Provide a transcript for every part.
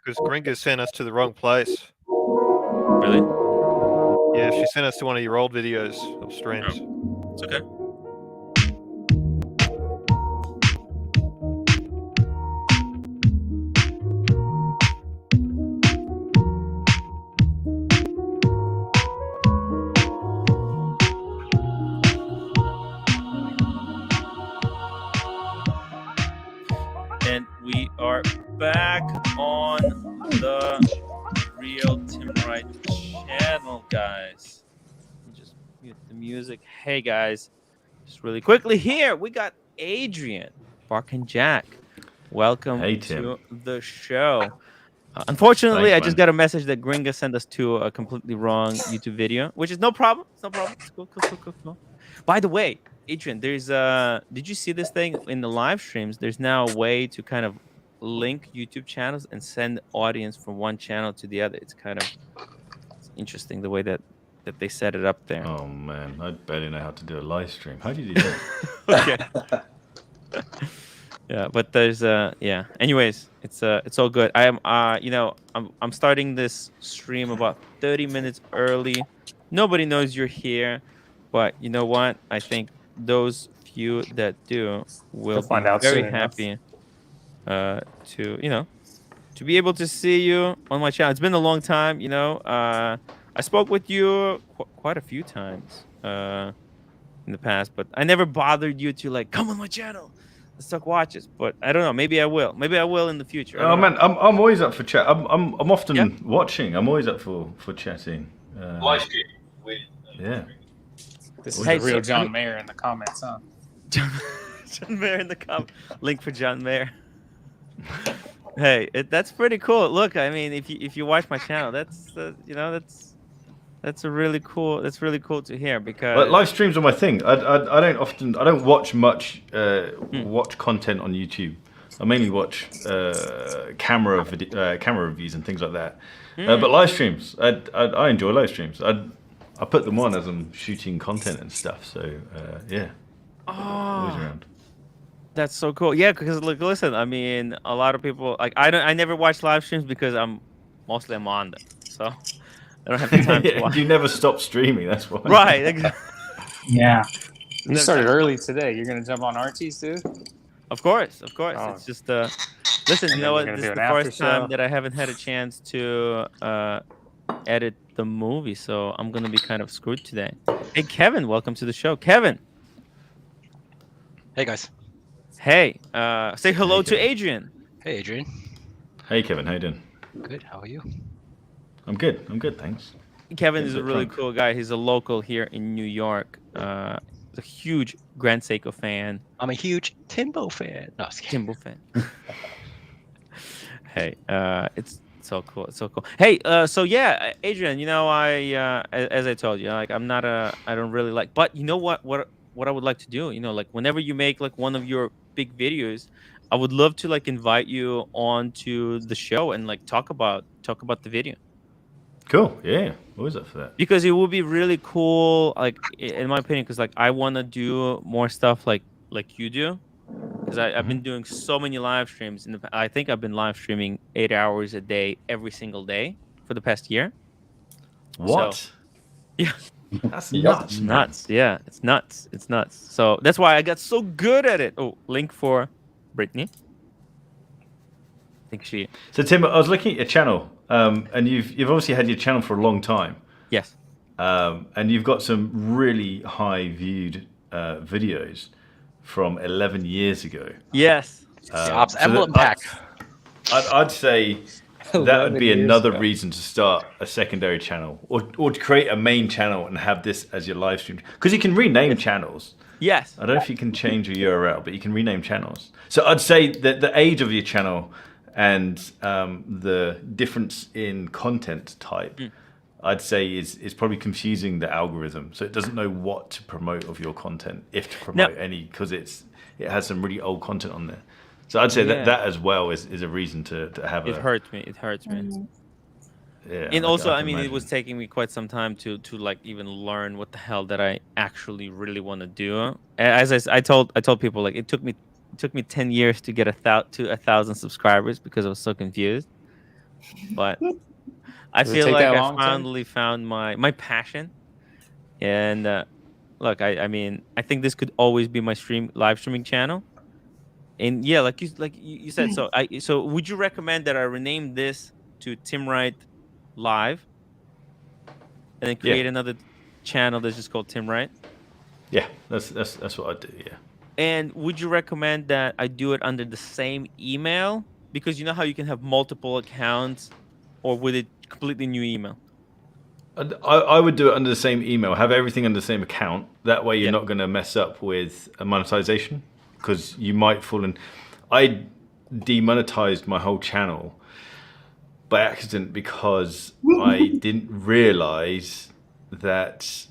because Gringa sent us to the wrong place. Really? Yeah, she sent us to one of your old videos of streams. Oh, it's okay. And we are back on the Real Tim Wright channel, guys. Just mute the music. Hey, guys. Just really quickly here, we got Adrian, Bark and Jack. Welcome to the show. Unfortunately, I just got a message that Gringa sent us to a completely wrong YouTube video, which is no problem. It's no problem. It's cool. By the way, Adrian, there's did you see this thing in the live streams? There's now a way to kind of link YouTube channels and send audience from one channel to the other. It's kind of interesting the way that they set it up there. Oh man, I barely know how to do a live stream. How do you do that? Okay. Yeah, but there's yeah. Anyways, it's all good. I am I'm starting this stream about 30 minutes early. Nobody knows you're here, but you know what? I think those few that do will be very happy to be able to see you on my channel. It's been a long time, I spoke with you quite a few times in the past, but I never bothered you to like come on my channel. Let's talk watches, but I don't know. Maybe I will. Maybe I will in the future. Oh man, I'm always up for chat. I'm often watching. I'm always up for chatting. Live stream. Yeah. This is the real John Mayer in the comments, huh? John Mayer in the comment. Link for John Mayer. Hey, that's pretty cool. Look, I mean, if you watch my channel, that's that's really cool. That's really cool to hear because but live streams are my thing. I don't watch much watch content on YouTube. I mainly watch camera reviews and things like that. But live streams, I enjoy live streams. I put them on as I'm shooting content and stuff. So yeah, always around. That's so cool. Yeah, because look, listen. I mean, a lot of people like I never watch live streams because I'm on them. So. I don't have the time to watch. You never stop streaming, that's why. Right. Yeah. You started early today. You're going to jump on RTs too? Of course. Oh. It's just, listen, you know what? This is the first time that I haven't had a chance to edit the movie, so I'm going to be kind of screwed today. Hey, Kevin, welcome to the show. Kevin. Hey, guys. Hey, say hello to Adrian. Hey, Adrian. Hey, Kevin, how you doing? Good, how are you? I'm good, thanks. Kevin is a really cool guy. He's a local here in New York. He's a huge Grand Seiko fan. I'm a huge Timbo fan. No, Timbo fan. Hey, it's so cool. It's so cool. Hey, so yeah, Adrian, as I told you, like I don't really like, but you know what I would like to do, like whenever you make like one of your big videos, I would love to like invite you onto the show and like talk about the video. Cool. Yeah. Always up for that. Because it would be really cool, like in my opinion, because like I want to do more stuff like you do, because I've been doing so many live streams. I think I've been live streaming 8 hours a day every single day for the past year. What? So, yeah. That's nuts. Nuts. Yeah, it's nuts. It's nuts. So that's why I got so good at it. Oh, link for Brittany. I think she. So Tim, I was looking at your channel, and you've obviously had your channel for a long time. Yes. And you've got some really high viewed videos from 11 years ago. Yes. Emblem pack. I'd say that would be another reason to start a secondary channel, or to create a main channel and have this as your live stream, because you can rename channels. Yes. I don't know if you can change your URL, but you can rename channels. So I'd say that the age of your channel and the difference in content type, I'd say is probably confusing the algorithm. So it doesn't know what to promote of your content, if to promote any, because it has some really old content on there. So I'd say that as well is a reason to have it hurts me. Yeah, and also, I mean, it was taking me quite some time to like even learn what the hell that I actually really want to do. As I told people, like it took me 10 years to get 1,000 subscribers because I was so confused. but I Does it feel take like that I long, Tim? finally found my passion. And look, I mean, I think this could always be my live streaming channel. And yeah, like you said, so would you recommend that I rename this to Tim Wright Live, and then create another channel that's just called Tim Wright? Yeah, that's what I'd do. Yeah. And would you recommend that I do it under the same email? Because you know how you can have multiple accounts, or with a completely new email? I would do it under the same email. Have everything under the same account. That way, you're Yeah. not going to mess up with a monetization, because you might fall in. I demonetized my whole channel by accident because I didn't realize that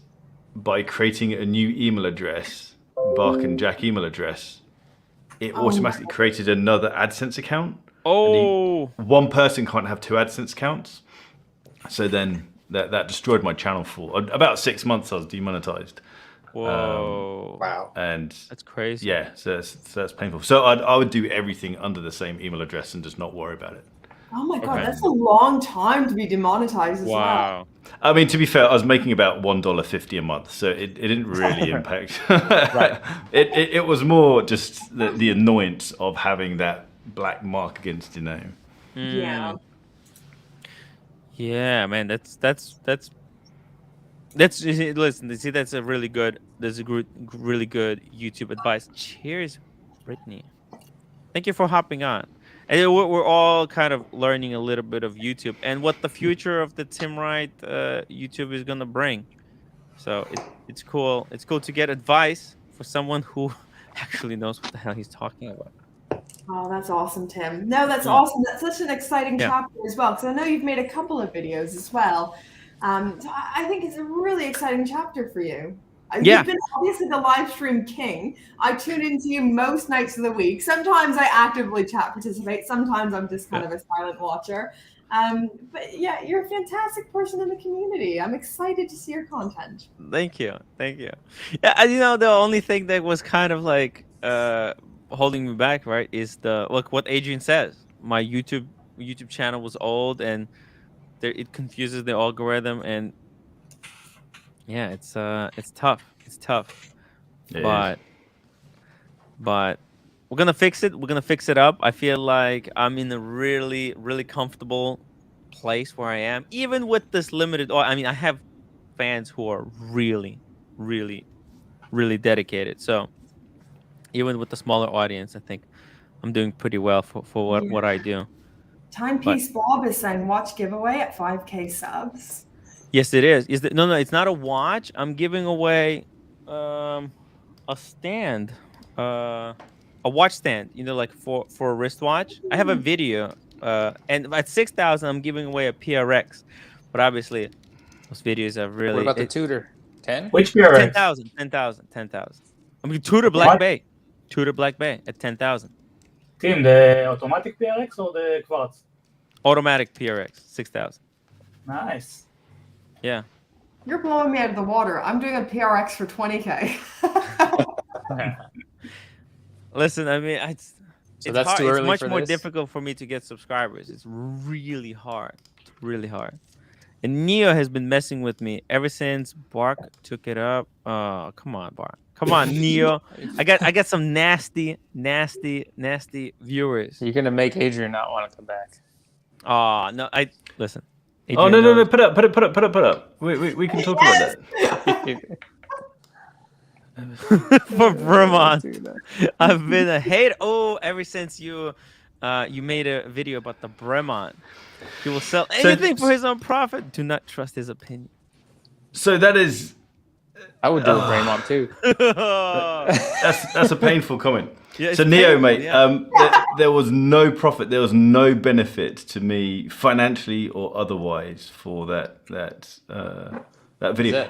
by creating a new email address, Bark and Jack email address, it automatically created another AdSense account. Oh, One person can't have two AdSense accounts. So then that destroyed my channel for about 6 months. I was demonetized. whoa! Wow. And That's crazy. yeah, so that's painful. So I would do everything under the same email address and just not worry about it. Oh my god, Okay. that's a long time to be demonetized as well. Wow. I mean, to be fair, I was making about $1.50 a month, so it didn't really impact. Right. It was more just the annoyance of having that black mark against your name. Yeah. Yeah, man, that's listen. See, that's a really good. That's a really good YouTube advice. Cheers, Brittany. Thank you for hopping on. And we're all kind of learning a little bit of YouTube and what the future of the Tim Wright YouTube is gonna bring. So it's cool. It's cool to get advice for someone who actually knows what the hell he's talking about. Oh, that's awesome, Tim. No, that's awesome. That's such an exciting Yeah. chapter as well, because I know you've made a couple of videos as well. So I think it's a really exciting chapter for you. Yeah. You've been obviously the live stream king. I tune into you most nights of the week. Sometimes I actively chat participate. Sometimes I'm just kind of a silent watcher. But yeah, you're a fantastic person in the community. I'm excited to see your content. Thank you. Yeah, and, you know, the only thing that was kind of like holding me back, right, is what Adrian says. My YouTube channel was old, and it confuses the algorithm, and yeah, it's tough. It's tough. It But we're gonna fix it. We're gonna fix it up. I feel like I'm in a really, really comfortable place where I am, even with this limited. I mean, I have fans who are really, really, really dedicated. So even with the smaller audience, I think I'm doing pretty well for what I do. Timepiece Bob is saying watch giveaway at 5K subs. Yes, it is. No, it's not a watch. I'm giving away a stand, a watch stand. You know, like for a wristwatch. I have a video, and at 6,000, I'm giving away a PRX. But obviously, those videos are really. What about the tutor? 10? Which PRX? 10,000. I mean, Tudor Black Bay. Tudor Black Bay at 10,000. Tim, the automatic PRX or the quartz? Automatic PRX, 6,000. Nice. Yeah. You're blowing me out of the water. I'm doing a PRX for 20K. Listen, I mean, it's that's hard. too early It's much for more this? difficult for me to get subscribers. It's really hard. It's really hard. And Neo has been messing with me ever since Bark took it up. Oh, come on, Bark. Come on, Neo. I got some nasty viewers. You're gonna make Adrian not want to come back. Oh no, listen. Oh Adrian no, knows. put up. We can talk about that. For Vermont. I've been a hater. Oh, ever since you made a video about the Bremont. He will sell anything for his own profit. Do not trust his opinion. So that is I would do a Braymont too. that's a painful comment. Yeah, it's so Neo, painful, mate, yeah. there was no profit, there was no benefit to me financially or otherwise for that video.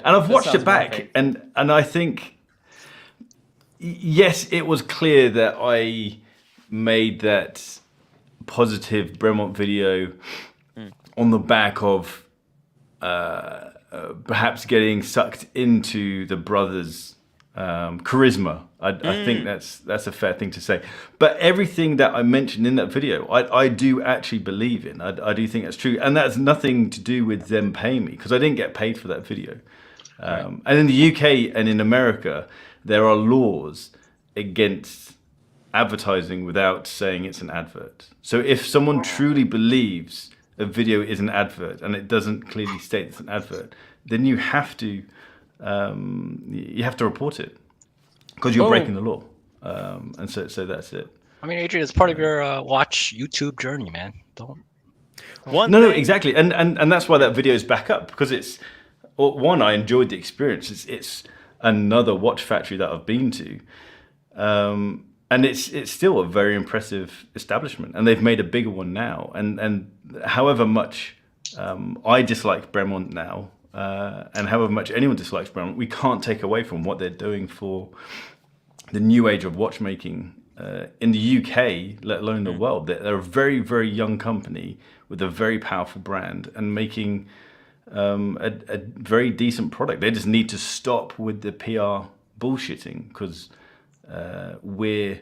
And I've watched it back, and I think yes, it was clear that I made that positive Bremont video on the back of perhaps getting sucked into the brothers' charisma. I think that's a fair thing to say. But everything that I mentioned in that video, I do actually believe in. I do think that's true, and that's nothing to do with them paying me, because I didn't get paid for that video. And in the UK and in America, there are laws against advertising without saying it's an advert. So if someone truly believes a video is an advert and it doesn't clearly state it's an advert, then you have to report it, because you're breaking the law. And so that's it. I mean, Adrian, it's part of your watch YouTube journey, man. Don't. No, exactly, and that's why that video is back up, because it's one, I enjoyed the experience. It's another watch factory that I've been to, and it's still a very impressive establishment, and they've made a bigger one now. And however much I dislike Bremont now, and however much anyone dislikes Bremont, we can't take away from what they're doing for the new age of watchmaking in the UK, let alone the world. They're a very, very young company with a very powerful brand and making a very decent product. They just need to stop with the PR bullshitting, because we're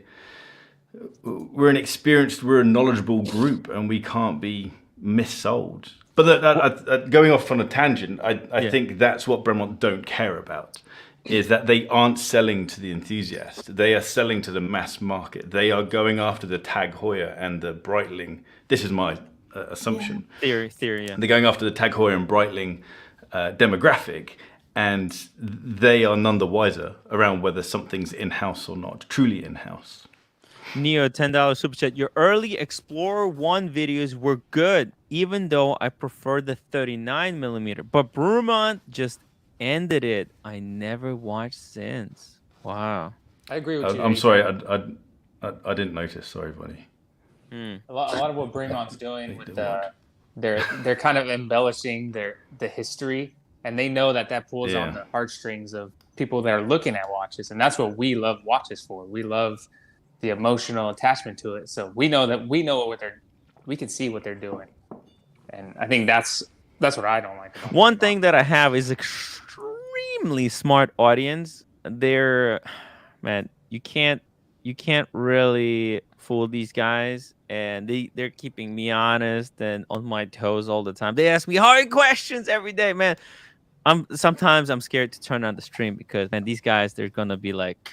an experienced, we're a knowledgeable group, and we can't be missold. But going off on a tangent, I think that's what Bremont don't care about, is that they aren't selling to the enthusiast. They are selling to the mass market. They are going after the Tag Heuer and the Breitling. This is my assumption. Theory. Yeah. They're going after the Tag Heuer and Breitling demographic, and they are none the wiser around whether something's in-house or not, truly in-house. Neo, $10 super chat. Your early Explorer 1 videos were good, even though I prefer the 39mm. But Bremont just ended it. I never watched since. Wow. I agree with you. I'm sorry, I didn't notice. Sorry, buddy. A lot of what Bremont's doing with they're kind of embellishing the history, and they know that pulls on the heartstrings of people that are looking at watches, and that's what we love watches for. We love the emotional attachment to it, so we know we can see what they're doing, and I think that's what I don't like about One thing that I have is extremely smart audience. They're, man, you can't really fool these guys, and they're keeping me honest and on my toes all the time. They ask me hard questions every day, man. Sometimes I'm scared to turn on the stream, because, man, these guys, they're gonna be like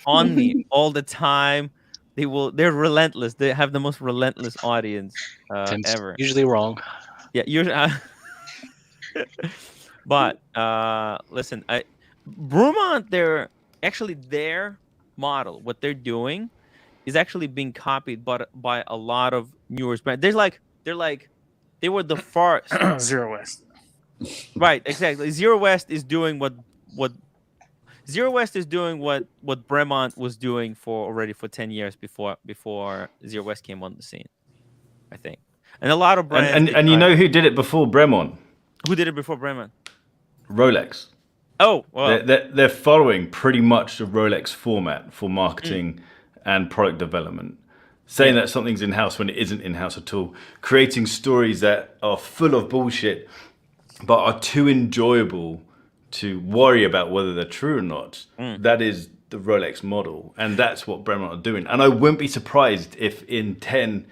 on me all the time. They're relentless. They have the most relentless audience ever. Usually wrong. Yeah, you're. But listen, Bremont, their model, what they're doing, is actually being copied by a lot of newer brands. They were the first. Zero West. Right, exactly. Zero West is doing what Bremont was doing already for 10 years before Zero West came on the scene, I think. And a lot of brands. And you know who did it before Bremont? Who did it before Bremont? Rolex. Oh, well. They're following pretty much the Rolex format for marketing and product development. Saying that something's in-house when it isn't in-house at all. Creating stories that are full of bullshit, but are too enjoyable to worry about whether they're true or not. That is the Rolex model, and that's what Bremont are doing. And I wouldn't be surprised if in 10,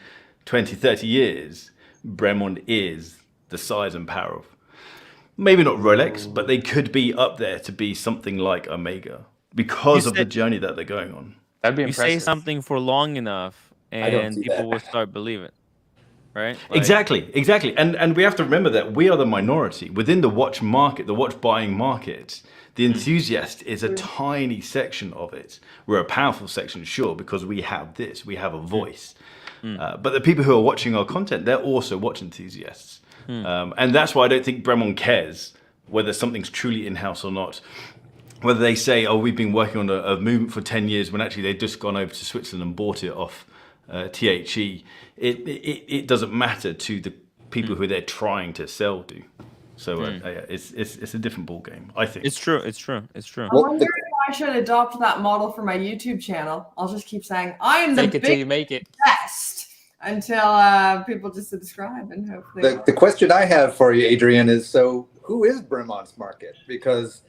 20, 30 years, Bremont is the size and power of, maybe not Rolex, but they could be up there to be something like Omega because of the journey that they're going on. That'd be You impressive. say something for long enough, and people will start believing, right? Exactly. And we have to remember that we are the minority within the watch market, the watch buying market. The enthusiast is a tiny section of it. We're a powerful section, sure, because we have a voice. But the people who are watching our content, they're also watch enthusiasts. And that's why I don't think Bremont cares whether something's truly in-house or not. Whether they say, oh, we've been working on a movement for 10 years, when actually they've just gone over to Switzerland and bought it off THE. It doesn't matter to the people who they're trying to sell to. So it's a different ball game, I think. It's true. I wonder if I should adopt that model for my YouTube channel. I'll just keep saying, I am the Take it till you make it. best, until people just subscribe, and hopefully. The question I have for you, Adrian, is so who is Bremont's market? Because,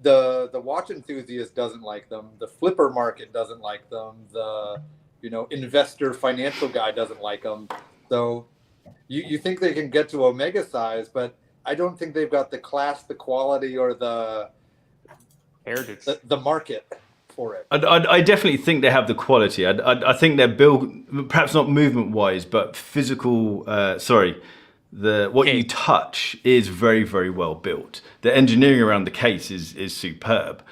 the watch enthusiast doesn't like them. The flipper market doesn't like them. The investor financial guy doesn't like them. So you think they can get to Omega size, but I don't think they've got the class, the quality, or the Heritage. the market for it. I definitely think they have the quality. I think they're built, perhaps not movement wise, but physical. What you touch is very, very well built. The engineering around the case is superb.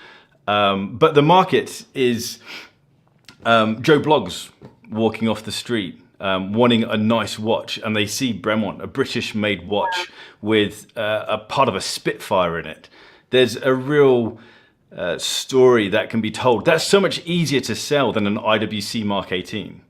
But the market is Joe Bloggs walking off the street, wanting a nice watch, and they see Bremont, a British-made watch with a part of a Spitfire in it. There's a real story that can be told. That's so much easier to sell than an IWC Mark 18.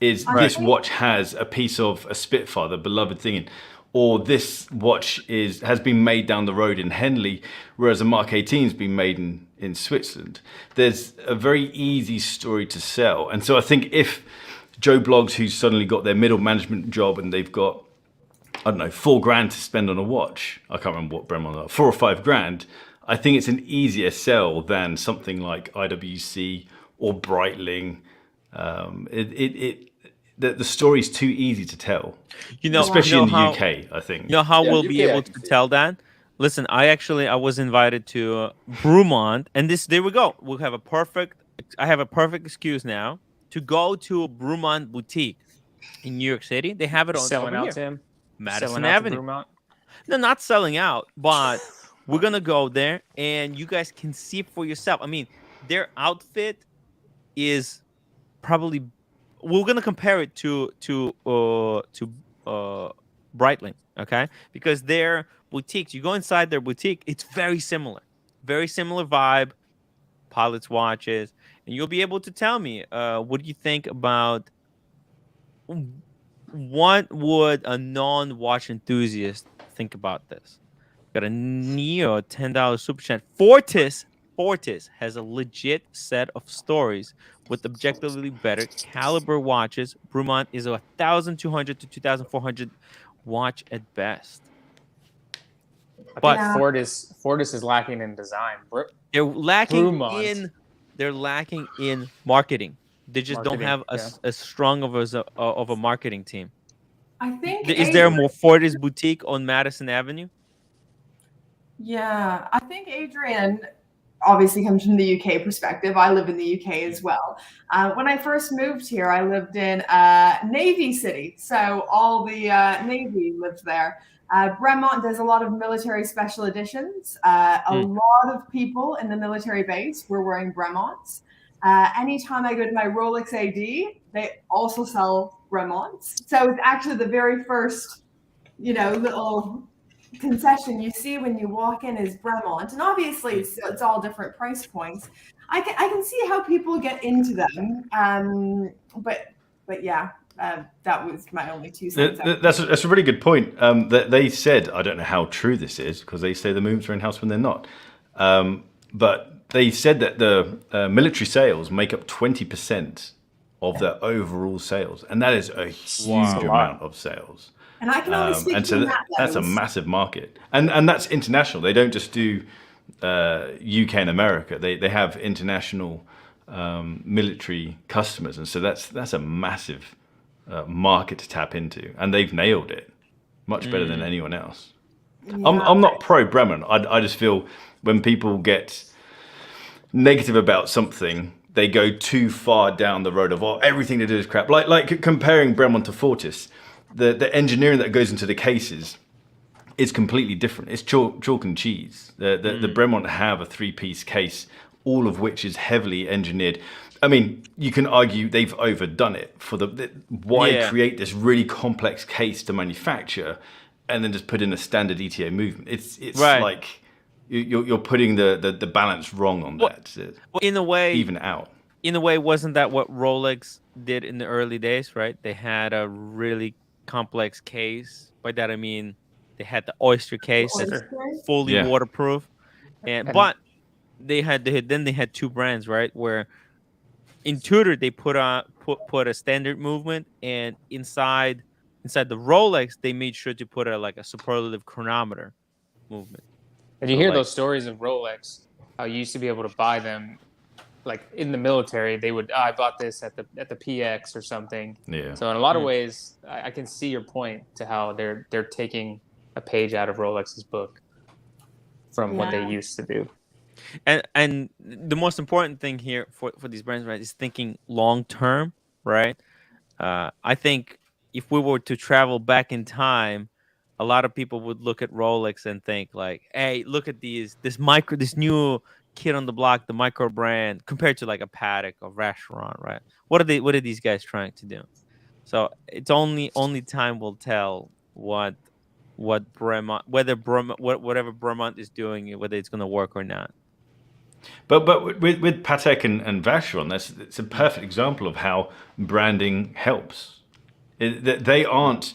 This watch has a piece of a Spitfire, the beloved thing, or this watch has been made down the road in Henley, whereas a Mark 18 has been made in Switzerland. There's a very easy story to sell. And so I think if Joe Bloggs, who's suddenly got their middle management job and they've got, I don't know, $4,000 to spend on a watch, I can't remember what Bremont are, $4,000 or $5,000, I think it's an easier sell than something like IWC or Breitling. The story's too easy to tell, especially in the UK. I think. You know how we'll be able to tell that? Listen, I was invited to Brumont, and there we go. I have a perfect excuse now to go to a Brumont boutique in New York City. They have it on selling out here. to him. Madison Avenue. No, not selling out, but we're gonna go there, and you guys can see for yourself. I mean, their outfit is probably. We're gonna compare it to Breitling, okay? Because their boutiques, you go inside their boutique, it's very similar vibe, pilots' watches, and you'll be able to tell me what do you think about. What would a non-watch enthusiast think about this? Got a Neo $10 super chat. Fortis has a legit set of stories with objectively better caliber watches. Brumont is a 1,200 to 2,400 watch at best. But Fortis is lacking in design. They're lacking in marketing. They just don't have as strong of a marketing team. I think. Is there more Fortis boutique on Madison Avenue? Yeah, I think Adrian obviously comes from the UK perspective. I live in the UK as well. When I first moved here, I lived in Navy City. So all the Navy lived there. Bremont does a lot of military special editions. A lot of people in the military base were wearing Bremonts. Anytime I go to my Rolex AD, they also sell Bremonts. So it's actually the very first, little concession you see when you walk in is Bremont, and obviously it's all different price points. I can see how people get into them, but yeah, that was my only 2 cents. That's a really good point. That they said, I don't know how true this is because they say the movements are in house when they're not, but they said that the military sales make up 20% of their overall sales, and that is a huge amount of sales. And I can only speak to that. That's a massive market, and that's international. They don't just do UK and America. They have international military customers, and so that's a massive market to tap into, and they've nailed it much better than anyone else. Yeah. I'm not pro Bremen. I just feel when people get negative about something, they go too far down the road of everything they do is crap. Like comparing Bremont to Fortis. The engineering that goes into the cases is completely different. It's chalk and cheese. The Bremont have a 3-piece case, all of which is heavily engineered. I mean, you can argue they've overdone it why create this really complex case to manufacture and then just put in a standard ETA movement. It's right. Like you're putting the balance wrong on that. In a way, even out. In a way, wasn't that what Rolex did in the early days, right? They had a really complex case. By that I mean they had the oyster case that's fully waterproof, but they had 2 brands, right? Where in Tudor they put a standard movement, and inside the Rolex they made sure to put a superlative chronometer movement. And you hear those stories of Rolex how you used to be able to buy them, like in the military, they would I bought this at the PX or something. Yeah. So in a lot of ways, I can see your point to how they're taking a page out of Rolex's book from what they used to do. And the most important thing here for these brands, right, is thinking long term, right? I think if we were to travel back in time, a lot of people would look at Rolex and think like, "Hey, look at this new kid on the block, the micro brand, compared to like a Patek or Vacheron, right? What are these guys trying to do?" So it's only time will tell what Bremont, whatever Bremont is doing, whether it's going to work or not. But with Patek and Vacheron, it's a perfect example of how branding helps. They aren't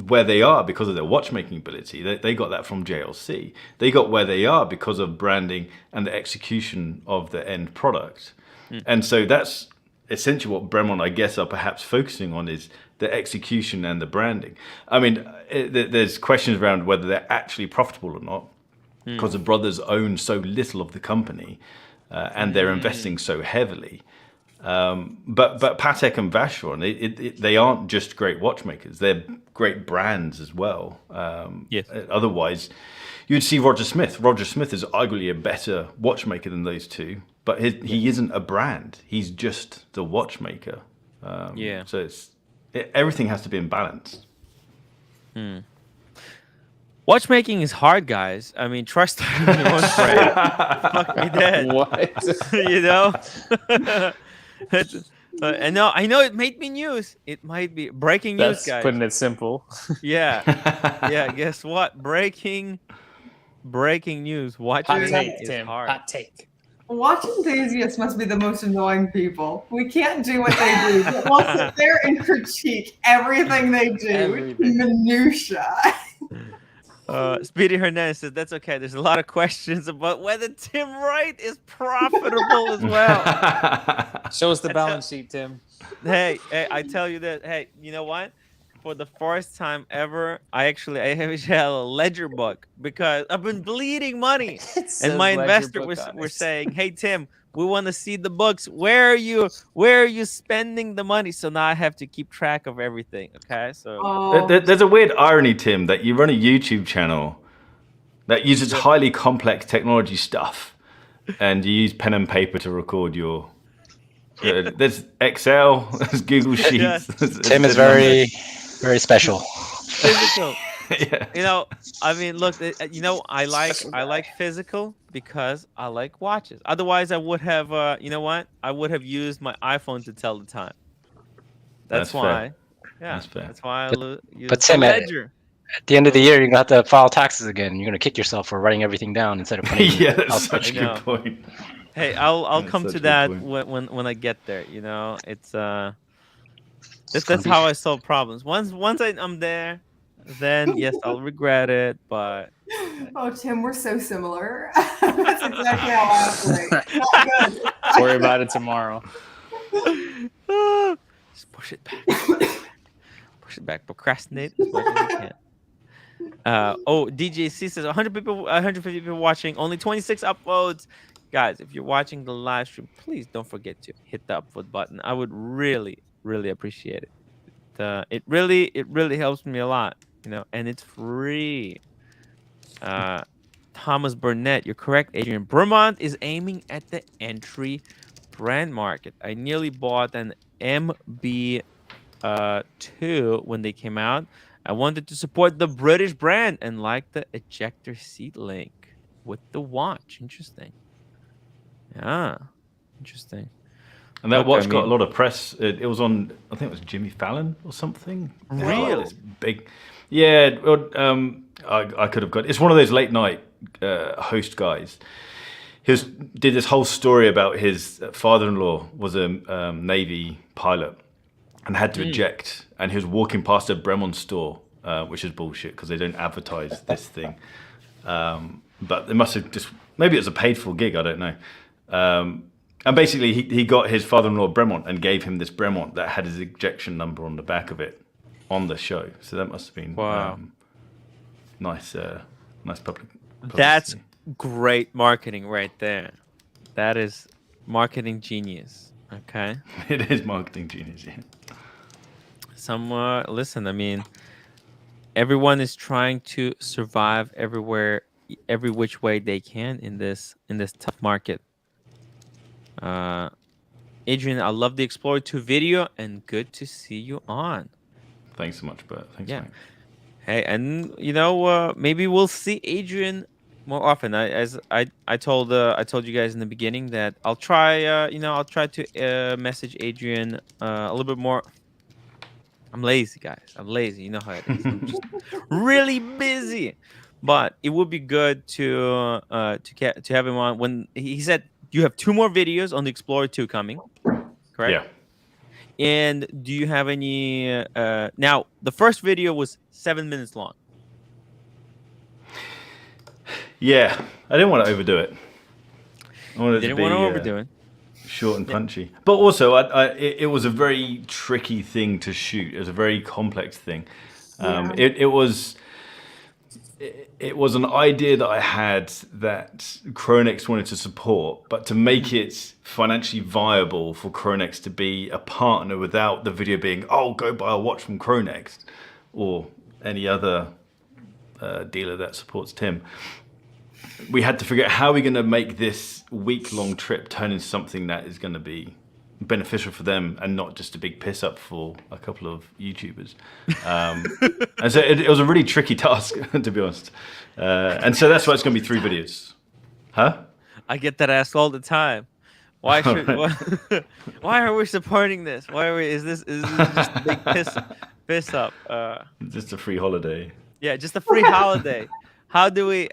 where they are because of their watchmaking ability. They got that from JLC. They got where they are because of branding and the execution of the end product. And so that's essentially what Bremont, I guess, are perhaps focusing on, is the execution and the branding. I mean, there's questions around whether they're actually profitable or not, because the brothers own so little of the company and they're investing so heavily. But Patek and Vacheron, they aren't just great watchmakers; they're great brands as well. Yes. Otherwise, you'd see Roger Smith. Roger Smith is arguably a better watchmaker than those two, but he isn't a brand. He's just the watchmaker. So everything has to be in balance. Watchmaking is hard, guys. I mean, trust your own brand. Fuck me dead. What? You know? And no, I know it made me news. It might be breaking news, That's guys. putting it simple. Yeah. Guess what? Breaking news. Hot Watchmaking take, is Tim. hard. Hot take. Watch enthusiasts must be the most annoying people. We can't do what they do, but we'll sit there and critique everything they do. Everything. Minutia. Speedy Hernandez says that's okay. There's a lot of questions about whether Tim Wright is profitable as well. Show us the balance sheet, Tim. Hey, I tell you that. Hey, you know what? For the first time ever, I actually have a ledger book because I've been bleeding money, and my investor were saying, "Hey Tim, we want to see the books. Where are you spending the money?" So now I have to keep track of everything. Okay, so There's a weird irony, Tim, that you run a YouTube channel that uses highly complex technology stuff, and you use pen and paper to record your. There's Excel, there's Google Sheets. Tim is very special. physical. You know, I mean, look, you know, I like physical because I like watches. Otherwise, I would have, you know what? I would have used my iPhone to tell the time. That's why. Fair. Yeah, That's fair. that's why I use But the Tim, ledger. At the end of the year, you're gonna have to file taxes again. You're gonna kick yourself for writing everything down instead of putting. Yeah, that's such a I know. good point. Hey, I'll That's come such to a good that point. when I get there. You know, it's gonna that's be- how I solve problems. Once I'm there, then yes, I'll regret it. But Oh, Tim, we're so similar. That's exactly how I operate. Not good. Worry about it tomorrow. just push it back. Push it back. Procrastinate as much as you can. DJC says 150 people watching, only 26 uploads. Guys, if you're watching the live stream, please don't forget to hit the upvote button. I would really appreciate it. It really helps me a lot, you know, and it's free. Thomas Burnett, you're correct, Adrian. Bremont is aiming at the entry brand market. I nearly bought an MB2 when they came out. I wanted to support the British brand and like the ejector seat link with the watch. Interesting. Yeah, interesting. And that Look, watch I got a mean- lot of press. It was on, I think it was Jimmy Fallon or something. Really? This big. Yeah, I could have got. It's one of those late night host guys. Did this whole story about his father-in-law was a Navy pilot and had to eject, and he was walking past a Bremont store, which is bullshit because they don't advertise this thing. But they must have just, maybe it was a paid for gig, I don't know. And basically he got his father-in-law Bremont and gave him this Bremont that had his ejection number on the back of it on the show. So that must have been Wow. nice public publicity. great marketing right there. That is marketing genius. Okay. It is marketing genius. Yeah. Listen, I mean, everyone is trying to survive everywhere, every which way they can in this tough market. Adrian, I love the Explorer 2 video, and good to see you on. Thanks so much, Bert. Thanks, Yeah. mate. Hey, and maybe we'll see Adrian more often. I told you guys in the beginning that I'll try I'll try to message Adrian a little bit more. I'm lazy, guys. I'm lazy. You know how it is. I'm just really busy. But it would be good to have him on when he said you have 2 more videos on the Explorer 2 coming, correct? Yeah. And do you have any now the first video was 7 minutes long. Yeah, I didn't want to overdo it. I wanted Didn't to be, want to overdo it. short and punchy. But also, it was a very tricky thing to shoot. It was a very complex thing. It was an idea that I had that Chronex wanted to support, but to make it financially viable for Chronex to be a partner without the video being, oh, go buy a watch from Chronex or any other dealer that supports Tim. We had to figure out how we're going to make this week-long trip turn into something that is going to be beneficial for them and not just a big piss up for a couple of YouTubers. And so it was a really tricky task, to be honest. And so that's why it's going to be 3 videos. Huh? I get that asked all the time. Why are we supporting this? Why are we? Is this just a big piss up? Just a free holiday. Yeah, just a free holiday. How do we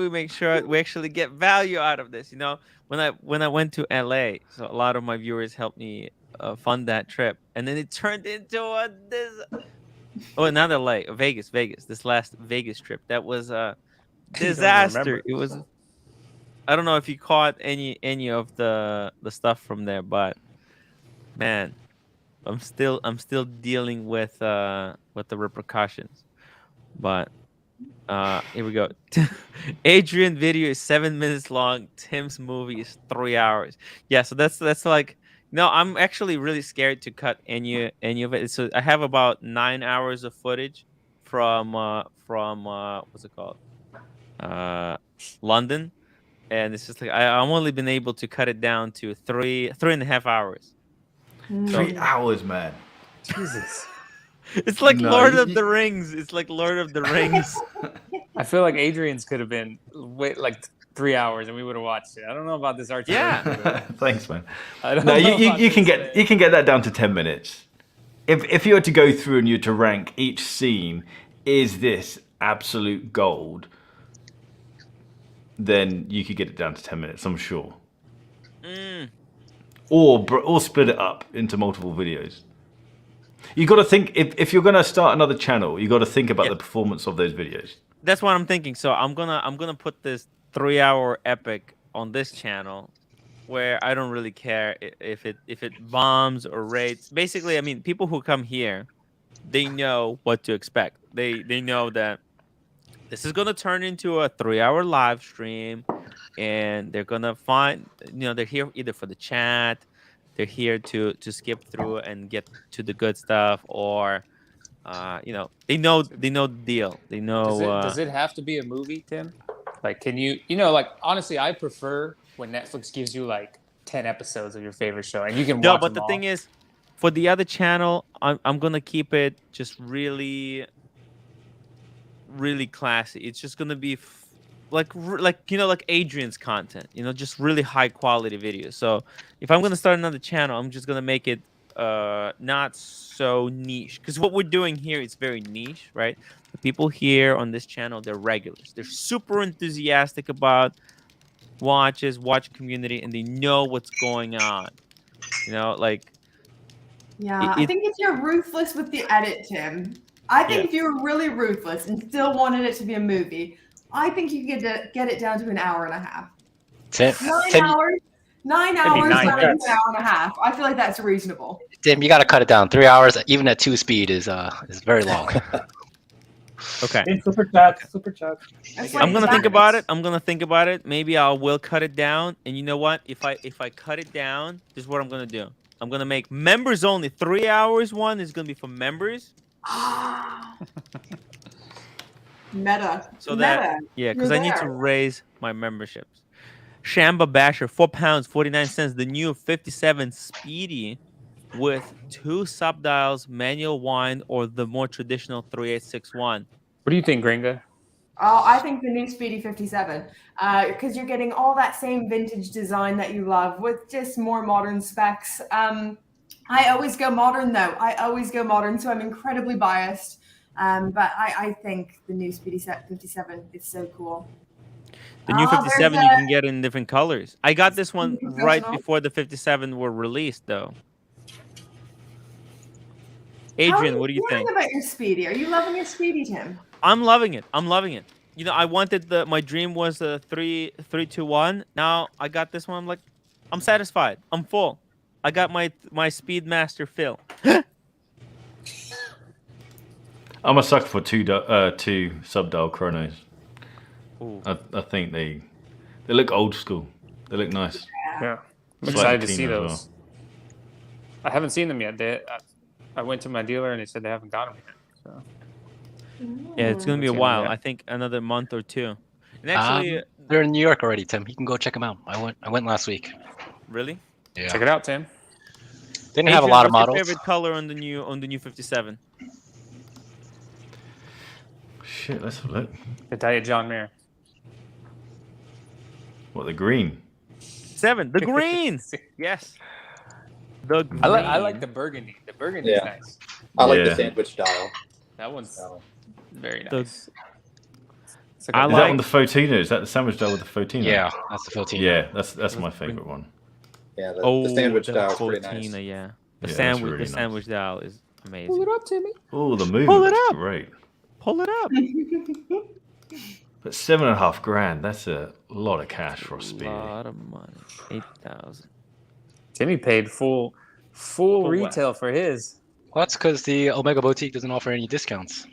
make sure we actually get value out of this? You know, when I went to LA, so a lot of my viewers helped me fund that trip, and then it turned into not LA, Vegas. This last Vegas trip, that was a disaster. It was. I don't know if you caught any of the stuff from there, but man, I'm still dealing with the repercussions. But here we go. Adrian video is 7 minutes long. Tim's movie is 3 hours. Yeah, so that's like no. I'm actually really scared to cut any of it. So I have about 9 hours of footage from what's it called? London. And it's just like I'm only been able to cut it down to 3.5 hours. 3 hours, man. Jesus. It's like Lord of the Rings. It's like Lord of the Rings. I feel like Adrian's could have been like 3 hours and we would have watched it. I don't know about this art. Yeah. Thanks, man. I don't No, know you can get that down to 10 minutes. If you were to go through and you were to rank each scene, is this absolute gold? Then you could get it down to 10 minutes, I'm sure. Or split it up into multiple videos. You got to think if you're going to start another channel, you got to think about the performance of those videos. That's what I'm thinking. So I'm gonna put this 3-hour epic on this channel, where I don't really care if it bombs or rates. Basically, I mean, people who come here, they know what to expect. They know that this is gonna turn into a 3-hour live stream, and they're gonna find they're here either for the chat, they're here to skip through and get to the good stuff, or they know the deal. They know. Does it have to be a movie, Tim? Like, can like honestly, I prefer when Netflix gives you like 10 episodes of your favorite show and you can watch No, but them the all. thing is, for the other channel, I'm gonna keep it just really classy. It's just gonna be like Adrian's content, just really high quality videos. So if I'm gonna start another channel, I'm just gonna make it not so niche, because what we're doing here is very niche, right? The people here on this channel, they're regulars. They're super enthusiastic about watch community, and they know what's going on. I think if you're ruthless with the edit, Tim, I think if you were really ruthless and still wanted it to be a movie, I think you could get it down to an hour and a half. 9 hours. 9 hours down to an hour and a half. I feel like that's reasonable. Tim, you got to cut it down. 3 hours, even at 2 speed, is very long. Okay. In super chat, super chat. That's I'm like gonna think Jack- about it. I'm gonna think about it. Maybe I will cut it down. And you know what? If I cut it down, this is what I'm gonna do. I'm gonna make members only. 3 hours one is gonna be for members. Meta. So that Meta. yeah, because You're I need to there. raise my memberships. Shamba Basher, £4.49. The new 57 Speedy with 2 subdials, manual wind, or the more traditional 3861. What do you think, Gringa? Oh, I think the new Speedy 57, because you're getting all that same vintage design that you love with just more modern specs. I always go modern though. I always go modern, so I'm incredibly biased. But I think the new Speedy 57 is so cool. The new Oh, 57 there's you a- can get in different colors. I got this one right Professional. before the 57 were released, though. How are Adrian, what do you feeling think? about your Speedy? Are you loving your Speedy, Tim? I'm loving it. I'm loving it. You know, I wanted my dream was a 3-2-1. Now I got this one. I'm like, I'm satisfied. I'm full. I got my Speedmaster fill. I'm a sucker for two subdial chronos. Ooh. I think they look old school. They look nice. Yeah, I'm Slightly excited to see cleaner as those. I haven't seen them yet. I went to my dealer and they said they haven't got them yet. So Yeah, it's gonna be a Let's see while. them, yeah. I think another month or two. And actually, They're in New York already, Tim. You can go check them out. I went last week. really, Yeah. check it out, Tim. Didn't have a Adrian, lot of what's your models. favorite color on the new 57? Shit, let's have a look. The Diet John Mayer. What, the green? 7, the green. Yes. The green. I like the burgundy. The burgundy is Yeah. nice. I like Yeah. the sandwich dial. That one's So, very The- nice. It's like I a- Is like- that on the Fotino? Is that the sandwich dial with the Fotino? Yeah, that's the 14. Yeah, that's my favorite one. yeah, Oh, the sandwich the dial is pretty Cortina, nice. yeah. The Yeah, that's sandwich, really the nice. sandwich dial is Pull amazing. it up, Timmy. Oh, the movement Pull it looks up. great. Pull it up. But $7.5 grand, that's a lot of cash for a Speedy. lot of money. 8,000. Timmy paid full what? retail for his. Well, that's because the Omega Boutique doesn't offer any discounts.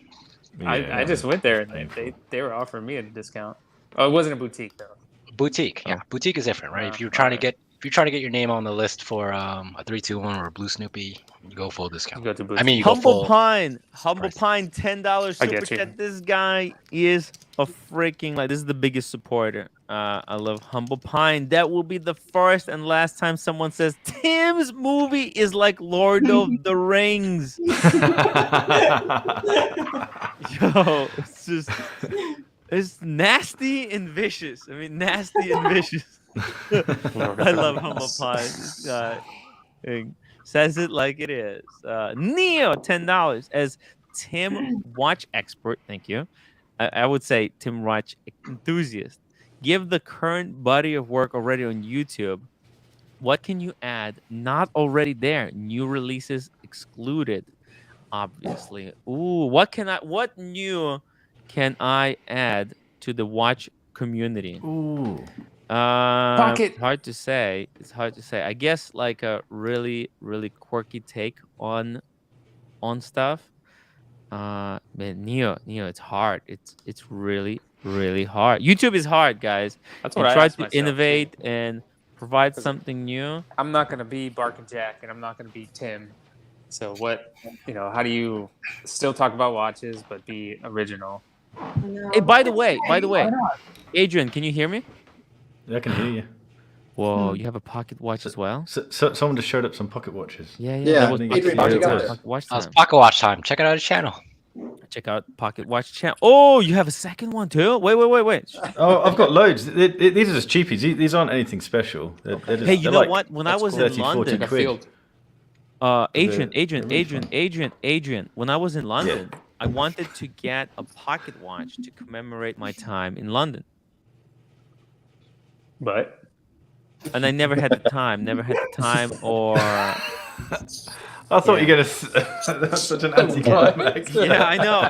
I just went there and painful. they were offering me a discount. Oh, it wasn't a boutique though. Boutique, yeah, boutique is different, right? Ah, If you're trying okay. to get your name on the list for a 321 or a Blue Snoopy, you go full You discount. go to boutique. I mean, you go Humble full. Pine. Humble price. Pine, $10 I super get you. chat. This guy is a freaking this is the biggest supporter. I love Humble Pine. That will be the first and last time someone says Tim's movie is like Lord of the Rings. Yo, it's nasty and vicious. I mean, nasty and vicious. I love Humble Pie. This guy says it like it is. Neo, $10 as Tim Watch Expert. Thank you. I would say Tim Watch Enthusiast. Give the current body of work already on YouTube. What can you add? Not already there. New releases excluded. Obviously. Ooh, what new can I add to the watch community? Ooh. Pocket. Hard to say. It's hard to say. I guess like a really, really quirky take on stuff. Man, Neo, it's hard. It's really, really hard. YouTube is hard, guys. That's And what I try asked to myself, innovate too. and provide something new. I'm not gonna be Bark and Jack, and I'm not gonna be Tim. So what? How do you still talk about watches but be original? Hey, by the way, Why not? Adrian, can you hear me? I can hear you. Whoa, you have a pocket watch as well? So someone just showed up some pocket watches. Yeah. Yeah, That was Adrian, how'd you get pocket there? pocket watch It's time. Pocket Watch time. Check it out his channel. Check out Pocket Watch channel. Oh, you have a second one too? Wait. Oh, I've got loads. These are just cheapies. These aren't anything special. They're just, Hey, you they're know like what? When I was in 30, 40 London, quid. Adrian, they're really fun. when I was in London, I wanted to get a pocket watch to commemorate my time in London. But And I never had the time, or I thought you were gonna. That's such an anticlimax. yeah, I know.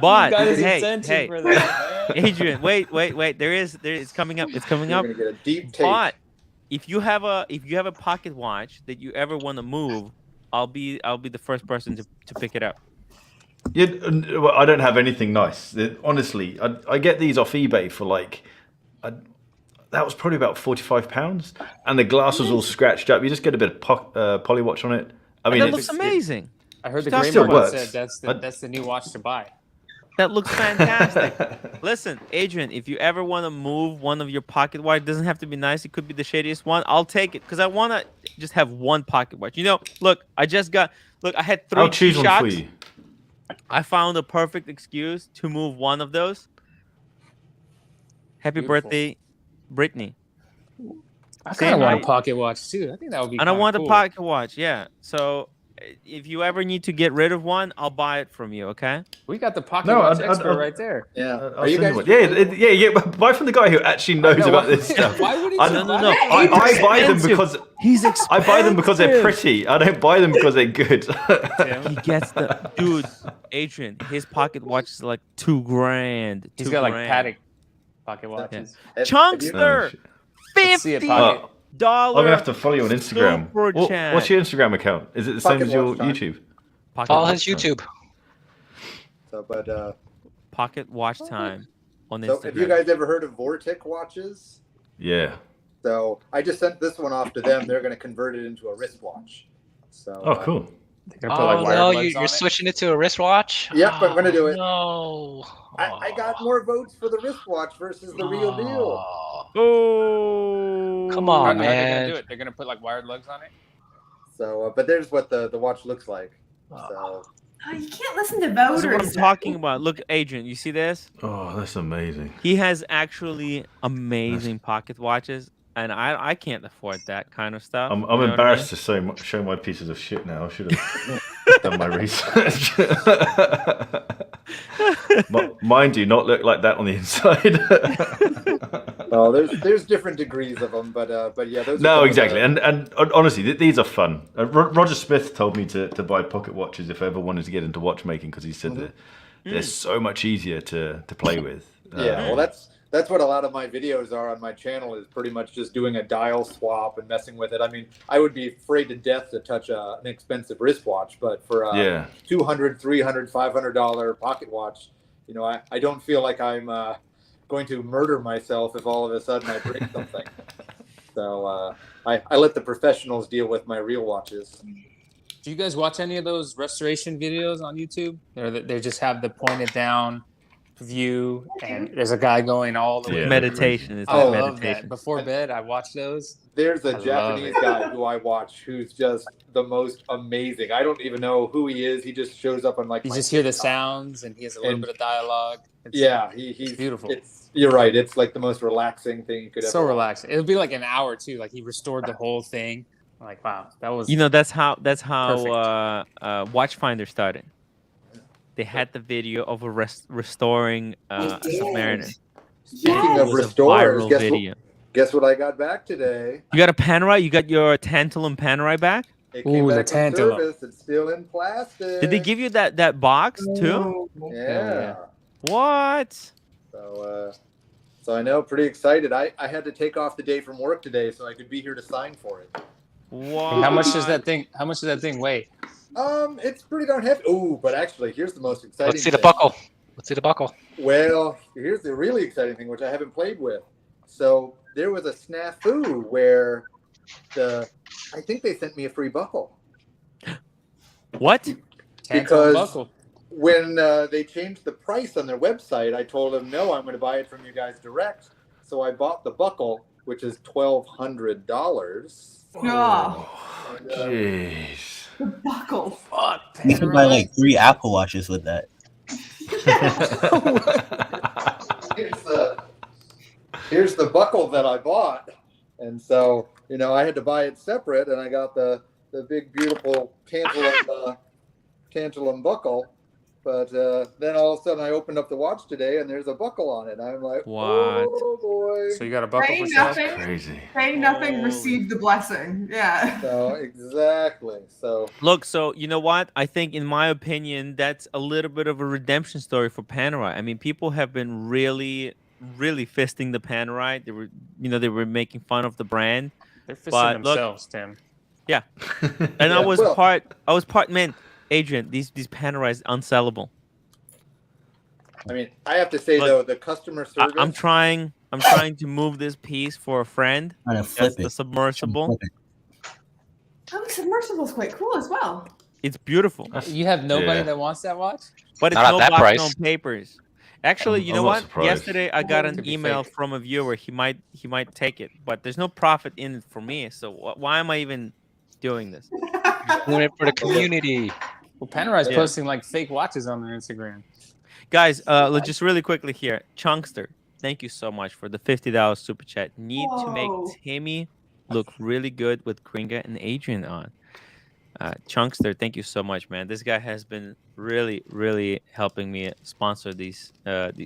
But hey, for that. Adrian, wait. It's coming up. It's coming You're up. gonna get a deep tape. But if you have a pocket watch that you ever want to move, I'll be the first person to pick it up. Yeah, well, I don't have anything nice. Honestly, I get these off eBay for like, that was probably about £45, and the glass was all scratched up. You just get a bit of polywatch on it. I mean, that it looks amazing. I heard the Stuff Gray still Market works. said that's the new watch to buy. That looks fantastic. Listen, Adrian, if you ever want to move one of your pocket watch, it doesn't have to be nice. It could be the shadiest one. I'll take it because I want to just have one pocket watch. You know, look, I had 3 I'll choose one for G-Shocks. you. I found a perfect excuse to move one of those. Happy Beautiful. birthday, Brittany. I Same kind of want height. a pocket watch too. I think that would be. And I kinda want cool. a pocket watch, yeah. So if you ever need to get rid of one, I'll buy it from you, okay? We got the pocket No, watch I'd- expert I'd- right there. Yeah. I'll Are you send guys? one. Yeah. Buy from the guy who actually knows know, about why- this stuff. why would he I, just No, buy no. it? I buy them Expensive. because He's expensive. I buy them because they're pretty. I don't buy them because they're good. He gets the dude, Adrian. His pocket watch is like $2,000. He's got like $2,000. Patek pocket watches. Chunkster, Let's see it, $50. pocket. I'm gonna have to follow you on Instagram. Super chat. What's your Instagram account? Is it the same Pocket as your watch time. YouTube? Pocket Follow watch his time. YouTube. So, but Pocket watch time on so Instagram. have you guys ever heard of Vortic watches? Yeah. So I just sent this one off to them. They're going to convert it into a wristwatch. So Oh, cool. They're gonna put like Oh wired no, lugs on you're it. switching it to a wristwatch? Yep, I'm gonna do it. No. I got more votes for the wristwatch versus the real deal. Oh, Come How on, are they gonna man. do it? They're gonna put like wired lugs on it. So, but there's what the watch looks like. So Oh, you can't listen to This is what I'm voters. talking about. Look, Adrian, you see this? Oh, that's amazing. He has actually amazing pocket watches, and I can't afford that kind of stuff. I'm you know what I embarrassed mean? to show my pieces of shit now. I should have done my research. Mine do not look like that on the inside. well, there's different degrees of them, but yeah, those. Are some No, of exactly. the- And honestly, these are fun. Roger Smith told me to buy pocket watches if I ever wanted to get into watchmaking because he said that they're so much easier to play with. Yeah, well, that's what a lot of my videos are on my channel is pretty much just doing a dial swap and messing with it. I mean, I would be afraid to death to touch an expensive wristwatch, but for a Yeah. $200, $300, $500 pocket watch, you know, I don't feel like I'm going to murder myself if all of a sudden I break something. So I let the professionals deal with my real watches. Do you guys watch any of those restoration videos on YouTube? Or they just have the pointed down view, and there's a guy going all the way. Yeah. Meditation is I like love meditation. that. Before bed, I watch those. There's I a love Japanese it. guy who I watch who's just the most amazing. I don't even know who he is. He just shows up on like You my just hear the TikTok. sounds, and he has a little And- bit of dialogue. It's Yeah, he's beautiful. You're right. It's like the most relaxing thing you could ever. so watch. relaxing. It'll be like an hour too. Like he restored the whole thing. I'm like, wow, that was. You know, that's how Watchfinder started. They had the video of a restoring a Submariner. Speaking It of was a restorers, viral guess video. guess what I got back today? You got a Panerai? You got your tantalum Panerai back? It came Ooh, the back from tantalum. service. It's still in plastic. Did they give you that box too? Yeah. What? So I know, pretty excited. I had to take off the day from work today so I could be here to sign for it. What? How much does that thing? How much does that thing weigh? It's pretty darn heavy. Ooh, but actually, here's the most exciting. Let's see the thing. buckle. Let's see the buckle. Well, here's the really exciting thing, which I haven't played with. So there was a snafu where I think they sent me a free buckle. What? Because- Tantalum buckle. When they changed the price on their website, I told them, no, I'm going to buy it from you guys direct. So I bought the buckle, which is $1,200. Oh, Jeez. the buckle. Fuck. You can buy like 3 Apple Watches with that. Here's the buckle that I bought. And so, you know, I had to buy it separate, and I got the big, beautiful tantalum buckle. But then all of a sudden I opened up the watch today, and there's a buckle on it. I'm like, What? oh, boy. So you got a buckle Saying for sale? nothing, Crazy. saying nothing, Holy. received the blessing. Yeah. So, exactly. So, Look, so you know what? I think, in my opinion, that's a little bit of a redemption story for Panerai. I mean, people have been really fisting the Panerai. They were making fun of the brand. They're fisting But look- themselves, Tim. And Yeah, I was well- part man, Adrian, these Panerais unsellable. I mean, I have to say Look, though, the customer service. I'm trying to move this piece for a friend. Trying to flip That's the it. submersible. Flip it. Oh, submersible's quite cool as well. It's beautiful, You have nobody Yeah. that wants that watch? but it's Not at no that box, price. no papers. Actually, you I'm know not what? surprised. Yesterday I got To an be email fake. from a viewer. He might take it, but there's no profit in it for me. So why am I even doing this? Doing it for the community. Well, Panerai is Yeah. posting like fake watches on their Instagram. Guys, let's just really quickly here. Chunkster, thank you so much for the $50 super chat. Need to Whoa. make Timmy look really good with Gringa and Adrian on. Chunkster, thank you so much, man. This guy has been really, really helping me sponsor these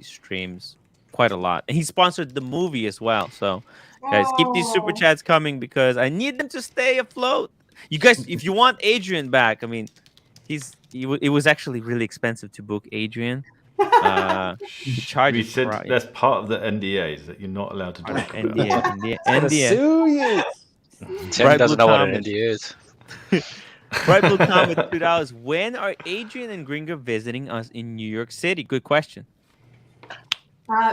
streams quite a lot. And he sponsored the movie as well. So, guys, keep these super Oh. chats coming because I need them to stay afloat. You guys, if you want Adrian back, I mean, it was actually really expensive to book Adrian. He charges We said price. that's part of the NDAs that you're not allowed to talk about. NDA. Sue you. Tim Bright doesn't Blue know what an Comet. NDA is. Bright Blue Comet, $2. When are Adrian and Gringa visiting us in New York City? Good question.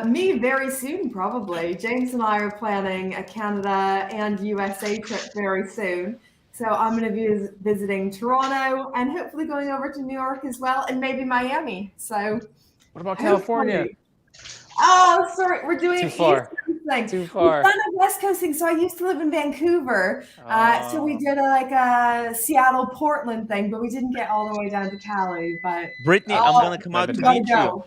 Me very soon, probably. James and I are planning a Canada and USA trip very soon. So I'm going to be visiting Toronto and hopefully going over to New York as well, and maybe Miami. So What about California? hopefully- Oh, sorry, we're doing Too far. East Coast thing. Too We've far. done a West Coast thing. So I used to live in Vancouver. So we did a Seattle, Portland thing, but we didn't get all the way down to Cali. But Brittany, I'm gonna come out Maybe to gotta meet you. go.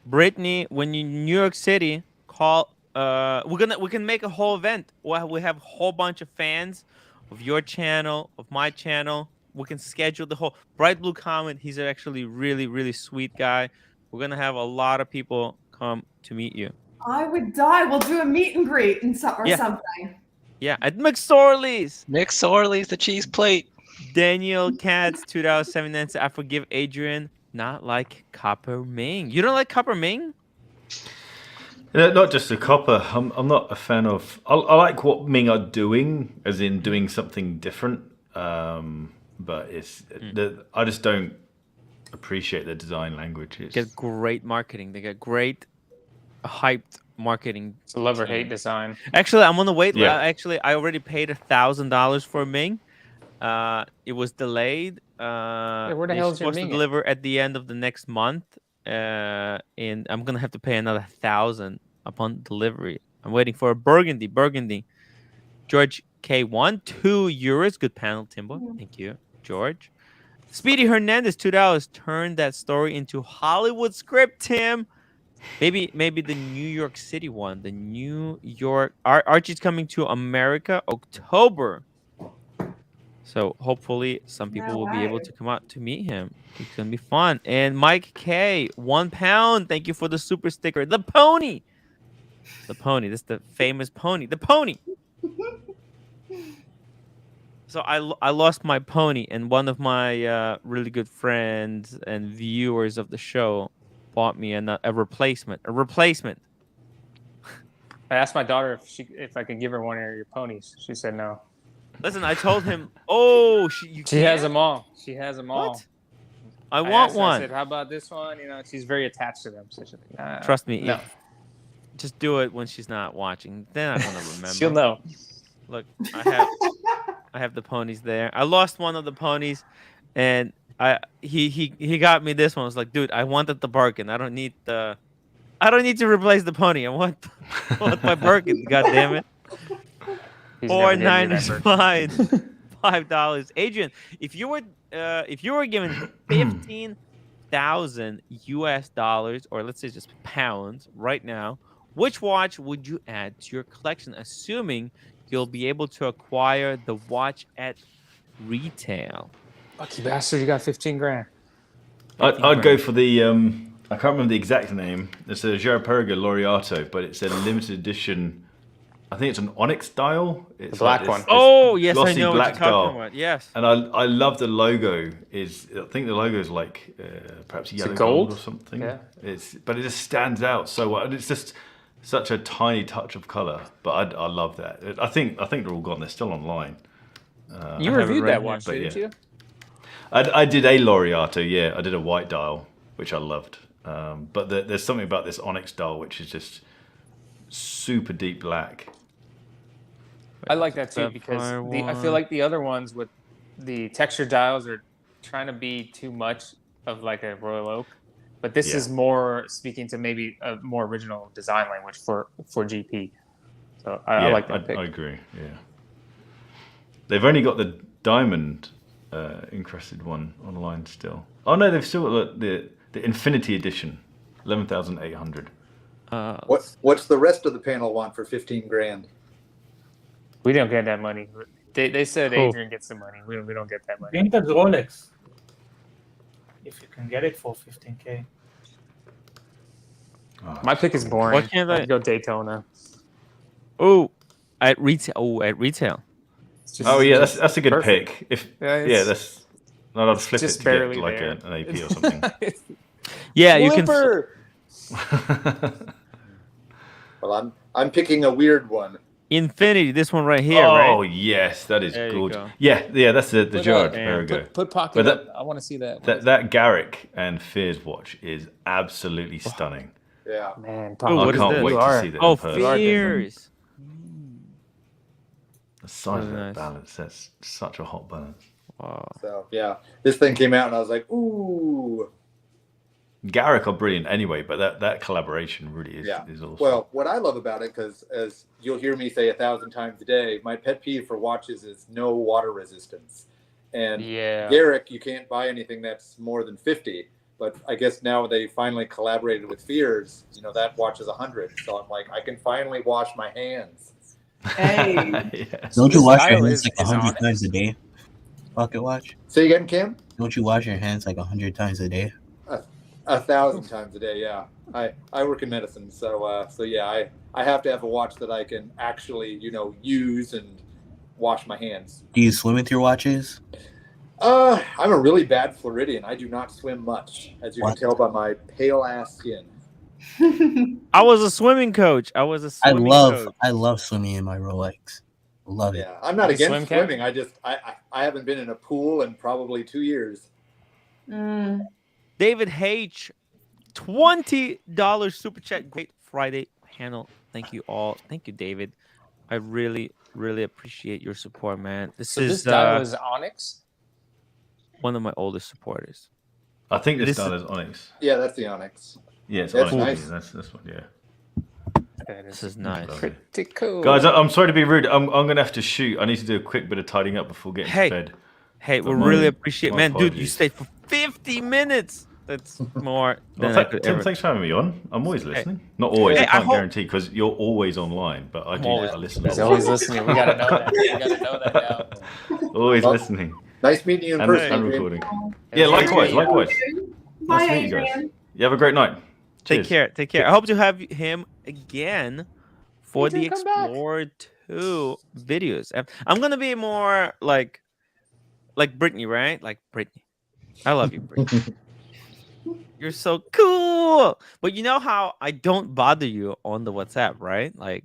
Brittany, when you're in New York City, call. We can make a whole event. We have a whole bunch of fans of your channel, of my channel. We can schedule the whole Bright Blue Comet. He's actually really, really sweet guy. We're gonna have a lot of people come to meet you. I would die. We'll do a meet and greet or Yeah. something. Yeah, at McSorley's. Nick Sorley's the cheese plate. Daniel Katz, $2.79. I forgive Adrian. Not like Copper Ming. You don't like Copper Ming? Not just the copper. I'm not a fan of. I like what Ming are doing, as in doing something different. But I just don't appreciate the design language. They get great marketing. They get great hyped marketing. It's a love or hate design. Actually, I'm on the wait. Yeah. Actually, I already paid $1,000 for Ming. It was delayed. where the they're hell is your supposed to Ming at? deliver at the end of the next month. And I'm gonna have to pay another $1,000 upon delivery. I'm waiting for a burgundy. George K1, €2. Good panel, Timbo. Thank you, George. Speedy Hernandez, $2. Turn that story into Hollywood script, Tim. Maybe the New York City one. The New York Archie's coming to America October. So hopefully some people will be able way. to come out to meet him. It's gonna be fun. And Mike K, £1. Thank you for the super sticker. The pony. The pony. This is the famous pony. The pony. So I lost my pony, and one of my really good friends and viewers of the show bought me a replacement. A replacement. I asked my daughter if I could give her one of your ponies. She said no. Listen, I told him, oh, She has them all. She has them all. What? I I want asked her, I one. said, "How about this one?" You know, she's very attached to them. So she's like, nah, Trust me. No, Just do it when she's not watching. They're not gonna remember. she'll know. Look, I have the ponies there. I lost one of the ponies, and he got me this one. I was like, dude, I wanted the Birkin. I don't need to replace the pony. I want my Birkin. God damn it. He's Four never gonna do Niners that, fine. $5. Adrian, if you were given 15,000 US dollars, or let's say just pounds right now, which watch would you add to your collection, assuming you'll be able to acquire the watch at retail? Lucky bastard, you got 15 grand. I'd go for the. I can't remember the exact name. It's a Girard-Perregaux Laureato, but it's a limited edition. I think it's an onyx dial. It's The black this- one. this Oh, yes, I glossy know what black you're talking dial. about. Yes. And I love the logo. I think the logo is like perhaps yellow gold or something. Yeah. But it just stands out so well. And it's just such a tiny touch of color. But I love that. I think they're all gone. They're still online. You I have it reviewed right that here, watch, but didn't yeah. you? I did a Laureato. Yeah, I did a white dial, which I loved. But there's something about this onyx dial which is just super deep black. I like that too because I feel like the other ones with the texture dials are trying to be too much of like a Royal Oak, but this is more speaking to maybe a more original design language for GP. So I like that pick. I agree. Yeah, they've only got the diamond encrusted one online still. Oh no, they've still got the Infinity Edition, 11,800. What's the rest of the panel want for 15 grand? We don't get that money. They said Adrian gets the money. We don't get that money. Vintage Rolex. If you can get it for 15K. Oh, my pick is boring. Why can't I go Daytona? Oh, at retail. Oh, at retail. That's a good perfect. pick. That's. I'd flip it to get like there. an AP or something. Yeah, you can. Well, I'm picking a weird one. Infinity, this one right here, right? Oh yes, that is gorgeous. Yeah, that's the Gerard. There we go. Put pocket up. I want to see that. That Garrick and Fears watch is absolutely stunning. Yeah, man. I can't wait to see that. Oh, Fears. The size of that balance, that's such a hot balance. Wow. So yeah, this thing came out and I was like, ooh. Garrick are brilliant anyway, but that collaboration really is awesome. Well, what I love about it, because as you'll hear me say 1,000 times a day, my pet peeve for watches is no water resistance. And Garrick, you can't buy anything that's more than 50. But I guess now they finally collaborated with Fears. That watch is 100. So I'm like, I can finally wash my hands. Hey. Don't you wash your hands like 100 times a day? Pocket watch. Say again, Kim? Don't you wash your hands like 100 times a day? 1,000 times a day, yeah. I work in medicine, so yeah, I have to have a watch that I can actually, use and wash my hands. Do you swim with your watches? I'm a really bad Floridian. I do not swim much, as you can tell by my pale ass skin. I was a swimming coach. I love swimming in my Rolex. Love it. Yeah, I'm not against swimming. I haven't been in a pool in probably 2 years. David H, $20 super chat. Great Friday panel. Thank you all. Thank you, David. I really, really appreciate your support, man. This dial is Onyx. One of my oldest supporters. I think this dial is Onyx. Yeah, that's the Onyx. Yeah, it's that's Onyx. Nice. That's one. Yeah. This is nice. Pretty cool. Guys, I'm sorry to be rude. I'm gonna have to shoot. I need to do a quick bit of tidying up before getting to bed. Hey, we really appreciate, man, dude. You stayed for 50 minutes. That's more than I could ever. Thanks for having me on. I'm always listening. Not always. I can't guarantee because you're always online, but I listen. He's always listening. We gotta know that. We gotta know that now. Always listening. Nice meeting you in person. And recording. Yeah, likewise. Nice to meet you guys. You have a great night. Cheers. Take care. I hope to have him again for the Explore 2 videos. I'm gonna be more like Brittany, right? Like Brittany. I love you, Brittany. You're so cool. But you know how I don't bother you on the WhatsApp, right? Like,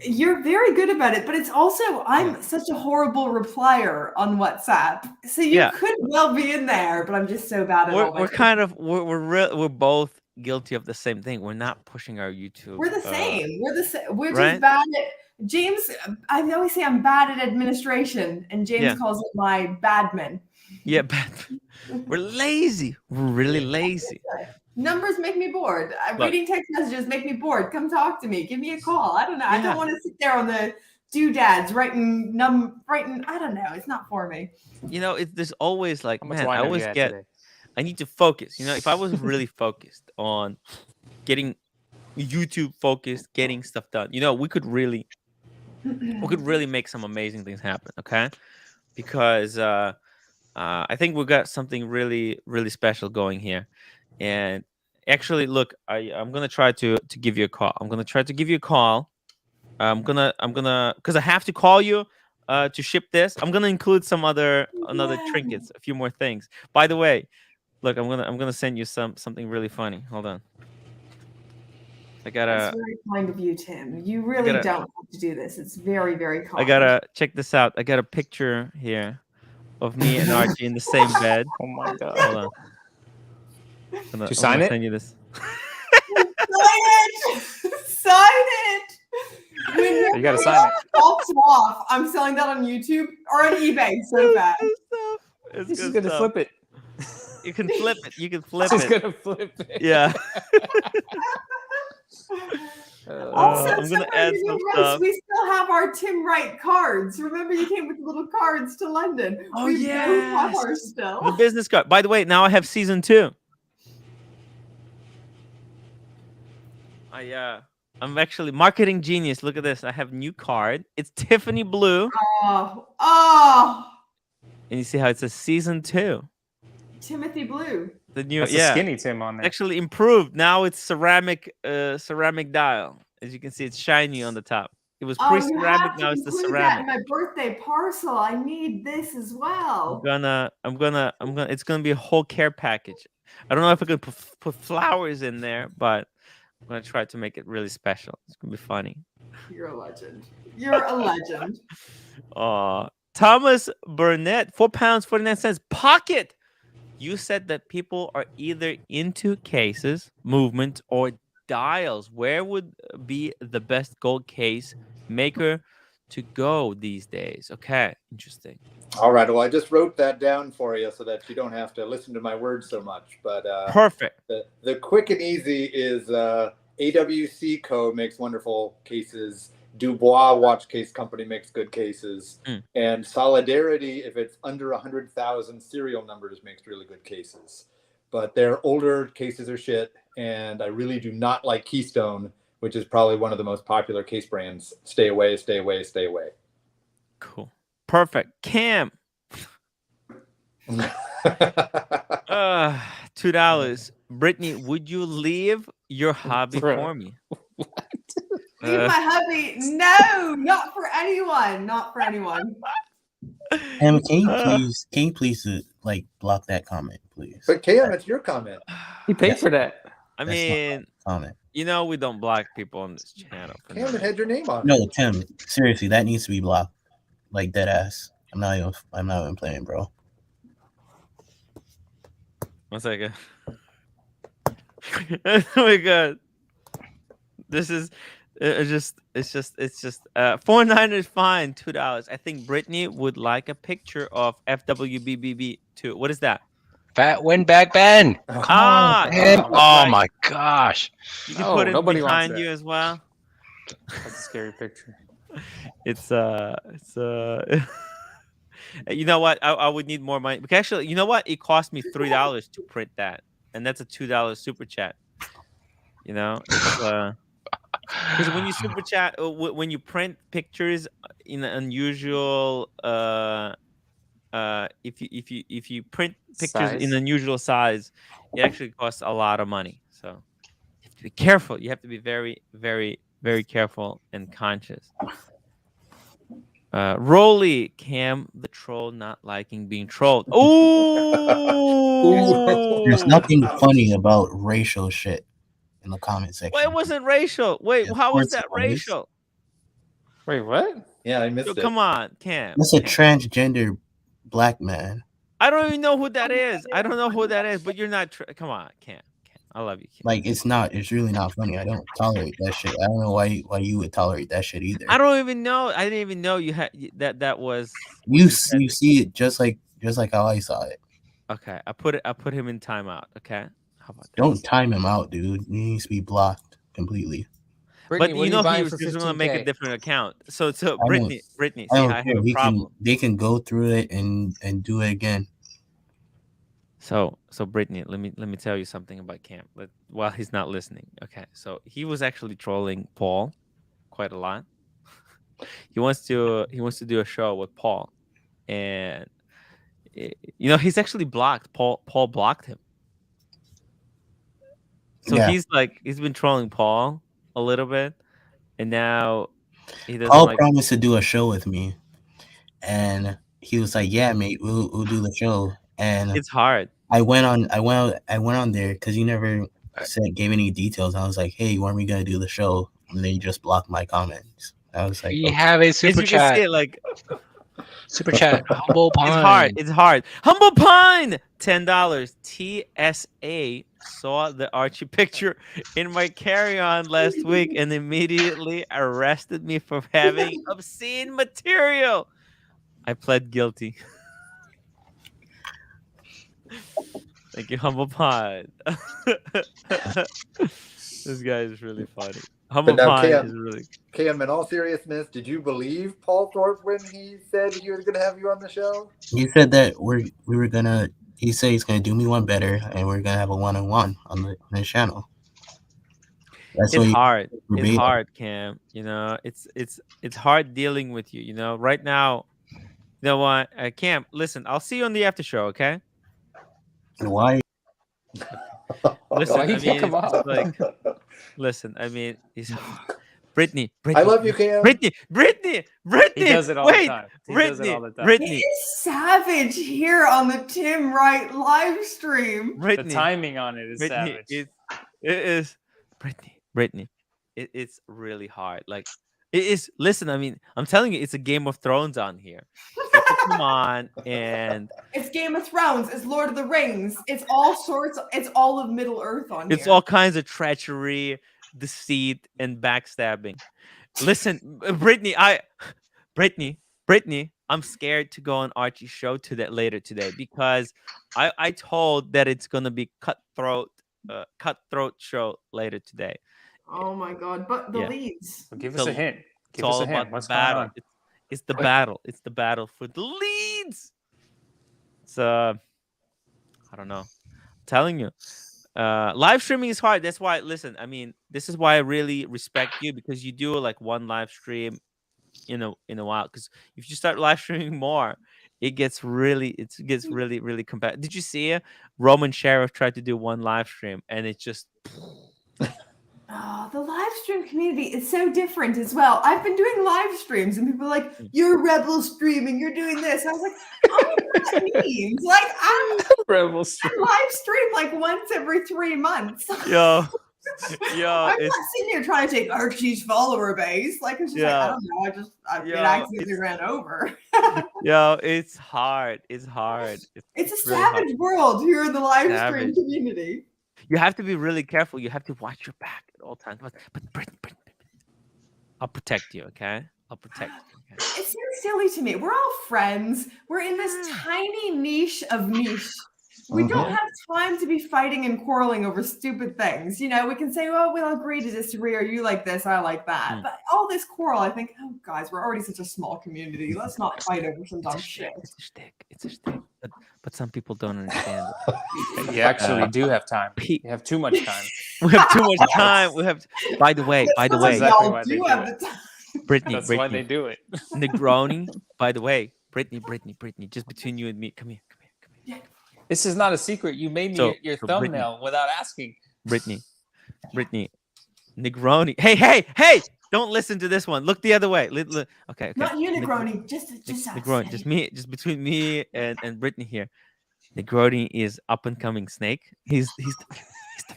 you're very good about it, but it's also I'm such a horrible replier on WhatsApp. So you could well be in there, but I'm just so bad at it. We're both guilty of the same thing. We're not pushing our YouTube. We're the same. We're just bad at James. I always say I'm bad at administration, and James calls it my badman. Yeah, badman. We're lazy. We're really lazy. Numbers make me bored. Reading text messages make me bored. Come talk to me. Give me a call. I don't know. I don't want to sit there on the doodads writing. I don't know. It's not for me. There's always like, man, I always I need to focus. If I was really focused on getting YouTube focused, getting stuff done, we could really make some amazing things happen. Okay, because I think we've got something really, really special going here. And actually, look, I'm gonna try to give you a call. I'm gonna I'm gonna because I have to call you to ship this. I'm gonna include some another trinkets, a few more things. By the way, look, I'm gonna send you something really funny. Hold on. That's very kind of you, Tim. You really don't have to do this. It's very, very kind. I gotta check this out. I got a picture here of me and Archie in the same bed. Oh my god. Hold on. I'm sign gonna it? send you this. Sign it! Sign it! When You gotta sign it. pops off, I'm selling that on YouTube or on eBay so fast. Good stuff. It's He's good just gonna stuff. flip it. You can flip it. You can flip Just it. gonna flip it. Yeah. Also, I'm gonna somewhere add in the some Midwest, stuff. we still have our Tim Wright cards. Remember, you came with little cards to London. Oh, We both have yes. ours still. The business card. By the way, now I have season 2. I'm actually marketing genius. Look at this. I have new card. It's Tiffany blue, Oh, and you see how it says season 2. Timothy Blue. The new, That's a skinny Tim on there. actually improved. Now it's ceramic dial. As you can see, it's shiny on the top. It was Oh, you pre-ceramic. have to Now it's the include that in ceramic. my birthday parcel. I need this as well. I'm gonna. It's gonna be a whole care package. I don't know if I could put flowers in there, but I'm gonna try to make it really special. It's gonna be funny. You're a legend. You're a legend. Thomas Burnett, £4.49 pocket. You said that people are either into cases, movement, or dials. Where would be the best gold case maker to go these days? Okay, interesting. All right. Well, I just wrote that down for you so that you don't have to listen to my words so much. But Perfect. the quick and easy is AWC Co. makes wonderful cases. Dubois Watch Case Company makes good cases. And Solidarity, if it's under 100,000 serial numbers, makes really good cases. But their older cases are shit. And I really do not like Keystone, which is probably one of the most popular case brands. Stay away, stay away, stay away. Cool. Perfect. Cam. $2. Brittany, would you leave your hobby for me? Leave my hubby. No, not for anyone. Not for anyone. Cam, can you please like block that comment, please? But Cam, it's your comment. He paid for that. I That's mean, comment. you know, we don't block people on this channel. Cam, it had your name on it. No, Tim, seriously, that needs to be blocked. Like dead ass. I'm not even playing, bro. 1 second. Oh my god. This is it's just $4.99 is fine. $2. I think Brittany would like a picture of FWBBB2. What is that? Fat windbag Ben. Right. My gosh. You can put it nobody wants behind that. you as well. That's a scary picture. It's you know what? I would need more money. Because actually, you know what? It cost me $3 to print that, and that's a $2 super chat. You know, because when you super chat, when you print pictures in an unusual, if you print pictures in unusual size, it actually costs a lot of money. So you have to be careful. You have to be very, very, very careful and conscious. Rolly, Cam the troll not liking being trolled. Oh, There's nothing funny about racial shit in the comment section. Wait, it wasn't racial. Wait, Yeah, how was of that course it was. racial? Wait, what? Yeah, I missed Yo, it. come on, Cam. That's a Cam. transgender black man. I don't even know who that is. I don't know who that is, but you're not. Come on, Cam. I love you, Cam. Like it's really not funny. I don't tolerate that shit. I don't know why you would tolerate that shit either. I don't even know. I didn't even know you had that was. You see it just like how I saw it. Okay, I put him in timeout. Okay, how about that? Don't time him out, dude. He needs to be blocked completely. Brittany, But what you are know he buying was for just gonna make a 15K? different account. So know. Brittany, I see, don't I have care. a problem. They can go through it and do it again. So Brittany, let me tell you something about Cam. While he's not listening, okay. So he was actually trolling Paul quite a lot. He wants to do a show with Paul, and you know he's actually blocked. Paul blocked him. So Yeah. he's been trolling Paul a little bit, and now he doesn't Paul like. promised to do a show with me, and he was like, "Yeah, mate, we'll do the show." And It's hard. I went on there because he never gave any details. I was like, "Hey, when are we gonna do the show?" And then he just blocked my comments. I was like, We have a super As you can chat. see, Super chat. Humble Pine. It's hard. It's hard. Humble Pine, $10. TSA saw the Archie picture in my carry-on last week and immediately arrested me for having obscene material. I pled guilty. Thank you, Humble Pine. This guy is really funny. Humble now, Pine Cam- is really. Cam, in all seriousness, did you believe Paul Thorpe when he said he was going to have you on the show? He said that we were gonna. He said he's gonna do me one better, and we're gonna have a one-on-one on the channel. That's It's what hard. It's verbatim. hard, Cam. You know, it's hard dealing with you. You know, right now. You know what, Cam? Listen, I'll see you on the after show. Okay. Why? Listen, Why I you mean, kick him it's just off? like, listen, I mean, he's Brittany. I love you, Cam. Brittany. He does it all Wait, the time. He does it all the time. Brittany. He is savage here on the Tim Wright live stream. Brittany. The timing on it is Brittany, savage. it is Brittany. It's really hard. Like it is. Listen, I mean, I'm telling you, it's a Game of Thrones on here. Come on, and It's Game of Thrones. It's Lord of the Rings. It's all sorts. It's all of Middle Earth on it's here. all kinds of treachery, deceit, and backstabbing. Listen, Brittany, I'm scared to go on Archie's show later today because I told that it's gonna be cutthroat show later today. Oh my God! But the Yeah. leads. Well, give us a hint. It's Give us all a hint. about What's the going battle. on? It's the battle. It's the battle for the leads. It's I don't know. I'm telling you. Live streaming is hard. That's why, listen, I mean, this is why I really respect you because you do like one live stream in a while. Because if you start live streaming more, it gets really competitive. Did you see Roman Sheriff tried to do one live stream and it just Oh, the live stream community is so different as well. I've been doing live streams and people are like, "You're rebel streaming. You're doing this." I was like, "I don't know what that means." Like, I'm Rebel stream. live stream like once every 3 months. yo, I'm it's not sitting here trying to take Archie's follower base. Like it's just like I don't know. It Yo, accidentally ran over. it's hard. It's hard. It's a really hard. savage world here in the live Savage. stream community. You have to be really careful. You have to watch your back at all times. But Brittany, I'll protect you, okay? I'll protect you. Okay? It seems silly to me. We're all friends. We're in this tiny niche of niche. We don't have time to be fighting and quarreling over stupid things. You know, we can say, "Well, we'll agree to disagree. Or you like this, I like that." But all this quarrel, I think, oh, guys, we're already such a small community. Let's not fight over some dumb shit. It's a shtick. But some people don't understand it. You actually do have time. You have too much time. We have too much time. By the way, Exactly Y'all why they do do have it. the time. Brittany, That's why they do it. Negroni. By the way, Brittany, just between you and me, come here. This is not a secret. You made me So, your so thumbnail without asking. Brittany, Negroni. Hey! Don't listen to this one. Look the other way. Okay. Not you, Negroni. Just Negroni. Just between me and Brittany here. Negroni is up and coming snake. He's the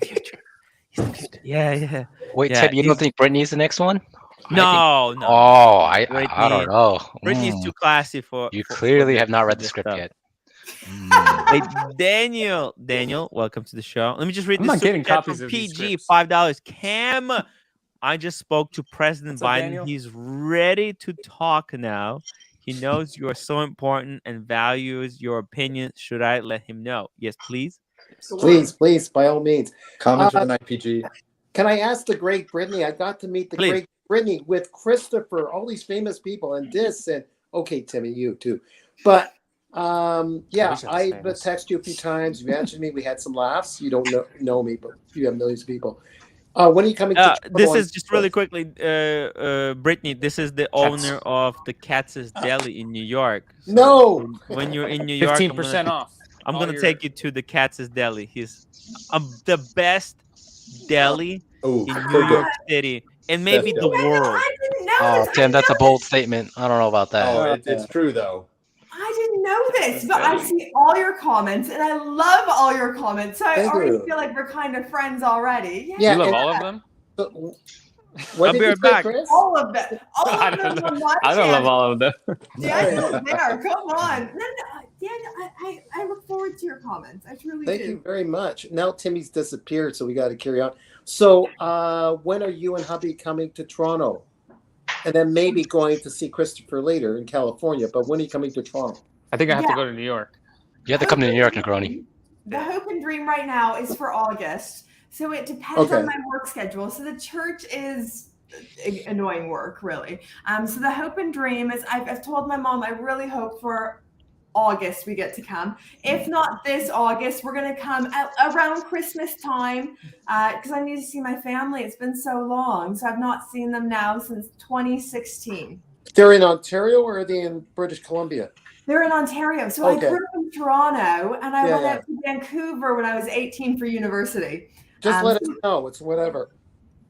future. He's the future. Yeah. Wait, Yeah, Tim, you don't think Brittany's the next one? No. Oh, I Brittany- don't know. Brittany's too classy for. You for clearly this- have not for read the this script stuff. yet. Hey, Daniel, welcome to the show. Let me just read I'm this not getting super chat copies from of these PG, scripts. $5. Cam, I just spoke to President What's up, Biden. Daniel? He's ready to talk now. He knows you are so important and values your opinion. Should I let him know? Yes, please. Please, by all means. Comment for the night, PG. Can I ask the great Brittany? I got to meet the Please. great Brittany with Christopher, all these famous people, and this, and okay, Timmy, you too. But yeah, wish I was I've famous. texted you a few times. You answered me. We had some laughs. You don't know me, but you have millions of people. When are you coming to This Toronto? is just really quickly, Brittany. This is the owner of the Katz's Deli in New York. So No! when you're in New York, 15% off. I'm All gonna your- take you to the Katz's Deli. He's the best deli Oh, in New York City and maybe Best the deli. world. I didn't know Oh, this. Tim, that's a bold statement. I don't know about that. Oh, it's true though. I didn't know this, but I see all your comments, and I love all your comments. So I Thank already you. feel like we're kind of friends already. Yeah, You love and- all of them? But What I'll did be you right say, back. Chris? All of them. All I of don't them know. on my I don't love channel. all of them. Daniel's there. Come on. No, Daniel, I look forward to your comments. I truly Thank do. you very much. Now Timmy's disappeared, so we got to carry on. So, when are you and hubby coming to Toronto? And then maybe going to see Christopher later in California. But when are you coming to Toronto? I think I have Yeah. to go to New York. You have to come to New York, Negroni. The hope and dream right now is for August. So it depends Okay. on my work schedule. So the church is annoying work, really. So the hope and dream is I've told my mom I really hope for August we get to come. If not this August, we're going to come around Christmas time because I need to see my family. It's been so long. So I've not seen them now since 2016. They're in Ontario or are they in British Columbia? They're in Ontario. So Okay. I grew up in Toronto and I Yeah, went yeah. out to Vancouver when I was 18 for university. Just let us know. It's whatever.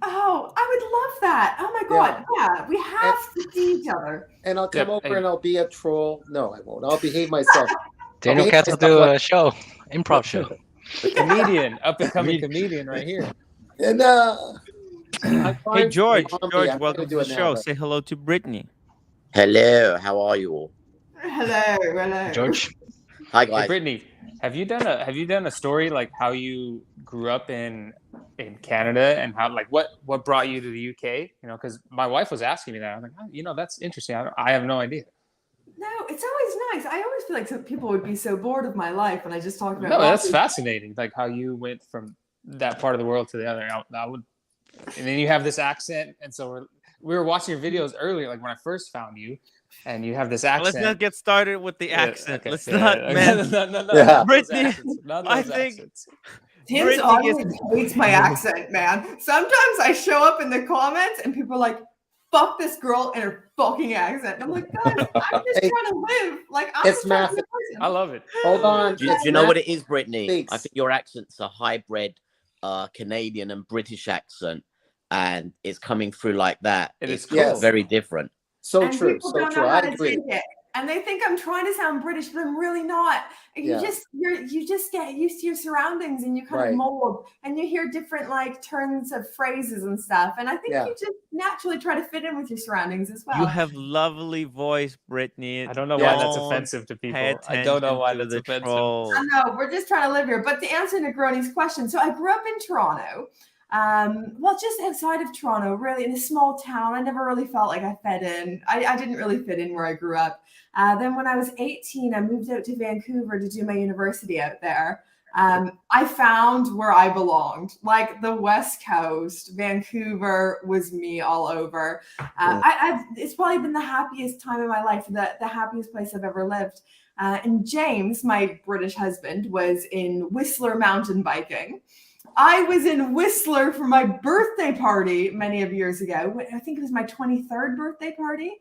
Oh, I would love that. Oh my God. Yeah, we have to see each other. And I'll come Yep, over and I'll be a troll. No, I won't. I'll behave myself. Daniel behave Katz will myself do like- a show, improv show. Comedian, up and coming comedian right here. And Hey, George. George, I'm welcome gonna to do the it now, show. but- Say hello to Brittany. Hello, how are you all? Hello. George? Hi Hey, guys. Brittany, have you done a story like how you grew up in Canada and how like what brought you to the UK? You know, because my wife was asking me that. I'm like, oh, you know, that's interesting. I have no idea. No, it's always nice. I always feel like some people would be so bored of my life when I just talk about No, that's life. fascinating. Like how you went from that part of the world to the other. I would, and then you have this accent, and so we were watching your videos earlier, like when I first found you, and you have this accent. Let's not get started with the accent. Okay, Let's yeah, not, yeah. man. No, Yeah. not those Brittany, accents, not I those think- accents. Tim's Brittany audience hates my accent, man. Sometimes I show up in the comments and people are like, fuck this girl and her fucking accent. And I'm like, guys, I'm just Hey, trying to live. Like, I'm it's just trying to be massive. a person. I love it. Hold on. Do you know what it is, Brittany? Thanks. I think your accent's a hybrid Canadian and British accent, and it's coming through like that. It is It's cool. Yes. very different. So And true. people So don't true. know how I to agree. take it. And they think I'm trying to sound British, but I'm really not. Yeah. You just get used to your surroundings and you kind Right. of mold and you hear different like turns of phrases and stuff. And I think Yeah. you just naturally try to fit in with your surroundings as well. You have lovely voice, Brittany. I don't know Yeah. why that's Don't offensive to people. pay I don't know attention why to that's the offensive. trolls. I know, we're just trying to live here. But to answer Negroni's question, so I grew up in Toronto. Well, just outside of Toronto, really, in a small town. I never really felt like I fed in. I didn't really fit in where I grew up. Then when I was 18, I moved out to Vancouver to do my university out there. I found where I belonged, like the West Coast. Vancouver was me all over. It's probably been the happiest time in my life, the happiest place I've ever lived. And James, my British husband, was in Whistler mountain biking. I was in Whistler for my birthday party many of years ago. I think it was my 23rd birthday party.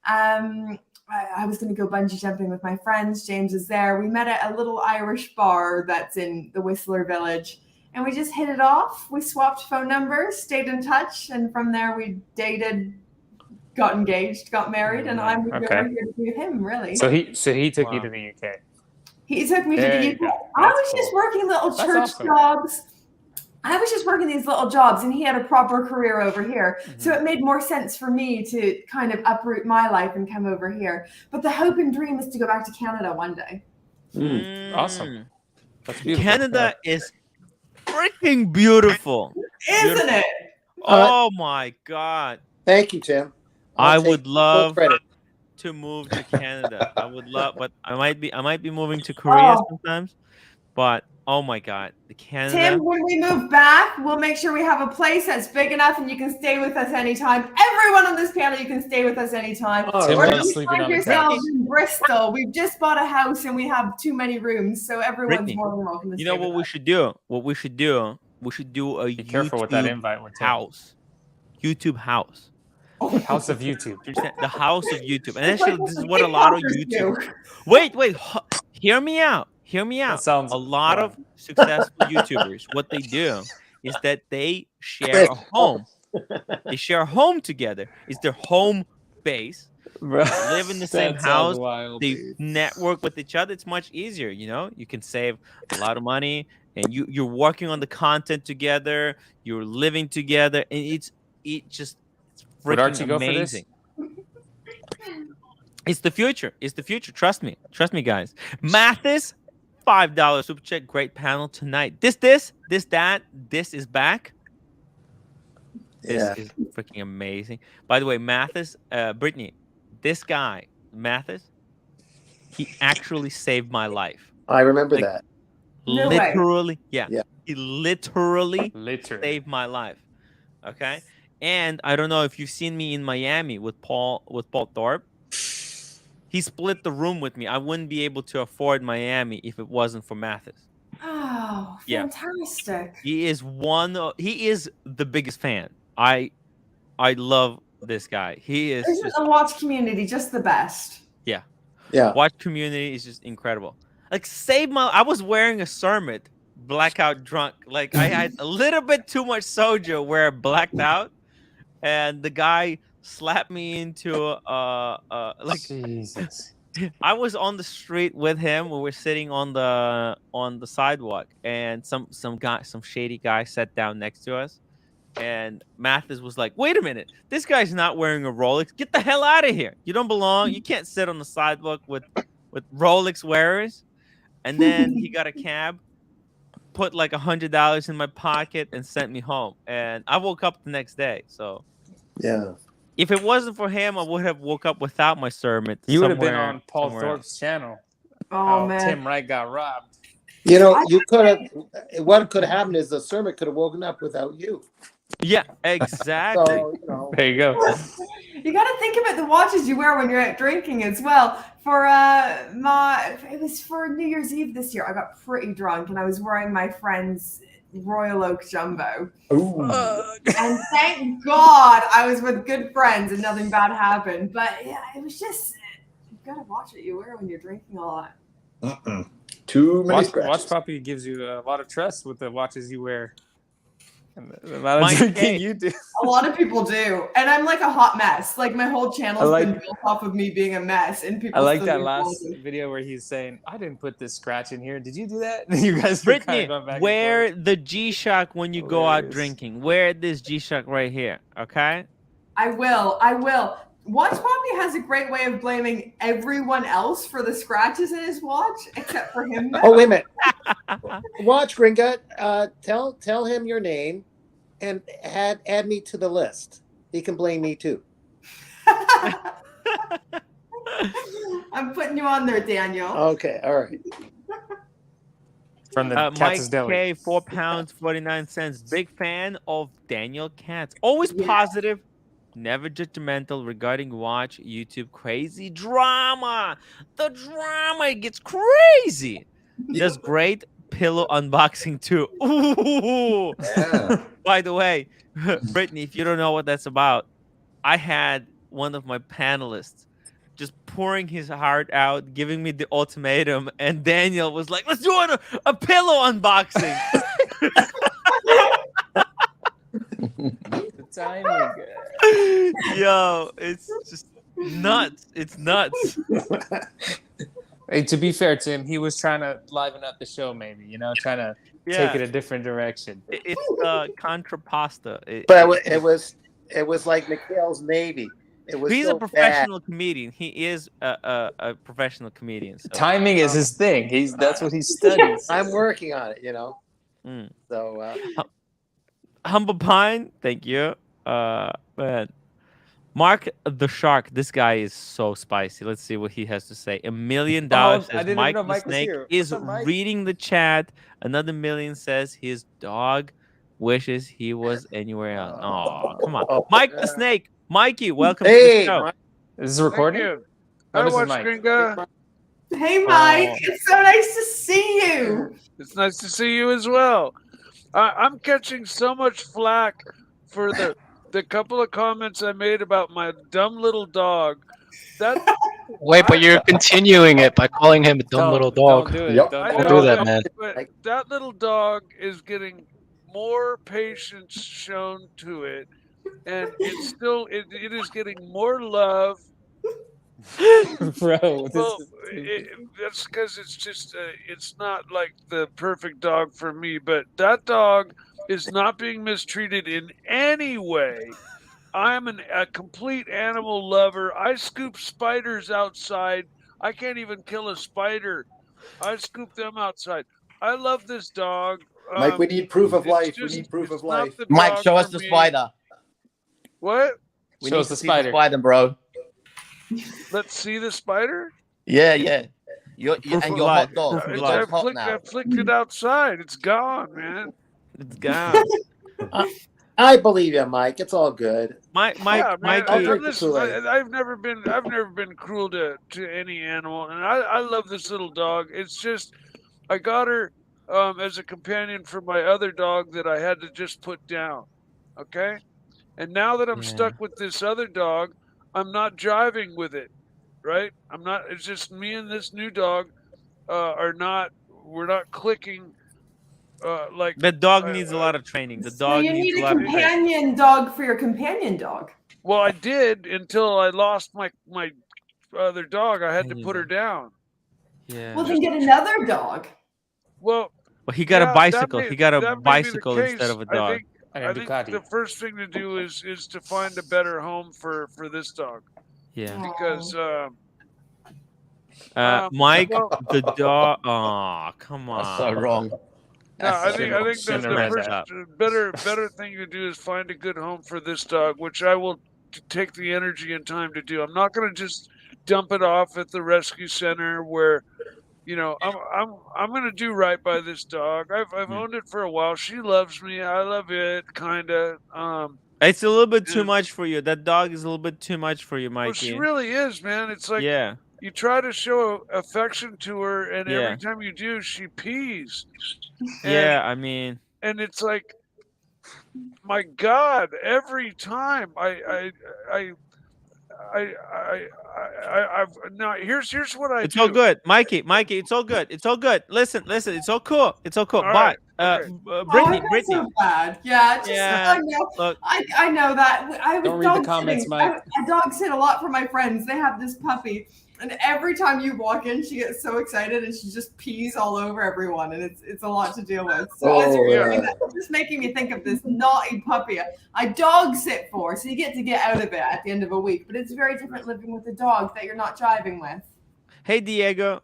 I was going to go bungee jumping with my friends. James is there. We met at a little Irish bar that's in the Whistler Village. And we just hit it off. We swapped phone numbers, stayed in touch. And from there, we dated, got engaged, got married. And I moved Okay. over here to be with him, really. So he took you Wow. to the UK. He took me There to you the go. UK. I That's was just cool. working little That's church awesome. jobs. I was just working these little jobs, and he had a proper career over here. Mm-hmm. So it made more sense for me to kind of uproot my life and come over here. But the hope and dream is to go back to Canada one day. Awesome. That's beautiful. Canada is freaking beautiful. Isn't it? Oh my God. Thank you, Tim. I I'll take would full love credit. to move to Canada. I would love, but I might be moving to Korea Oh. sometimes. But oh my God, the Canada. Tim, when we move back, we'll make sure we have a place that's big enough and you can stay with us anytime. Everyone on this panel, you can stay with us anytime. All Tim Or right. if loves you sleeping find on the yourselves couch. in Bristol, we've just bought a house and we have too many rooms, so everyone's Brittany, more than welcome to You stay know what with we us. should do? What we should do? We should do a Be careful with that YouTube invite with Tim. house. YouTube house. House of YouTube. Understand? The house of YouTube. And It's like actually, this is the what a lot of TikTokers YouTube. do. Wait. Hear me out. Hear me That out. sounds A lot fun. of successful YouTubers, what they do is that they share a home. They share a home together. It's their home base. Live in the same That sounds house. wild, They dude. network with each other. It's much easier, you know. You can save a lot of money, and you're working on the content together. You're living together, and it's it's Would Archie freaking go for this? amazing. It's the future. It's the future. Trust me. Trust me, guys. Mathis, $5 super chat. Great panel tonight. This is back. This Yeah. is freaking amazing. By the way, Mathis, Brittany, this guy, Mathis, he actually saved my life. I remember Like, that. No way. literally, yeah. Yeah. He literally Literally. saved my life. Okay. And I don't know if you've seen me in Miami with Paul Thorpe. He split the room with me. I wouldn't be able to afford Miami if it wasn't for Mathis. Oh, Yeah. fantastic. He is he is the biggest fan. I love this guy. He is Isn't just, the watch community just the best? yeah. Yeah. Watch community is just incredible. Like I was wearing a Cermet, blackout drunk. Like I had a little bit too much soju where I blacked out, and the guy slapped me into like Jesus. I was on the street with him. We were sitting on the sidewalk, and some shady guy sat down next to us. And Mathis was like, "Wait a minute, this guy's not wearing a Rolex. Get the hell out of here! You don't belong. You can't sit on the sidewalk with Rolex wearers." And then he got a cab, put like $100 in my pocket, and sent me home. And I woke up the next day. So Yeah. if it wasn't for him, I would have woke up without my sermon. You would have been on Paul Thorpe's channel. Oh, How man. Tim Wright got robbed. You know, you could have. What could have happened is the sermon could have woken up without you. Yeah, exactly. So, you know. There you go. You got to think about the watches you wear when you're out drinking as well. For it was for New Year's Eve this year. I got pretty drunk and I was wearing my friend's Royal Oak Jumbo. Ooh. And thank God I was with good friends and nothing bad happened. But yeah, it was just, you got to watch what you wear when you're drinking a lot. Too many scratches. Watch Puppy gives you a lot of trust with the watches you wear. And the amount of Mike drinking K. you do. A lot of people do. And I'm like a hot mess. Like my whole channel's been built off of me being a mess. And people I like still that do last watches. video where he's saying, "I didn't put this scratch in here. Did you do that?" You guys were Brittany, kind of going back and wear forth. the G-Shock when you go out Hilarious. drinking. Wear this G-Shock right here, okay? I will. Watch Poppy has a great way of blaming everyone else for the scratches in his watch, except for him. Oh, wait a minute. Watch, Gringa. Tell him your name and add me to the list. He can blame me too. I'm putting you on there, Daniel. Okay, all right. From the Mike Katz's Deli. K, £4.49. Big fan of Daniel Katz. Always positive, never judgmental regarding watch YouTube crazy drama. The drama gets crazy. Does great pillow unboxing too. Ooh. Yeah. By the way, Brittany, if you don't know what that's about, I had one of my panelists just pouring his heart out, giving me the ultimatum, and Daniel was like, "Let's do a pillow unboxing." The timing. Yo, it's just nuts. It's nuts. Hey, to be fair, Tim, he was trying to liven up the show, maybe, trying to take it a different direction. It's contrapasta. But it was like Mikhail's Navy. It was He's so a professional comedian. He is a professional comedian. So. Timing is his thing. That's what he studies. I'm working on it, Mm. So Humble Pine, thank you. Man. Mark the Shark, this guy is so spicy. Let's see what he has to say. $1 million I says didn't Mike know the Mike was Snake here. is What's up, Mike? reading the chat. Another million says his dog wishes he was anywhere else. Oh, come on. Mike the Snake. Mikey, welcome to the show. Mike. Is this recording? Thank you. Oh, I this is watch Mike. Gringa. Hey, Mike. Oh. It's so nice to see you. It's nice to see you as well. I'm catching so much flack for the couple of comments I made about my dumb little dog. That Wait, but you're continuing it by calling him a dumb little dog. Don't do it. Yep. Don't do that, man. But that little dog is getting more patience shown to it, and it's still it is getting more love. Bro, Well, that's because it's just it's not like the perfect dog for me. But that dog is not being mistreated in any way. I'm a complete animal lover. I scoop spiders outside. I can't even kill a spider. I scoop them outside. I love this dog. Mike, we need proof of It's life. We just, need proof of it's not life. the Mike, dog show for us the me. spider. What? We Show need us to the see the spider. spider, bro. Let's see the spider. Yeah, yeah. Proof And of your life. hot dog. Proof of Your life. dog's hot now. I flicked it outside. It's gone, man. It's gone. I believe you, Mike. It's all good. Mike, Yeah, man. I'll Mikey. drink the Listen, Kool-Aid. I've never been cruel to any animal, and I love this little dog. It's just I got her as a companion for my other dog that I had to just put down. Okay, and now that I'm Yeah. stuck with this other dog, I'm not driving with it. Right? I'm not. It's just me and this new dog are not. We're not clicking. Like The dog needs a lot of training. The So dog you needs need a a lot of training. companion dog for your companion dog. well, I did until I lost my other dog. I had to There you put her go. down. Yeah. Well, then get another dog. Well, Well, he got a yeah, bicycle. He got a that may be the bicycle instead case. of a dog. And a I think Ducati. the first thing to do is to find a better home for this dog Yeah. because Mike, well, the dog. Oh, come on. That's so wrong. no, That's I so think wrong. the Shouldn't have read first that. better thing to do is find a good home for this dog, which I will take the energy and time to do. I'm not going to just dump it off at the rescue center where I'm going to do right by this dog. I've owned it for a while. She loves me. I love it, kind of. It's a little bit too and- much for you. That dog is a little bit too much for you, Well, she Mikey. really is, man. It's like Yeah. you try to show affection to her, and Yeah. every time you do, she pees. Yeah, I mean, And it's like, my God, every time I've now here's what I it's do. all good, Mikey. It's all good. It's all good. Listen, it's all cool. It's all cool. All right, okay. Brittany, Oh, that's so bad. Yeah, just Yeah, I know. look. I know that. I was Don't read the dog comments, sitting. Mike. I dog sit a lot for my friends. They have this puppy, and every time you walk in, she gets so excited and she just pees all over everyone, and it's a lot to deal with. So as you're yeah. doing that, it's just making me think of this naughty puppy I dog sit for. So you get to get out of it at the end of a week, but it's very different living with a dog that you're not driving with. Hey, Diego.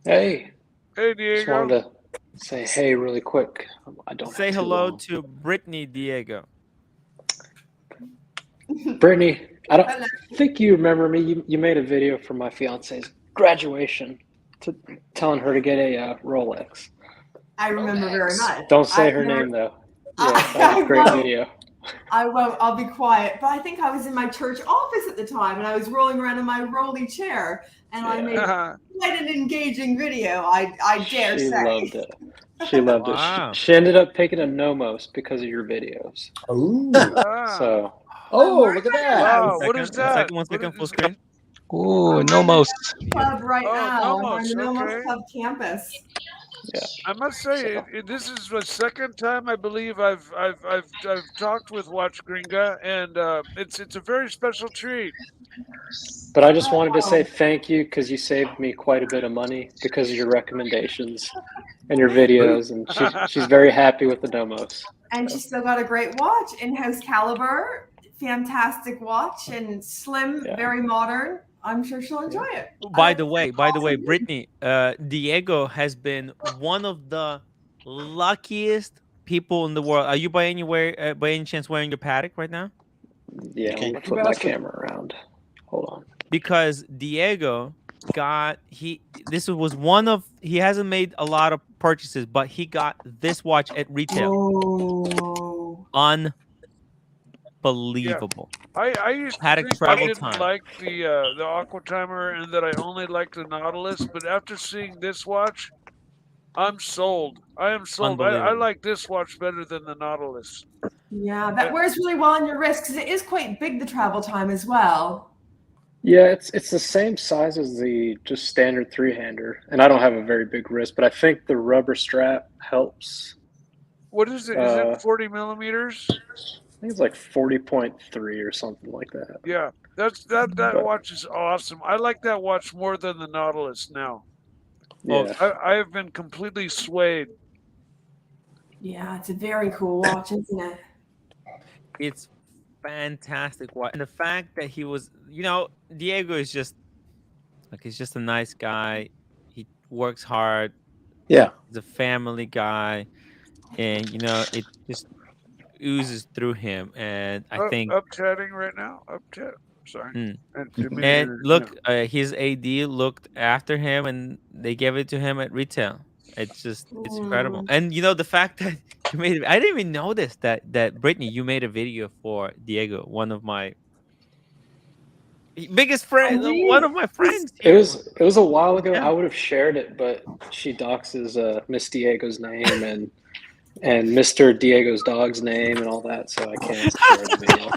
Hey, Hey, just Diego. wanted to say hey really quick. I don't Say have too hello long. to Brittany, Diego. Brittany. I Hello. think you remember me. You made a video for my fiance's graduation, telling her to get a Rolex. I remember very much. Don't say her remember- name though. Yeah, that was a great video. I won't. I'll be quiet. But I think I was in my church office at the time, and I was rolling around in my rolly chair, and I made quite an engaging video. I dare She say. loved it. She loved Wow. it. She ended up picking a Nomos because of your videos. Ooh. So Look at that. Wow, what is One that? second, What full is- screen. Ooh, Nomos. Club right Oh, now. I'm on Nomos, the Nomos okay. Club campus. I must say, this is the second time I believe I've talked with Watch Gringa, and it's a very special treat. But I just wanted to say thank you because you saved me quite a bit of money because of your recommendations and your videos, and she's very happy with the Nomos. And she's still got a great watch, in-house caliber, fantastic watch, and slim, very modern. I'm sure she'll enjoy it. By the way, Brittany, Diego has been one of the luckiest people in the world. Are you by any chance wearing your paddock right now? Yeah, let me flip my camera around. Hold on. Because Diego this was one of, he hasn't made a lot of purchases, but he got this watch at retail. Oh. Unbelievable. I used to Paddock think I travel didn't time. like the Aqua Timer and that I only liked the Nautilus, but after seeing this watch, I'm sold. I am sold. I Unbelievable. like this watch better than the Nautilus. Yeah, that wears really well on your wrist because it is quite big, the travel time as well. Yeah, it's the same size as the just standard three-hander, and I don't have a very big wrist, but I think the rubber strap helps. What is it? Is it 40 millimeters? I think it's like 40.3 or something like that. Yeah, that watch is awesome. I like that watch more than the Nautilus now. Yeah. I have been completely swayed. Yeah, it's a very cool watch, isn't it? It's fantastic. And the fact that he was, Diego is just like he's just a nice guy. He works hard. Yeah. He's a family guy, and it just oozes through him. And I think, Up chatting right now. Up chat. Sorry. Mm. And to me, and look, his AD looked after him, and they gave it to him at retail. It's incredible. And the fact that you made I didn't even notice that Brittany, you made a video for Diego, one of my biggest friends, one of my friends. It was a while ago. Yeah. I would have shared it, but she doxes Miss Diego's name and Mr. Diego's dog's name and all that, so I can't share the video.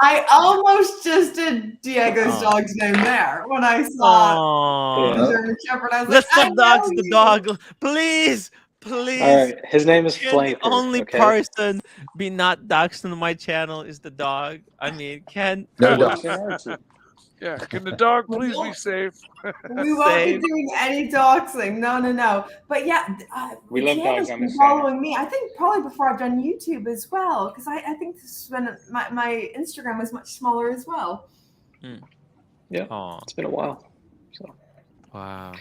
I almost just did Diego's dog's name there when I saw the German Shepherd. I was Let's like, subdox the dog, please. Please. All right, his name is Ken, Flanker. the only okay? person be not doxed on my channel is the dog. I mean, Ken. No come dog. on. Yeah, can the dog please be safe? We won't be doing any doxing. No. But yeah, We love Diego's dogs on been this following me. I think probably before I've done YouTube as well, because I think this is when my Instagram was much smaller as well. Yeah, it's been a while. So wow.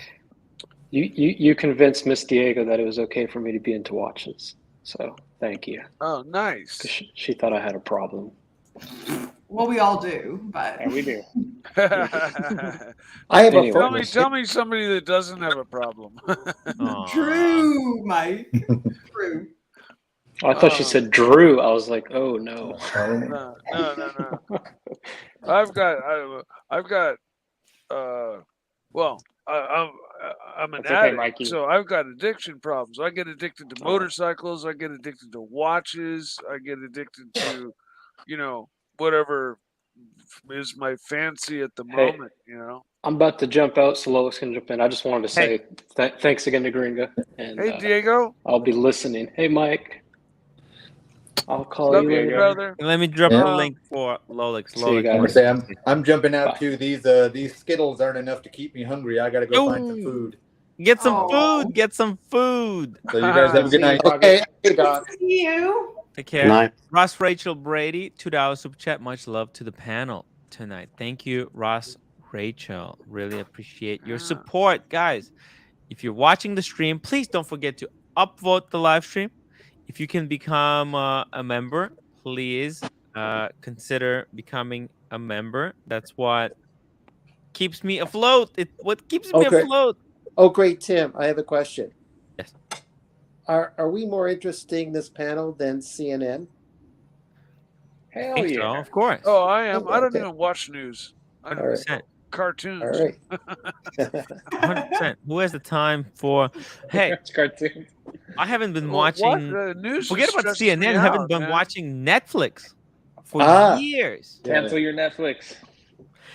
You convinced Miss Diego that it was okay for me to be into watches. So thank you. Oh, nice. 'Cause she thought I had a problem. Well, we all do, but Yeah, we do. I have Anyway. a phone. Tell me somebody that doesn't have a problem. True, Mike. True. Oh, I thought she said Drew. I was like, oh no. No. I've got. Well, I'm an That's okay, addict, Mikey. so I've got addiction problems. I get addicted to motorcycles. I get addicted to watches. I get addicted to, whatever is my fancy at the Hey. moment. I'm about to jump out, so Lois can jump in. I just wanted to say thanks again to Gringa. And, Hey, Diego. I'll be listening. Hey, Mike. I'll call Love you you, later. brother. Let me drop Yeah. the link for Rolex. See you I'm gonna guys. say I'm jumping out too. These Skittles aren't enough to keep me hungry. I gotta go find some Ooh. food. Get some Oh. food. Get some food. So you guys have a good night. Okay. Hey, Doc. See you. Take care. Ross Rachel Brady, $2 super chat. Much love to the panel tonight. Thank you, Ross Rachel. Really appreciate your support, guys. If you're watching the stream, please don't forget to upvote the live stream. If you can become a member, please consider becoming a member. That's what keeps me afloat. What keeps me Okay. afloat. Oh, great, Tim. I have a question. Yes. Are we more interesting this panel than CNN? Hell Think yeah. so, of course. Oh, I am. I don't Okay. even watch news. I All don't right. 100%. cartoons. All right. 100%. Who has the time for? Hey, It's cartoons. I haven't been Well, watching. what? News Forget is about stressing CNN. me I haven't out, been man. watching Netflix for Ah. years. Cancel your Netflix.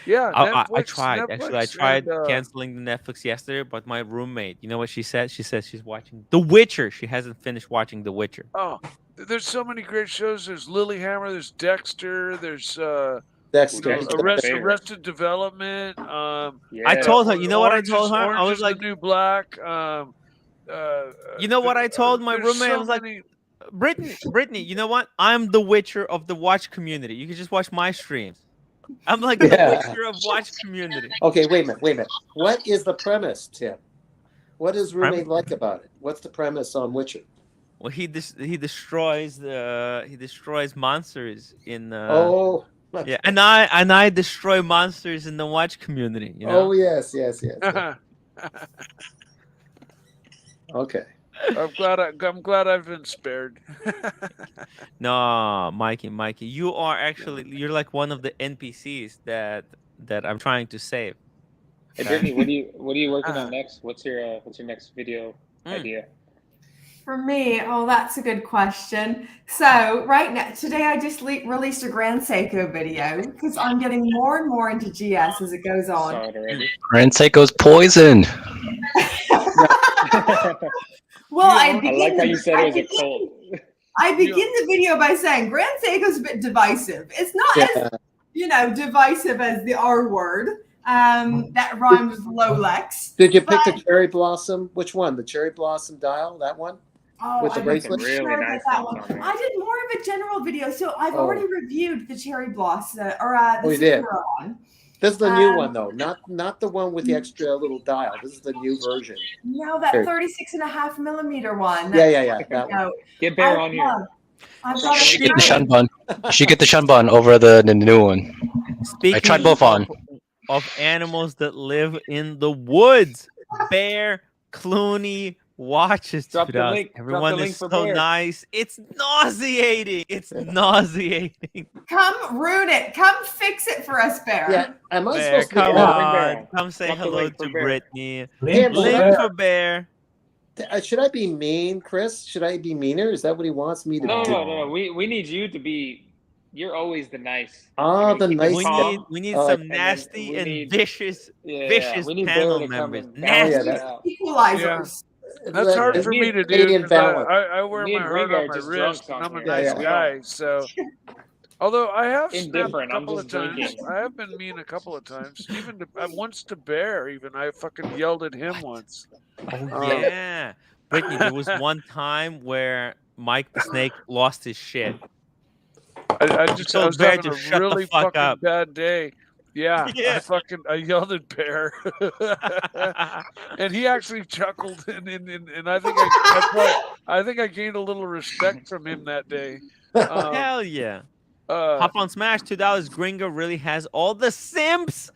Yeah, I Netflix, tried. Actually, I Netflix, tried and, canceling the Netflix yesterday, but my roommate, you know what she said? She says she's watching The Witcher. She hasn't finished watching The Witcher. Oh, there's so many great shows. There's Lilyhammer. There's Dexter. There's Dexter. Arrested Development. I told her. You know what I told her? Orange I was is like, the New Black. you know what I told my there's roommate? I so was like, many- Brittany, you know what? I'm the Witcher of the watch community. You can just watch my streams. I'm like Yeah. the Witcher of watch community. Okay, wait a minute. What is the premise, Tim? What does roommate like about it? What's the premise on Witcher? Well, he destroys monsters in. Oh. Yeah, and I destroy monsters in the watch community. You know? Oh yes. Okay. I'm glad I've been spared. No, Mikey, you're like one of the NPCs that I'm trying to save. Hey, Brittany, what are you working on next? What's your next video idea? For me, that's a good question. So right now, today I just released a Grand Seiko video because I'm getting more and more into GS as it goes on. Saw it already. Grand Seiko's poison. Well, I like how you said it was a cult. I begin the video by saying Grand Seiko's a bit divisive. It's not as divisive as the R word. That rhymes with Rolex. Did you pick the cherry blossom? Which one? The cherry blossom dial? That one? Oh, with the I'm bracelet? Really sure nice that ones one. on there. I did more of a general video, so I've Oh. already reviewed the cherry blossom or Oh, the you did? Sakura one. This is the new one though, not the one with the extra little dial. This is the new version. No, that Here. 36.5mm one. Yeah, that one. Get Bear on here. I've Drop got the You link get in the the shun bun. You should get the shun bun over the new one. I tried both on. of animals that live in the woods. Bear Clooney watches Drop the us. link. Drop Everyone the link is for so Bear. nice. It's nauseating. It's nauseating. Come ruin it. Come fix it for us, Bear. Yeah, am I Bear, supposed to be come Bear? on. Come say Drop the hello link for to Bear. Brittany. Link for Link Bear. for Bear. Should I be mean, Chris? Should I be meaner? Is that what he wants me to No, do? no. We need you to be. You're always the nice. Oh, the keep us nice calm. We need Oh, some And then nasty we and need- vicious We need Bear panel to come members. and Nasty. yeah, that- Equalizers. That's hard Yeah. for Me me and to do Canadian because balance. I wear Me my and heart Gringo on are my just wrist, drunks and on I'm a here. nice Yeah. guy. So, although I have snapped a Indifferent, I'm couple of just times, drinking. I have been mean a couple of times. Even once to Bear, even I fucking yelled at him once. Oh yeah, Brittany. There was one time where Mike the Snake lost his shit. I told was Bear having to a shut the really fuck fucking up. bad day. Yeah, Yeah. I yelled at Bear, and he actually chuckled, and I think I think I gained a little respect from him that day. Hell yeah. Hop on Smash, $2. Gringo really has all the simps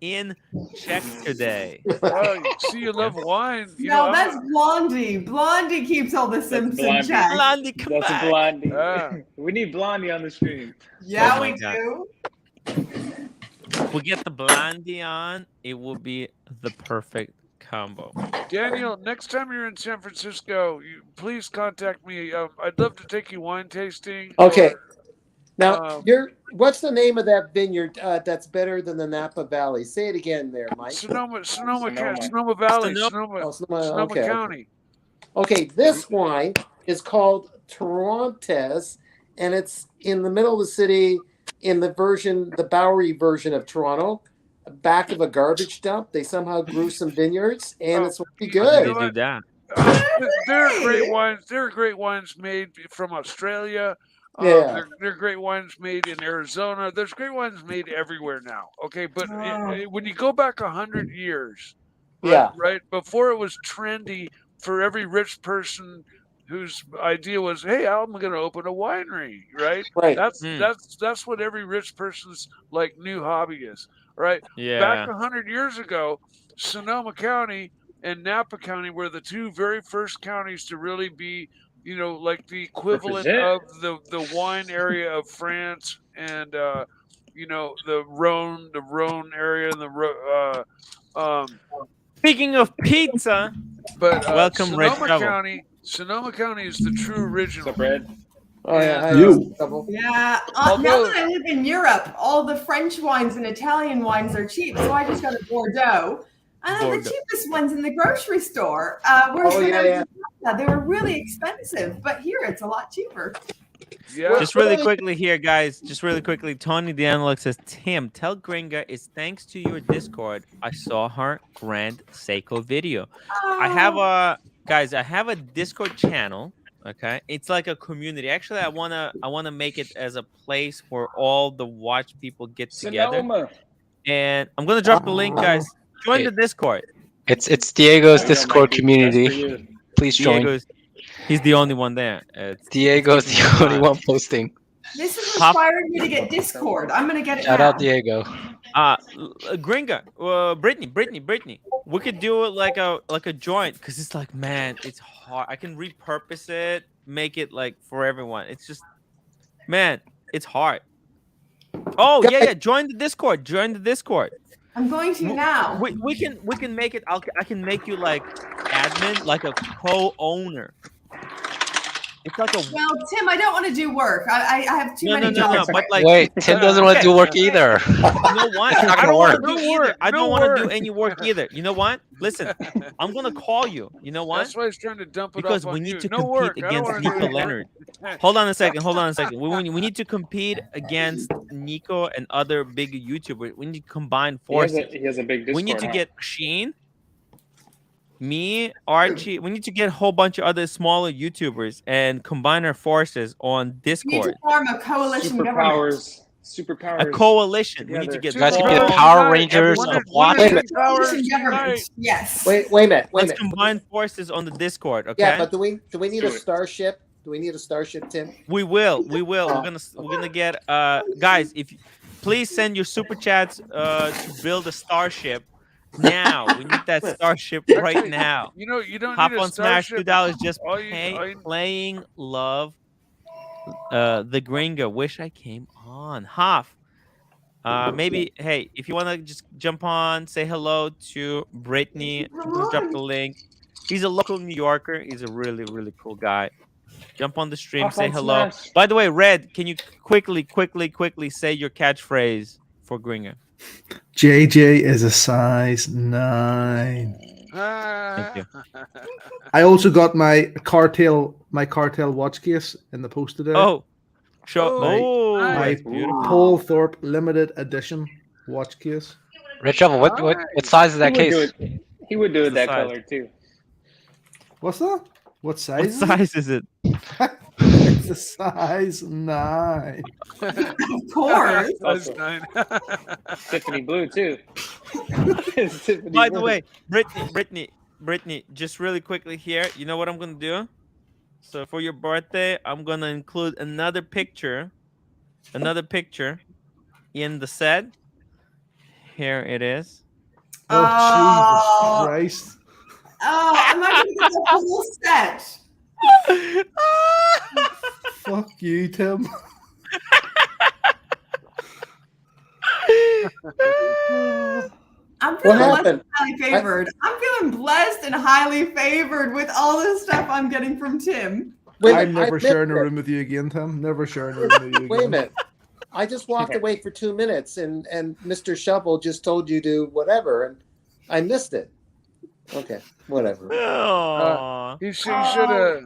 in check today. Oh, you see, you love wine. You No, know, that's Blondie. Blondie keeps all the Simpson Blondie. check. Blondie, come That's back. a Blondie. Ah. We need Blondie on the stream. Yeah, Oh my we God. do. If we get the Blondie on, it will be the perfect combo. Daniel, next time you're in San Francisco, please contact me. I'd love to take you wine tasting. Okay. or, Now, what's the name of that vineyard that's better than the Napa Valley? Say it again there, Mike. Sonoma Valley, Oh, Sonoma okay. County. Okay, this wine is called Torontes, and it's in the middle of the city in the Bowery version of Toronto, back of a garbage dump. They somehow grew some vineyards, and it's really How did good. they do that? There are great wines. There are great wines made from Australia. Yeah. There are great wines made in Arizona. There's great wines made everywhere now. Okay, but when you go back 100 years, right before it was trendy for every rich person whose idea was, "Hey, I'm going to open a winery," right? Right. That's what every rich person's like new hobby is, right? Yeah. Back 100 years ago, Sonoma County and Napa County were the two very first counties to really be, like the equivalent of the wine area of France and the Rhone area and Speaking of pizza, but welcome, Red Sonoma County is the true original. Oh yeah, hi, You. Double. Yeah. Now that I live in Europe, all the French wines and Italian wines are cheap, so I just got a Bordeaux. The cheapest ones in the grocery store. Whereas when I was in Canada, they were really expensive, but here it's a lot cheaper. Yeah. Just really quickly here, guys. Just really quickly. Tony the Analog says, Tim, tell Gringa it's thanks to your Discord I saw her Grand Seiko video. I have a Discord channel. Okay, it's like a community. Actually, I wanna make it as a place where all the watch people get together. Sonoma. And I'm gonna drop the link, guys. Join the Discord. It's Diego's Discord community. Please join. He's the only one there. Diego's the only one posting. This is inspiring me to get Discord. I'm gonna get it Shout now. out Diego. Gringa, Brittany. We could do it like a joint because it's like, man, it's hard. I can repurpose it, make it like for everyone. It's just, man, it's hard. Oh yeah. Join the Discord. I'm going to now. We can make it. I can make you like admin, like a co-owner. It's like a. Well, Tim, I don't want to do work. I have too many jobs. But like, wait, Tim doesn't want to do work either. You know what? It's not I gonna don't want work. to do either. I don't want to do any work either. You know what? Listen, I'm gonna call you. You know what? That's why he's trying to dump it Because off we on need you. to No compete work. I don't against wanna do Nico any Leonard. work. Hold on a second. We need to compete against Nico and other big YouTubers. We need to combine forces. He has a big Discord. We need to get Sheen. Me, Archie, we need to get a whole bunch of other smaller YouTubers and combine our forces on We need to Discord. form a coalition government. Superpowers. A coalition. We need to together. get You guys could be Paul, the Power everyone. Rangers of One Wait a watches. minute. Coalition powers government. unite. Yes. Wait a minute. Let's combine forces on the Discord, okay? Yeah, but do we need do a it. starship? Do we need a starship, Tim? We will. We're gonna get guys. If please send your super chats to build a starship now. We need that starship right Actually, now. You know, you don't Hop need a on Smash starship. $2. Just All you- playing love. The Gringo. Wish I came on. Hoff. Maybe hey, if you wanna just jump on, say hello to Brittany. I'm gonna drop the link. He's a local New Yorker. He's a really, really cool guy. Jump on the stream, Hop say on hello. Smash. By the way, Red, can you quickly say your catchphrase for Gringo? JJ is a size 9. Thank you. I also got my cartel watch case in the post today. Oh, show. Oh, Oh, my that's beautiful. Paul Thorpe limited edition watch case. Red Shovel, what size is that case? He would do it What's the that size? color too. What's that? What What size? size is it? It's a size 9. Of course. That's 9. Tiffany blue too. Tiffany By the blue. way, Brittany, just really quickly here. You know what I'm gonna do? So for your birthday, I'm gonna include another picture in the set. Here it is. Oh, Jesus Christ. Oh, I'm not gonna get the whole set. Fuck you, Tim. I'm What feeling blessed happened? and highly favored. I'm feeling blessed and highly favored with all this stuff I'm getting from Tim. Wait a I'm minute, never I sharing a missed it. room with you again, Tim. Never sharing a room with you again. Wait a minute. I just walked away for 2 minutes, and Mr. Shovel just told you to whatever, and I missed it. Okay, whatever. Oh, You should have.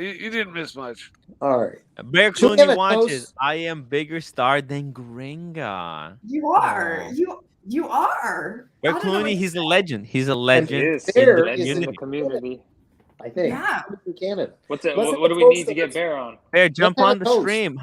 You didn't miss much. All right. Bear Should we have Clooney a watches. toast? I am bigger star than Gringa. You are. You are. Bear I don't know Clooney, what he's to a say. legend. He's a legend. He is. in Bear the is Legend in the community. community. I think. Yeah. In Canada. What's it? Let's What, have what a do we toast need to of get it. Bear on? Bear, jump have a on the toast. stream.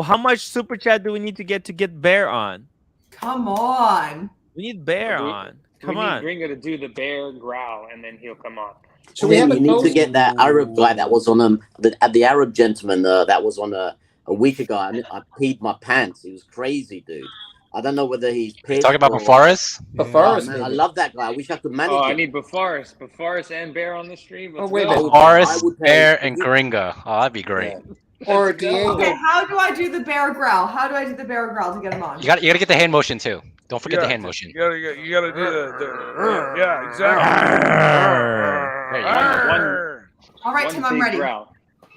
How much super chat do we need to get Bear on? Come on. We need Bear Do we- on. We Come need on. Gringo to do the bear growl, and then he'll come on. Should we have you a need to toast? get that Arab guy that was on the Arab gentleman that was on a week ago. I peed my pants. He was crazy, dude. I don't know whether he's pissed. Talking about or- Bafaris? Oh, Bafaris, man, I maybe. love that guy. I wish I could manage Oh, I him. need Bafaris and Bear on the stream. Let's wait a go. minute. I Bafaris, would pay- Bear, and Gringa. Oh, that'd be great. Or Let's go. Diego. Okay, how do I do the bear growl? How do I do the bear growl to get him on? You gotta get the hand motion too. Don't forget the Yeah. hand motion. You gotta do the yeah, exactly. There you go. All right, One Tim, I'm big ready. growl.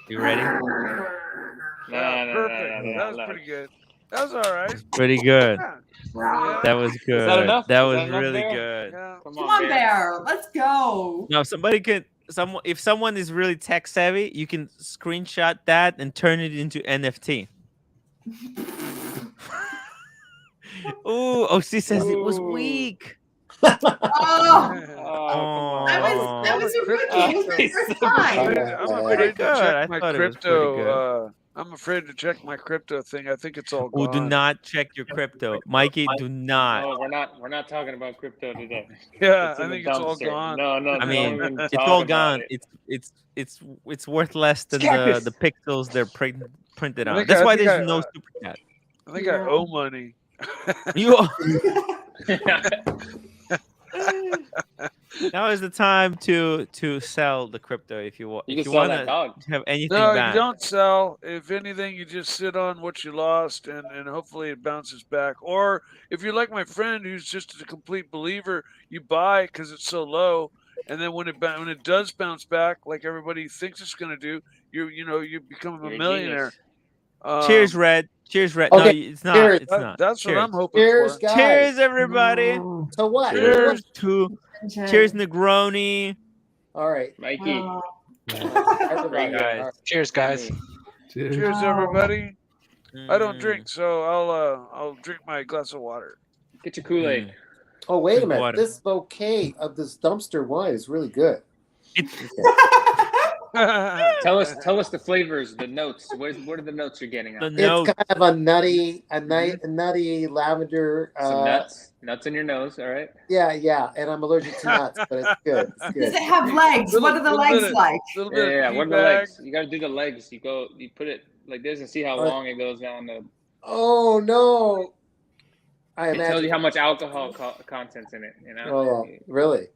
You ready? Perfect. That was no. pretty good. That was all right. Pretty good. Yeah. That was good. that enough? That Is was that enough, really Bear? good. Yeah. Come Come on, Bear. bear. Let's go. Now, if someone is really tech savvy, you can screenshot that and turn it into NFT. Ooh, OC says it was Ooh. weak. Oh, Oh, that was a rookie. It was the first I'm time. afraid to good. I check my thought it was pretty crypto. I'm afraid to check my crypto thing. I think it's all Oh, gone. do not check your crypto, Mikey. Do not. No, we're not talking about crypto today. Yeah, It's in I the think it's all dumpster. gone. No, I mean, don't even it's talk all about gone. it. It's worth less than Scalpers. the pixels they're printed I on. think That's I- why I think there's I, no uh, super chat. I think I owe money. You. Now is the time to sell the crypto if you want. You If can you sell want that dog. to have anything No, back. you don't sell. If anything, you just sit on what you lost, and hopefully it bounces back. Or if you're like my friend who's just a complete believer, you buy because it's so low, and then when it does bounce back, like everybody thinks it's going to do, you become You're a a millionaire. Cheers, Red. Cheers, Red. Okay, No, it's not. cheers. It's That- not. that's what Cheers. I'm hoping Cheers, for. guys. Cheers, everybody. So what? Cheers to cheers, Negroni. All right. Mikey. Everybody. guys. All right. Cheers, guys. Cheers. Cheers, everybody. I don't Mm. drink, so I'll drink my glass of water. Get your Kool-Aid. Oh, wait a Drink minute. water. This bouquet of this dumpster wine is really good. Tell us the flavors, the notes. What are the notes you're getting? The Out? note. It's kind of a nutty lavender. Some nuts in your nose. All right. Yeah, and I'm allergic to nuts, but it's good. It's good. Does it have legs? What are the legs like? Yeah. What are the legs? You got to do the legs. You put it like this and see how long it goes down the. Oh no! It tells you how much alcohol content's in it. You know. Oh yeah, really?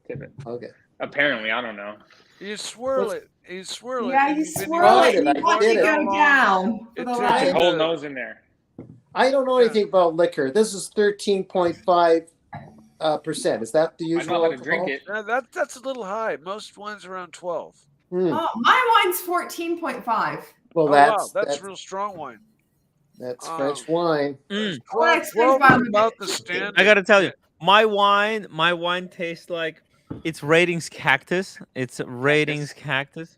Okay. Apparently, I don't know. You swirl it. You swirl it. Yeah, you swirl it and you watch it go down. Put your whole nose in there. I don't know anything about liquor. This is 13.5%. Is that the usual? I know how to drink it. Yeah, that's a little high. Most wines around 12. Oh, my wine's 14.5. Well, that's real strong wine. That's French wine. 12 is about the standard. I gotta tell you, my wine tastes like it's ratings cactus. It's ratings cactus.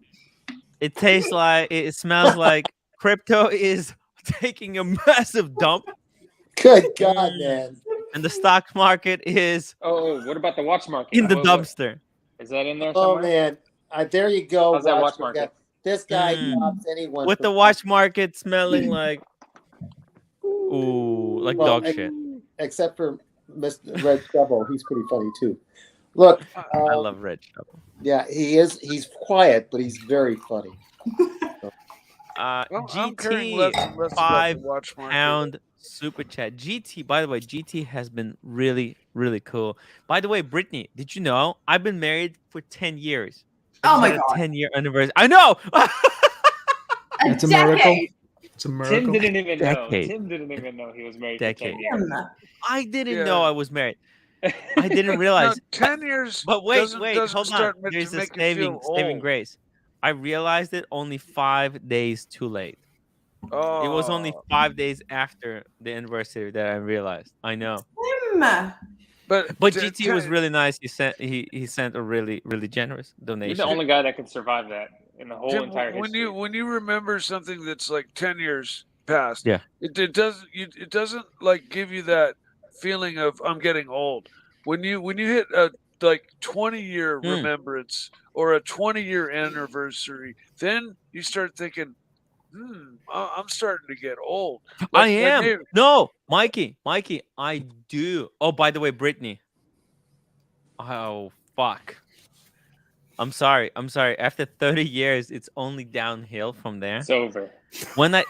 It tastes like it smells like crypto is taking a massive dump. Good God, man! And the stock market is. Oh, what about the watch market? In the dumpster. Is that in there somewhere? Oh man, there you go. How's that watch market? This guy drops anyone with the watch market smelling like. Ooh, like dog shit. Except for Mr. Red Shovel, he's pretty funny too. Look, I love Red Shovel. Yeah, he is. He's quiet, but he's very funny. GT £5 super chat. GT, by the way, GT has been really, really cool. By the way, Brittany, did you know I've been married for 10 years? Oh my God. 10-year anniversary. I know. It's a miracle. It's a Tim miracle. didn't even know. Decade. Tim didn't even know he was married Decade. for 10 years. I didn't know I was married. I didn't realize. 10 years. But wait, doesn't hold on. start There's to a make you saving feel old. grace. I realized it only 5 days too late. Oh. It was only 5 days after the anniversary that I realized. I know. But GT was really nice. He sent a really generous donation. You're the only guy that can survive that in the whole Tim, entire history. when you remember something that's like 10 years past, yeah, it doesn't like give you that feeling of I'm getting old. When you hit a like 20-year remembrance or a 20-year anniversary, then you start thinking, I'm starting to get old. I am. No, Mikey, I do. Oh, by the way, Brittany. Oh, fuck. I'm sorry. After 30 years, it's only downhill from there. It's over. Come on,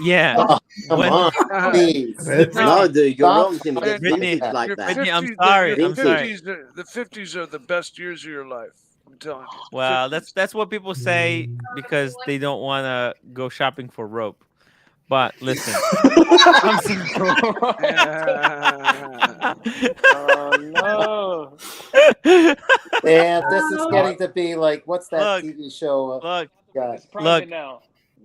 please. No, dude, you're wrong. Tim. Brittany, like that. Brittany, I'm sorry. The 50s are the best years of your life. I'm telling you. Well, that's what people say because they don't want to go shopping for rope. But listen, oh no! And this is getting to be like, what's that TV show?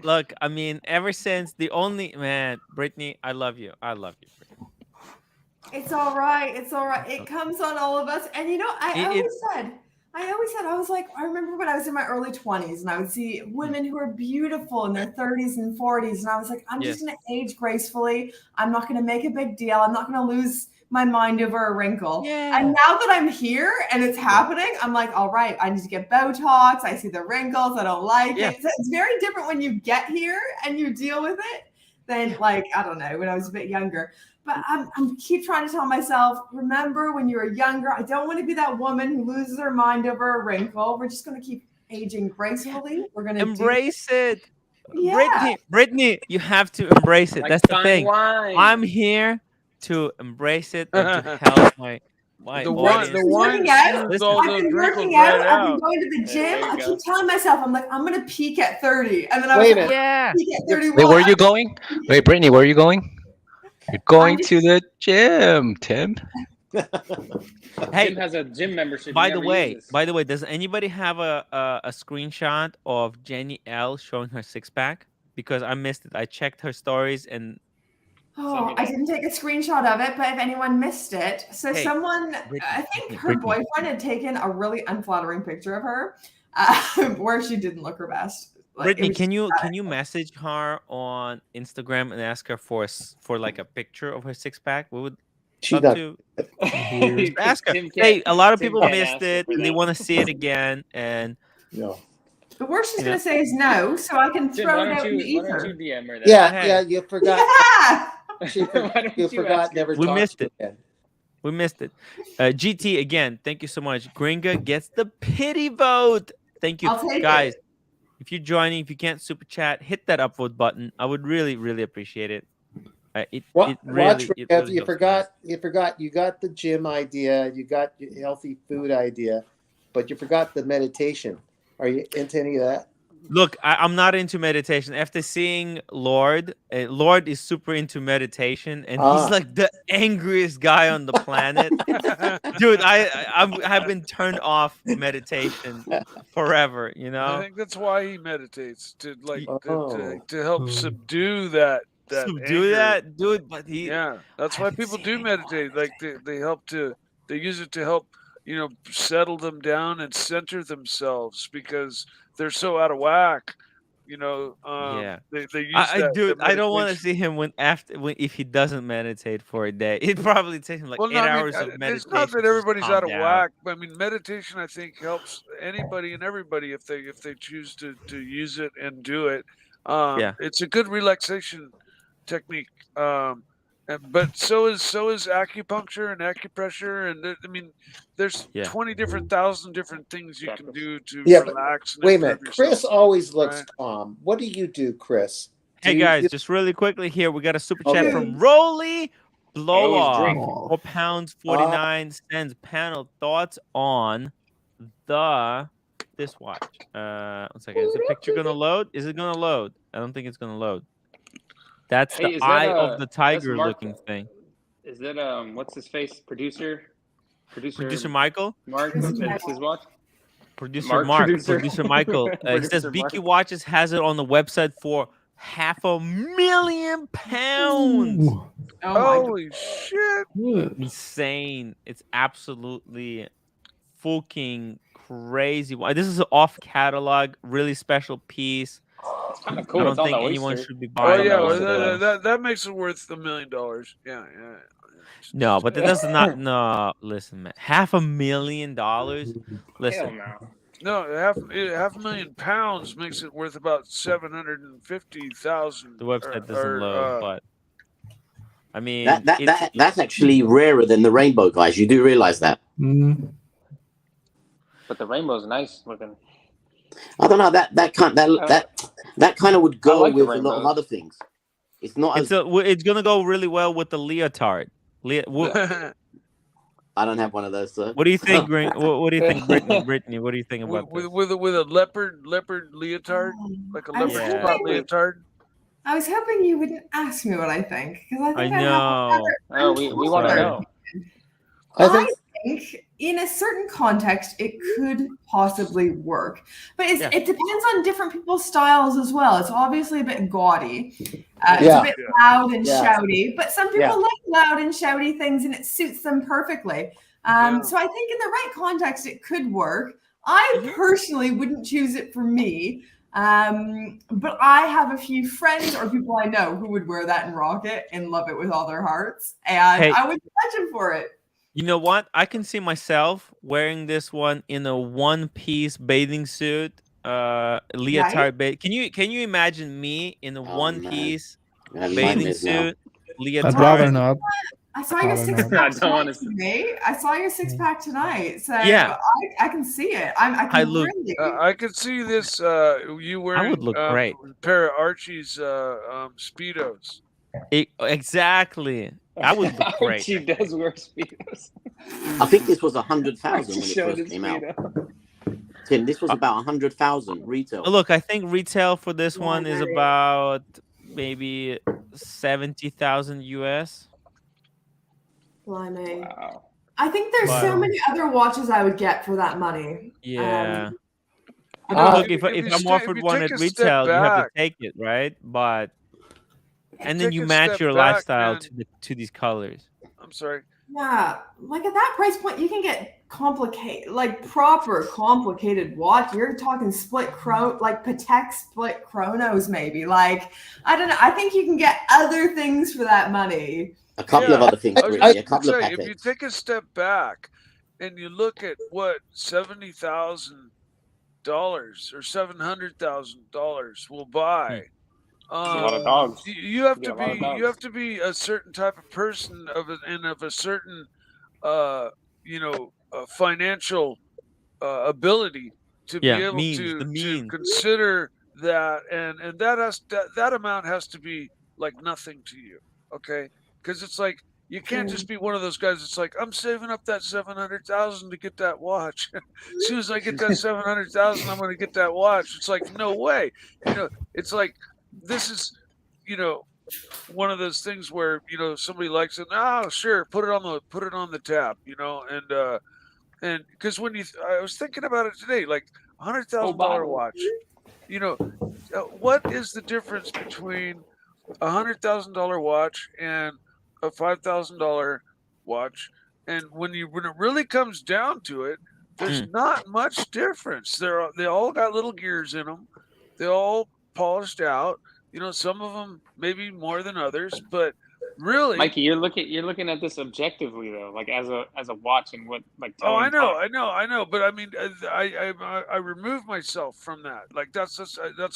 Look. I mean, ever since Brittany, I love you. Brittany. It's all right. It comes on all of us. And you know, I always said, I was like, I remember when I was in my early 20s and I would see women who are beautiful in their 30s and 40s. And I was like, I'm just going to age gracefully. I'm not going to make a big deal. I'm not going to lose my mind over a wrinkle. Yeah. And now that I'm here and it's happening, I'm like, all right, I need to get Botox. I see the wrinkles. I don't like it. So it's very different when you get here and you deal with it than like, I don't know, when I was a bit younger. But I'm keep trying to tell myself, remember when you were younger, I don't want to be that woman who loses her mind over a wrinkle. We're just going to keep aging gracefully. We're going to embrace it. Yeah. Brittany, you have to embrace it. Like that's the fine thing. wine. I'm here to embrace it and to help my audience. The wine I've been working out. I've been going to the There gym. you I go. keep telling myself, I'm like, I'm going to peak at 30. And then I was Wait a like, minute. peak at 31. Wait, where are you going? Wait, Brittany, where are you going? You're going to the gym, Tim. Hey, Tim has a gym membership. by the way, does anybody have a screenshot of Jenny L showing her six-pack? Because I missed it. I checked her stories and I didn't take a screenshot of it, but if anyone missed it, so someone, I think her boyfriend had taken a really unflattering picture of her, where she didn't look her best. Like, Brittany, can you message her on Instagram and ask her for like a picture of her six-pack? She's Love not. to ask her. Tim Hey, a lot of Tim people can't missed ask her it for and they that. want to see it again. And No. The worst she's You going know. to say is no, so I can Tim, throw why it don't out in the you ether. DM her that? Yeah, Hey. yeah. You forgot. Yeah! You forgot. Never We talked missed to it. you again. We missed it. GT again. Thank you so much. Gringa gets the pity vote. Thank you, I'll take guys. it. If you're joining, if you can't super chat, hit that upvote button. I would really, really appreciate it. It Watch, really you helps me out. forgot. You forgot. You got the gym idea. You got your healthy food idea, but you forgot the meditation. Are you into any of that? Look, I'm not into meditation. After seeing Lord, Lord is super into meditation, and he's like the angriest guy on the planet. Dude, I've been turned off meditation forever. You I know, think that's why he meditates to Oh. to help subdue that subdue anger. that, dude. But he, Yeah, that's why haven't people seen do meditate. Like they help to they use it to help settle them down and center themselves because they're so out of whack. Yeah. They use that. Dude, the I don't want to meditation. see him if he doesn't meditate for a day. It probably takes him like Well, 8 no, I mean, hours of meditation. it's not that to just everybody's calm out of down. whack, but I mean, meditation I think helps anybody and everybody if they choose to use it and do it. Yeah. It's a good relaxation technique. But so is acupuncture and acupressure, and I mean, there's Yeah. 20,000 different things you can do to Yeah, but relax. And wait a improve minute. Chris yourself, always looks right? calm. What do you do, Chris? Do Hey you- guys, just really quickly here, we got a super chat Okay. from Rolly Blow always Off. drink. £4.49 panel thoughts on this watch. 1 second. Is the picture gonna load? Is it gonna load? I don't think it's gonna load. That's Hey, the is that, eye of the that's tiger Mark- looking thing. Is that what's his face? Producer Michael? Mark. That's his watch. Producer Mark. Producer. Producer Michael. It says Producer BQ Mark. Watches has it on the website for £500,000. Oh my Holy shit! Insane. It's absolutely fucking crazy. This is an off catalog, really special piece. It's kind of cool. I don't It's on think the anyone Oyster. should be Oh buying yeah, those. well, that makes it worth $1 million. Yeah. No, but that does not. No, listen, man. $500,000. Hell Listen, no. No, half £500,000 makes it worth about 750,000. the website doesn't load, but I mean, That's actually rarer than the rainbow, guys. You do realize that? But the rainbow's nice looking. I don't know that kind of would go like the with a lot of rainbows. other things. It's not as it's gonna go really well with the leotard. I don't have one of those, sir. What do you think, what do you think, Brittany? What do you think about this? with a leopard leotard, like a I was leopard Yeah. spot hoping- leotard? I was hoping you wouldn't ask me what I think because I think I I have know. Oh, we want to Sorry. know. I I think think in a certain context it could possibly work, but Yeah. it depends on different people's styles as well. It's obviously a bit gaudy, it's Yeah. a bit loud and Yeah. shouty, but some people Yeah. like loud and shouty things, and it suits them perfectly. Yeah. So I think in the right context it could work. I personally wouldn't choose it for me. But I have a few friends or people I know who would wear that and rock it and love it with all their hearts, and Hey. I would judge them for it. You know what? I can see myself wearing this one in a one-piece bathing suit, leotard. Can you imagine me in a Oh, one-piece I have bathing nightmares now. suit, leotard? I'd rather not. I saw your Probably six not. I pack don't wanna tonight, mate. I saw your six pack tonight, so Yeah. I can see it. I Hi, can Luke. really. I could see this. You wearing would look great. a pair of Archie's speedos. Exactly. I would look great. She does wear speedos. I think this was 100,000 when it Showed first his came out. speedo. Tim, this was about 100,000 retail. Look, I think retail for this one is Right. about maybe 70,000 US. Blimey. Wow. I think there's so But- many other watches I would get for that money. Yeah. You know, Look, if you I'm stay- offered you one take at a step retail, you have to back- take it, right? But and then take you a match step your back, lifestyle man. to these colors. I'm sorry. Yeah, like at that price point, you can get proper complicated watch. You're talking like Patek split chronos, maybe. Like, I don't know. I think you can get other things for that money. A couple of other things, I was Brittany. just A couple of gonna say, if you packets. take a step back and you look at what $70,000 or $700,000 will buy, That's a lot of dogs. you have You to get a lot of be dogs. a certain type of person of a certain financial ability to be able Means the to means. consider that, and that amount has to be like nothing to you, okay? Because it's like you can't just be one of those guys. It's like, I'm saving up that 700,000 to get that watch. As soon as I get that 700,000, I'm going to get that watch. It's like, no way. It's like, this is, one of those things where somebody likes it. Oh, sure, put it on the tab, and because I was thinking about it today, like $100,000 watch. What is the difference between $100,000 watch and a $5,000 watch? And when it really comes down to it, there's not much difference. They all got little gears in them. They all polished out. Some of them maybe more than others, but really, Mikey, you're looking at this objectively though, like as a watch and what like oh, telling time. I know. But I mean, I remove myself from that. Like that's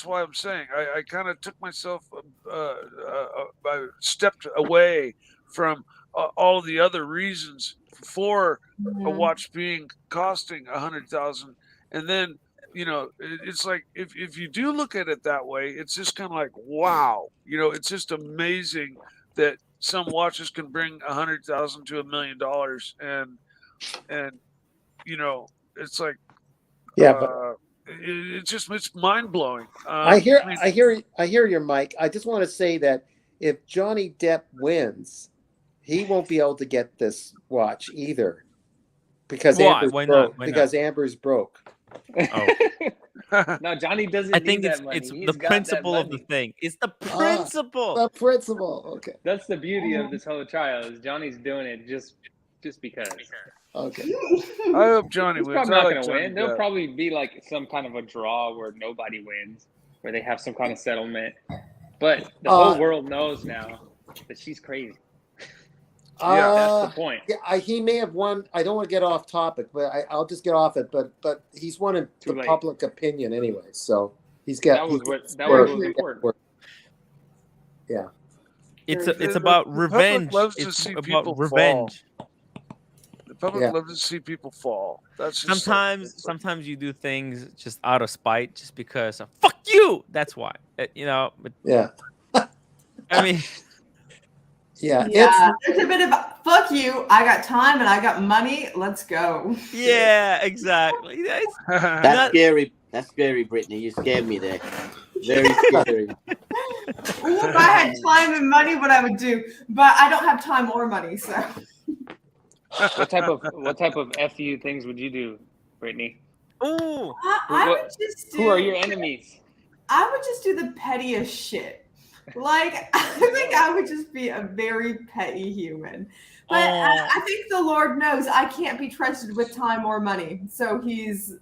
why I'm saying I kind of took myself, I stepped away from all the other reasons for a watch costing 100,000, and then it's like if you do look at it that way, it's just kind of like, wow, it's just amazing that some watches can bring 100,000 to $1 million, and it's like, Yeah, but it's mind blowing. I hear your Mike. I just want to say that if Johnny Depp wins, he won't be able to get this watch either, because Why? Amber's Why broke. not? Why Because not? Amber's broke. No, Johnny doesn't I need think that money. it's He's the got that principle of the money. thing. It's the principle. The principle. Okay. That's the beauty of this whole trial is Johnny's doing it just because. Okay. I hope Johnny He's wins. probably I not like going to Johnny win. There'll Depp. probably be like some kind of a draw where nobody wins, where they have some kind of settlement. But the whole world knows now that she's crazy. That's the point. Yeah, he may have won. I don't want to get off topic, but I'll just get off it. But he's won in the public opinion anyway, so he's got. That was important. Yeah. It's about revenge. Loves to It's see about people revenge. fall. The public loves to see people fall. That's just sometimes you do things just out of spite, just because fuck you. That's why. But yeah. I mean. Yeah, there's a bit of fuck you. I got time and I got money. Let's go. Yeah, exactly. That's scary. That's scary, Brittany. You scared me there. Very scary. If I had time and money, what I would do, but I don't have time or money, so. What type of FU things would you do, Brittany? Ooh. Who are your enemies? I would just do the pettiest shit. Like, I think I would just be a very petty human. But I think the Lord knows I can't be trusted with time or money. So he's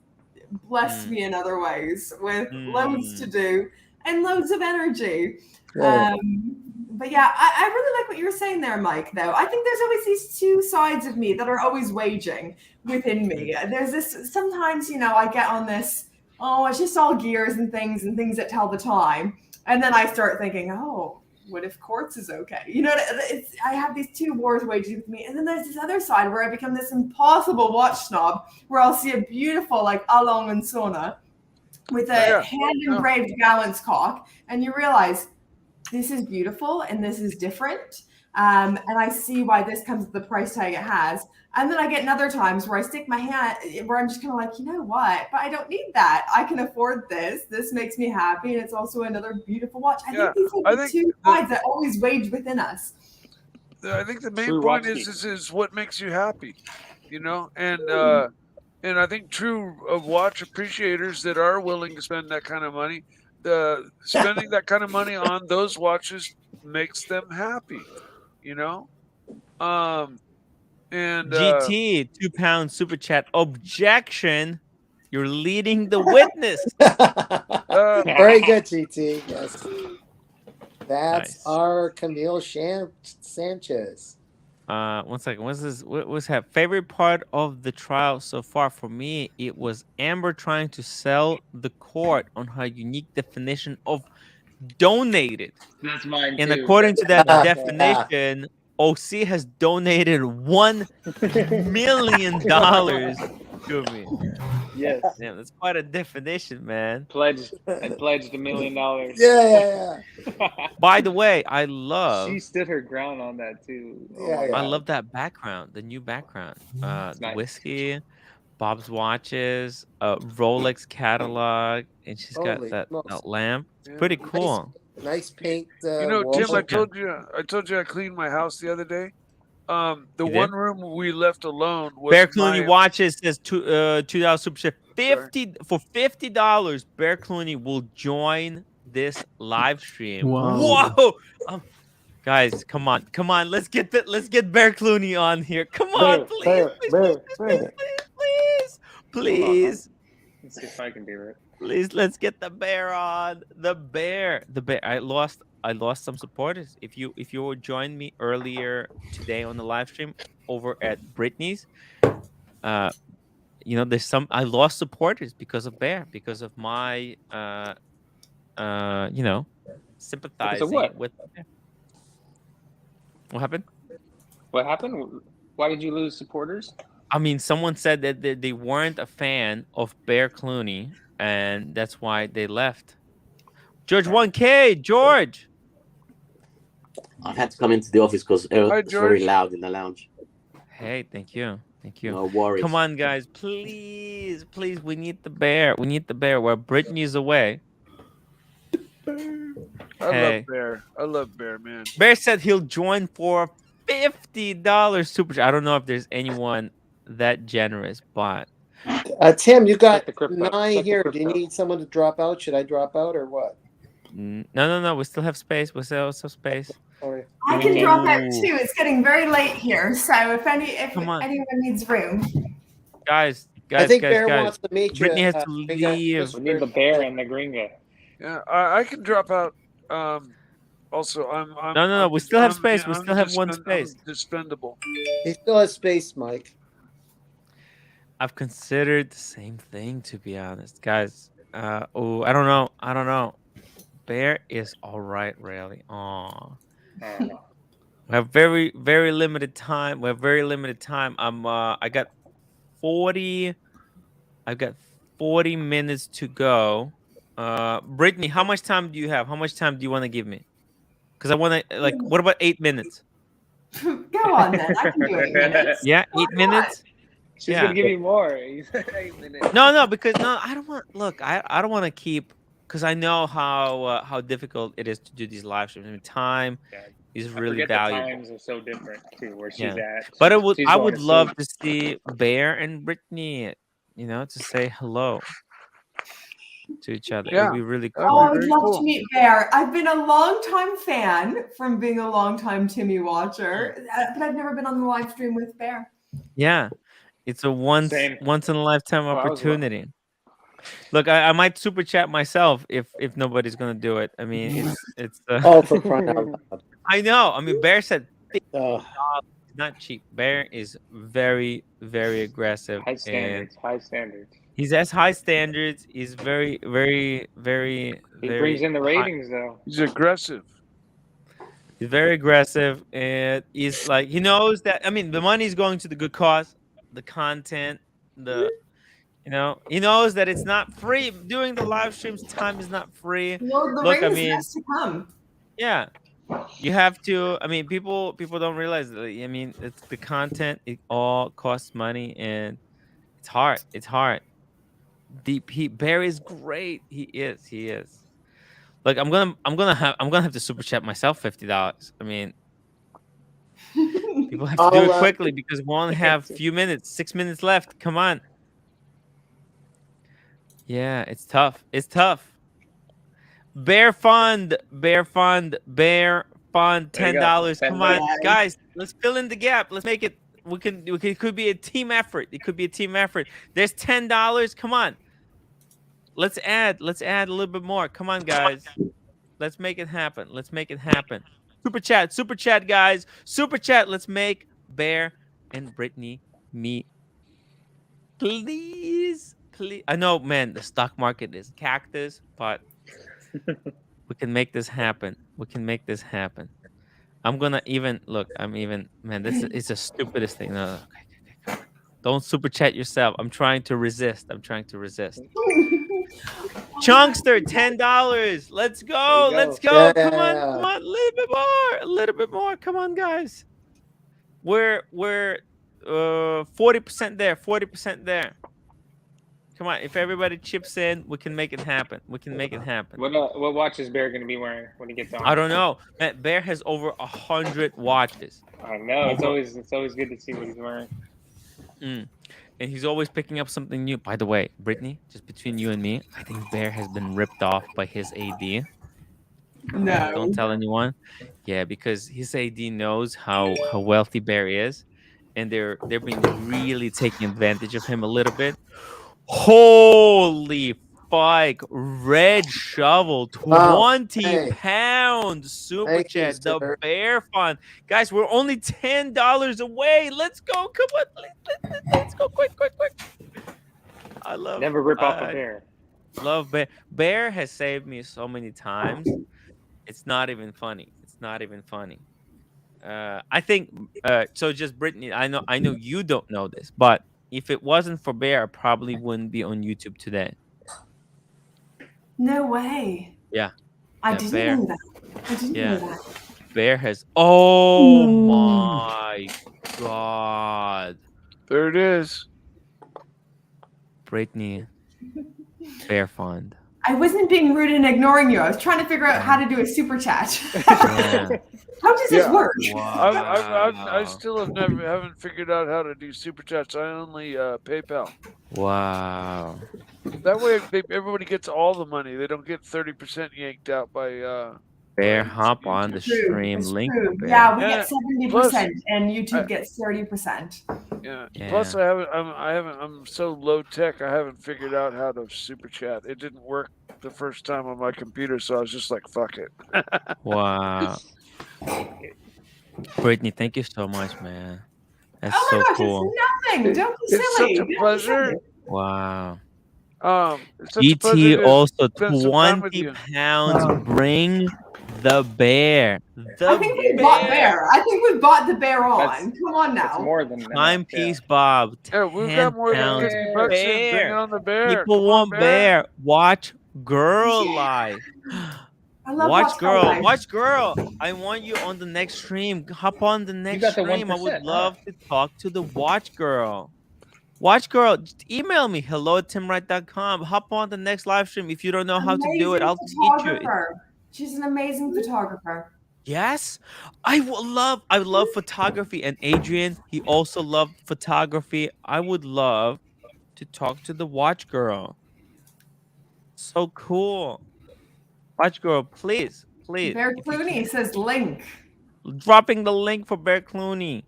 blessed me in other ways with loads to do and loads of energy. But yeah, I really like what you were saying there, Mike, though. I think there's always these two sides of me that are always waging within me. There's this, sometimes, I get on this, it's just all gears and things that tell the time. And then I start thinking, what if quartz is okay? I have these two wars waging with me. And then there's this other side where I become this impossible watch snob where I'll see a beautiful, like, Along and Sona with a hand-engraved gallant's cock. And you realize this is beautiful and this is different. And I see why this comes with the price tag it has. And then I get in other times where I stick my hand, where I'm just kind of like, you know what? But I don't need that. I can afford this. This makes me happy. And it's also another beautiful watch. I think these are the two sides that always wage within us. I think the main point is what makes you happy, and I think true watch appreciators that are willing to spend that kind of money, spending that kind of money on those watches makes them happy, And GT, £2 super chat. Objection. You're leading the witness. Very good, GT. Yes. That's Nice. our Camille Sanchez. 1 second. What's this? What was her favorite part of the trial so far? For me, it was Amber trying to sell the court on her unique definition of donated. That's mine And too. according to that That's definition, OC has donated $1 million to me. Yes. Damn, that's quite a definition, man. I pledged $1 million. Yeah. By the way, I love. She stood her ground on that too. I love that background, the new background. The nice. whiskey, Bob's watches, Rolex catalog, and she's got Holy that smokes. lamp. It's pretty cool. Nice paint. you know, wall. Tim, I told you I cleaned my house the other day. The You one did? room we left alone was Bear Clooney my, watches says $2 super chat. For $50, Bear Clooney will join this live stream. Wow. Whoa! Guys, come on. Let's get Bear Clooney on here. Come on, please. Let's see if I can do it. Please, let's get the bear on. The bear. I lost some supporters. If you would join me earlier today on the live stream over at Brittany's, there's I lost supporters because of Bear, because of my sympathizing with Bear. What happened? What happened? Why did you lose supporters? I mean, someone said that they weren't a fan of Bear Clooney, and that's why they left. George 1K, George. I had to come into the office because it was very loud in the lounge. Hey, thank you. No worries. Come on, guys, please, we need the bear. While Brittany's away. I love Bear, man. Bear said he'll join for $50 super chat. I don't know if there's anyone that generous, but Tim, you got crypto. 9 here. Do you need someone to drop out? Should I drop out or what? no. We still have space. We still have space. Sorry. I can drop out too. It's getting very late here, so if anyone needs room, guys. I think Bear wants to meet you. Brittany has to leave. We need the bear and the gringa. Yeah, I can drop out. Also, I'm No. We still have space. We still have one space. I'm dispendable. He still has space, Mike. I've considered the same thing, to be honest, guys. I don't know. Bear is all right, really. Aw. We have very, very limited time. I got 40 minutes to go. Brittany, how much time do you have? How much time do you want to give me? Because I want to, what about 8 minutes? go on then. I can do 8 minutes. Yeah, 8 minutes? She's gonna give you more. 8 minutes. No, because I don't want. Look, I don't want to keep, because I know how difficult it is to do these live streams. I mean, time is really valuable. The times are so different too, where she's at. But I would love to see Bear and Brittany, to say hello to each other. Yeah. It would be really cool. Oh, I would love to meet Bear. I've been a long-time fan from being a long-time Timmy watcher, but I've never been on the live stream with Bear. Yeah, it's a once in a lifetime opportunity. Look, I might super chat myself if nobody's gonna do it. I mean, it's for crying out loud. I know. I mean, Bear said not cheap. Bear is very, very aggressive. High standards. He has high standards. He's very, very, very. He brings in the ratings, though. He's aggressive. He's very aggressive, and he's like, he knows that. I mean, the money's going to the good cause, the content, he knows that it's not free. Doing the live streams, time is not free. Well, the Look, I ring mean, has to come. Yeah, you have to. I mean, people don't realize that. I mean, it's the content. It all costs money, and it's hard. Bear is great. He is. Look, I'm gonna have to super chat myself $50. I mean, people have to do it quickly because we only have few minutes. 6 minutes left. Come on. Yeah, it's tough. Bear fund, $10. Come on, guys. Let's fill in the gap. Let's make it It could be a team effort. It could be a team effort. There's $10. Come on. Let's add a little bit more. Come on, guys. Let's make it happen. Let's make it happen. Super chat, guys. Super chat. Let's make Bear and Brittany meet. Please. I know, man, the stock market is cactus, but we can make this happen. We can make this happen. I'm gonna even look. Man. This is the stupidest thing. No. Okay. Don't super chat yourself. I'm trying to resist. Chunkster, $10. Let's go. Let's go. Come on. A little bit more. Come on, guys. We're 40% there. 40% there. Come on. If everybody chips in, we can make it happen. What watch is Bear going to be wearing when he gets on? I don't know. Bear has over 100 watches. I know. It's always good to see what he's wearing. And he's always picking up something new. By the way, Brittany, just between you and me, I think Bear has been ripped off by his AD. No. Don't tell anyone. Yeah, because his AD knows how wealthy Bear is, and they're being really taking advantage of him a little bit. Holy fuck! Red Shovel, 20 pounds super chat. The Bear Fund, guys. We're only $10 away. Let's go! Come on, let's go! Quick! I love. Never rip off a bear. Love Bear. Bear has saved me so many times. It's not even funny. I think so. Just Brittany. I know you don't know this, but if it wasn't for Bear, I probably wouldn't be on YouTube today. No way. Yeah. I didn't know that. Bear has. Oh my god. There it is. Brittany. Bear Fund. I wasn't being rude and ignoring you. I was trying to figure out how to do a super chat. How does this work? Wow. I still haven't figured out how to do super chats. I only PayPal. Wow. That way, everybody gets all the money. They don't get 30% yanked out by. Bear, hop on the stream link. Yeah, we get 70%, and YouTube gets 30%. Yeah. Plus, I'm so low tech. I haven't figured out how to super chat. It didn't work the first time on my computer, so I was just like, "Fuck it." Wow. Brittany, thank you so much, man. That's Oh so my gosh, cool. it's nothing. Don't be silly. It's such a pleasure. Wow. It's such a pleasure GT to also spend some time with 20 you. pounds. Bring the bear. I think we bought Bear. I think we bought the Bear on. Come on now. More than that. Timepiece Bob. Yeah, we've got more than 50 bucks in. Bring on the Bear. People want Bear. Watch Girl live. I love Watch Girl. Live. Watch Girl. I want you on the next stream. Hop on the next got the stream. I 1%, would love to talk to the Watch Girl. Watch Girl, just email me, hello@timwright.com. Hop on the next live stream. If you don't know how to do it, I'll teach you. Photographer. She's an amazing photographer. Yes, I love photography, and Adrian, he also loved photography. I would love to talk to the Watch Girl. So cool. Watch Girl, please. Bear Clooney says link. Dropping the link for Bear Clooney.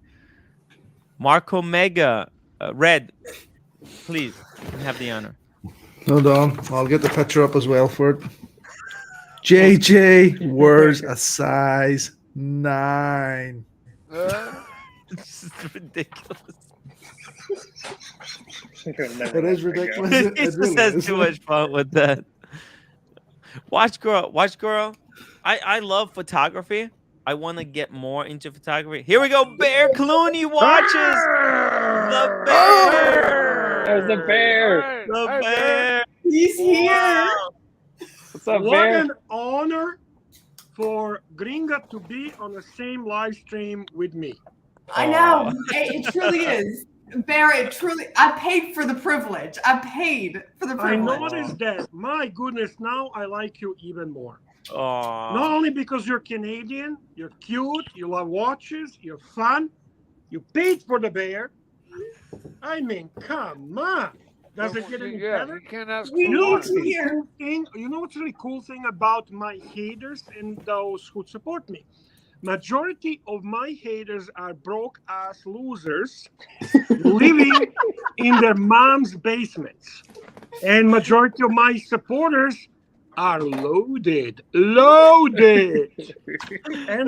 Marco Mega, Red, please, you have the honor. Hold on, I'll get the picture up as well for it. JJ wears a size 9. This is ridiculous. It is ridiculous. He It just really has is. too much fun with that. Watch Girl. I love photography. I want to get more into photography. Here we go. Bear Clooney watches. The bear. There's the bear. The bear. He's here. What's up, What Bear? an honor for Gringa to be on the same live stream with me. I know. It truly is. Bear, I paid for the privilege. I noticed that. My goodness, now I like you even more. Aww. Not only because you're Canadian, you're cute, you love watches, you're fun, you paid for the bear. I mean, come on. Does it get any better? You can't ask You know for what's more. really cool thing? You know what's really cool thing about my haters and those who support me? majority of my haters are broke ass losers living in their mom's basements, and majority of my supporters are loaded, and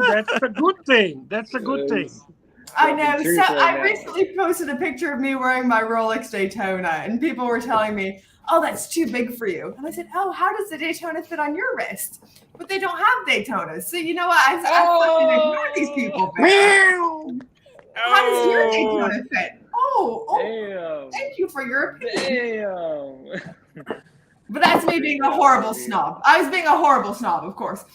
that's a good thing. That's a good thing. I know. So I recently posted a picture of me wearing my Rolex Daytona, and people were telling me, "Oh, that's too big for you." And I said, "Oh, how does the Daytona fit on your wrist?" But they don't have Daytonas, so you know what? I fucking ignore these people. How does your Daytona fit? Oh, thank you for your opinion. But that's me being a horrible snob. I was being a horrible snob, of course.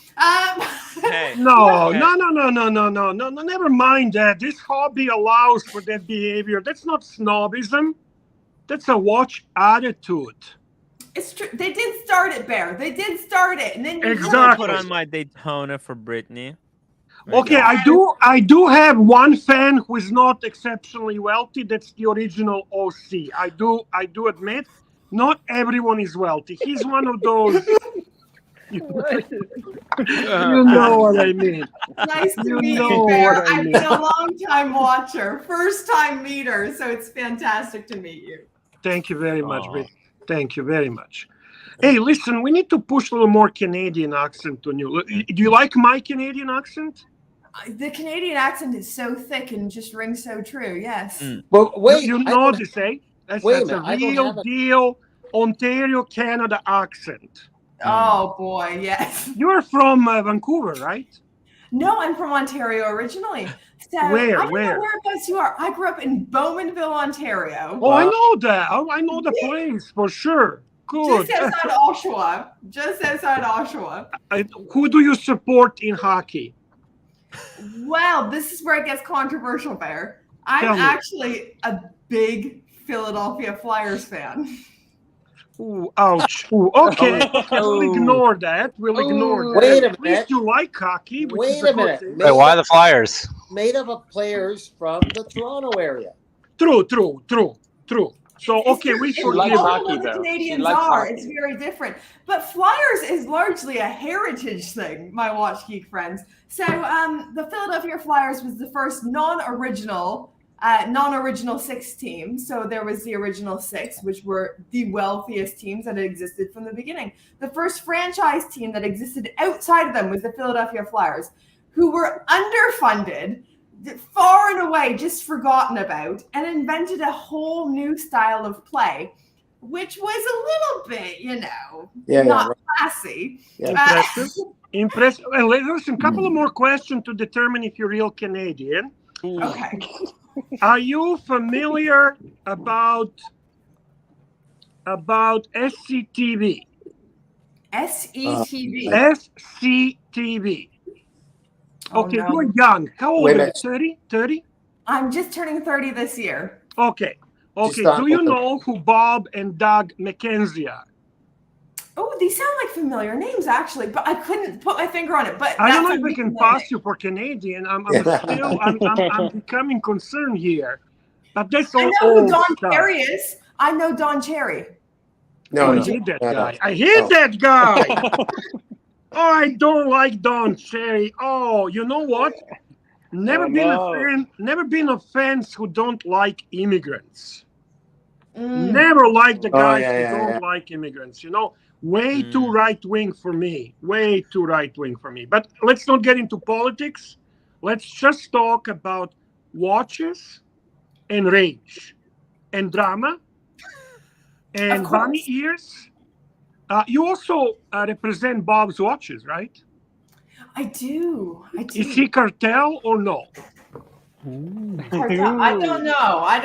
No, never mind that. This hobby allows for that behavior. That's not snobism. That's a watch attitude. It's true. They did start it, Bear. They did start it, and then you Put on my Daytona for Brittany. Okay, I do have one fan who is not exceptionally wealthy. That's the original OC. I do admit, not everyone is wealthy. He's one of those. You know what I mean. Nice to meet you, Bear. I've been a long-time watcher, first-time meter, so it's fantastic to meet you. Thank you very much, Britt. Thank you very much. Hey, listen, we need to push a little more Canadian accent on you. Do you like my Canadian accent? The Canadian accent is so thick and just rings so true. Yes. Well, wait. You know this, eh? That's a real deal Ontario, Canada accent. Oh boy, yes. You're from Vancouver, right? No, I'm from Ontario originally. So Where? I don't know whereabouts you are. I grew up in Bowmanville, Ontario. Oh, I know that. Oh, I know the place for sure. Good. Just outside Oshawa. Just outside Oshawa. Who do you support in hockey? Well, this is where it gets controversial, Bear. I'm actually a big Philadelphia Flyers fan. Ooh, ouch. Ooh, okay, we'll ignore that. We'll ignore that. Wait a At least you like hockey. Wait a minute. Wait, why the Flyers? Made up of players from the Toronto area. True. So, okay, we forgive hockey, though. The Canadians are. It's very different. But Flyers is largely a heritage thing, my Watch Geek friends. So the Philadelphia Flyers was the first non-original six team. So there was the original six, which were the wealthiest teams that had existed from the beginning. The first franchise team that existed outside of them was the Philadelphia Flyers, who were underfunded, far and away just forgotten about, and invented a whole new style of play, which was a little bit, not classy. Yeah. Impressive. Well, listen, a couple of more questions to determine if you're real Canadian. Okay. Are you familiar about SCTV? SETV. SCTV. Okay, no. you're young. How old are you? 30? I'm just turning 30 this year. Okay. Do you know who Bob and Doug McKenzie are? Oh, these sound like familiar names, actually, but I couldn't put my finger on it. But I don't know if I can pass you for Canadian. I'm becoming concerned here. But that's all. I know who Don Cherry is. I know Don Cherry. I hate that guy. I hate that guy. Oh, I don't like Don Cherry. Oh, you know what? Never been a fan who don't like immigrants. Never like the guys who don't like immigrants. Way too right wing for me. Way too right wing for me. But let's not get into politics. Let's just talk about watches and rage and drama and bunny ears. You also represent Bob's watches, right? I do. Is he cartel or no? Cartel. I don't know. I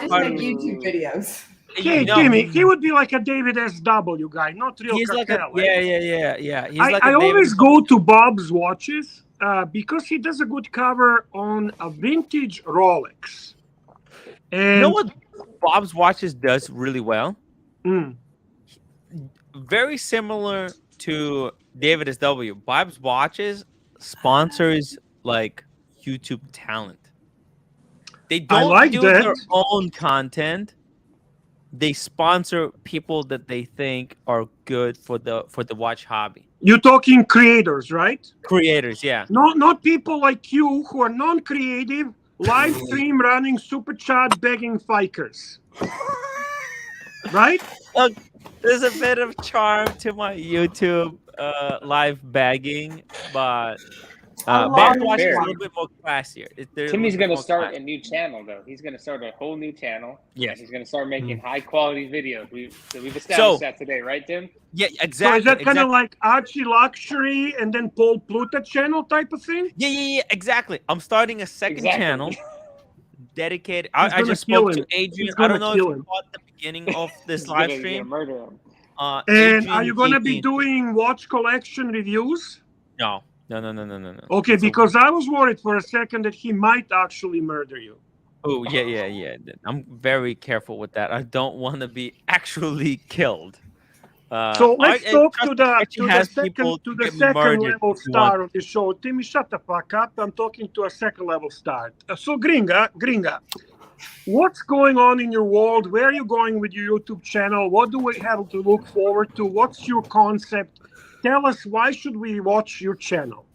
just make YouTube videos. Jimmy, he would be like a David SW guy, not real cartel. Yeah. He's I always go to Bob's watches because he does a good cover on a vintage Rolex. And you know what Bob's watches does really well? Very similar to David SW. Bob's watches sponsors like YouTube talent. They don't do their own content. They sponsor people that they think are good for the watch hobby. You're talking creators, right? Creators, yeah. Not people like you who are non-creative, live stream running super chat begging fikers. Right? Look, there's a bit of charm to my YouTube live bagging, but banter watch is a little bit more classier. Timmy's gonna start a new channel though. He's gonna start a whole new channel. Yes. And he's gonna start making high quality videos. We've established that today, right, Tim? Yeah, So exactly. is that kind of like Archie Luxury and then Paul Pluta channel type of thing? Yeah, exactly. I'm starting a second channel dedicated. I gonna just kill spoke to him. Adrian. He's I don't gonna know if kill you him. caught the beginning of this He's live gonna stream. murder him. And Adrian are you gonna be gave me- doing watch collection reviews? No. Okay, because I was worried for a second that he might actually murder you. Oh, yeah. I'm very careful with that. I don't want to be actually killed. So let's talk to the get me second murdered level if you star want. of the show. Timmy, shut the fuck up. I'm talking to a second level star. So Gringa, what's going on in your world? Where are you going with your YouTube channel? What do we have to look forward to? What's your concept? Tell us, why should we watch your channel?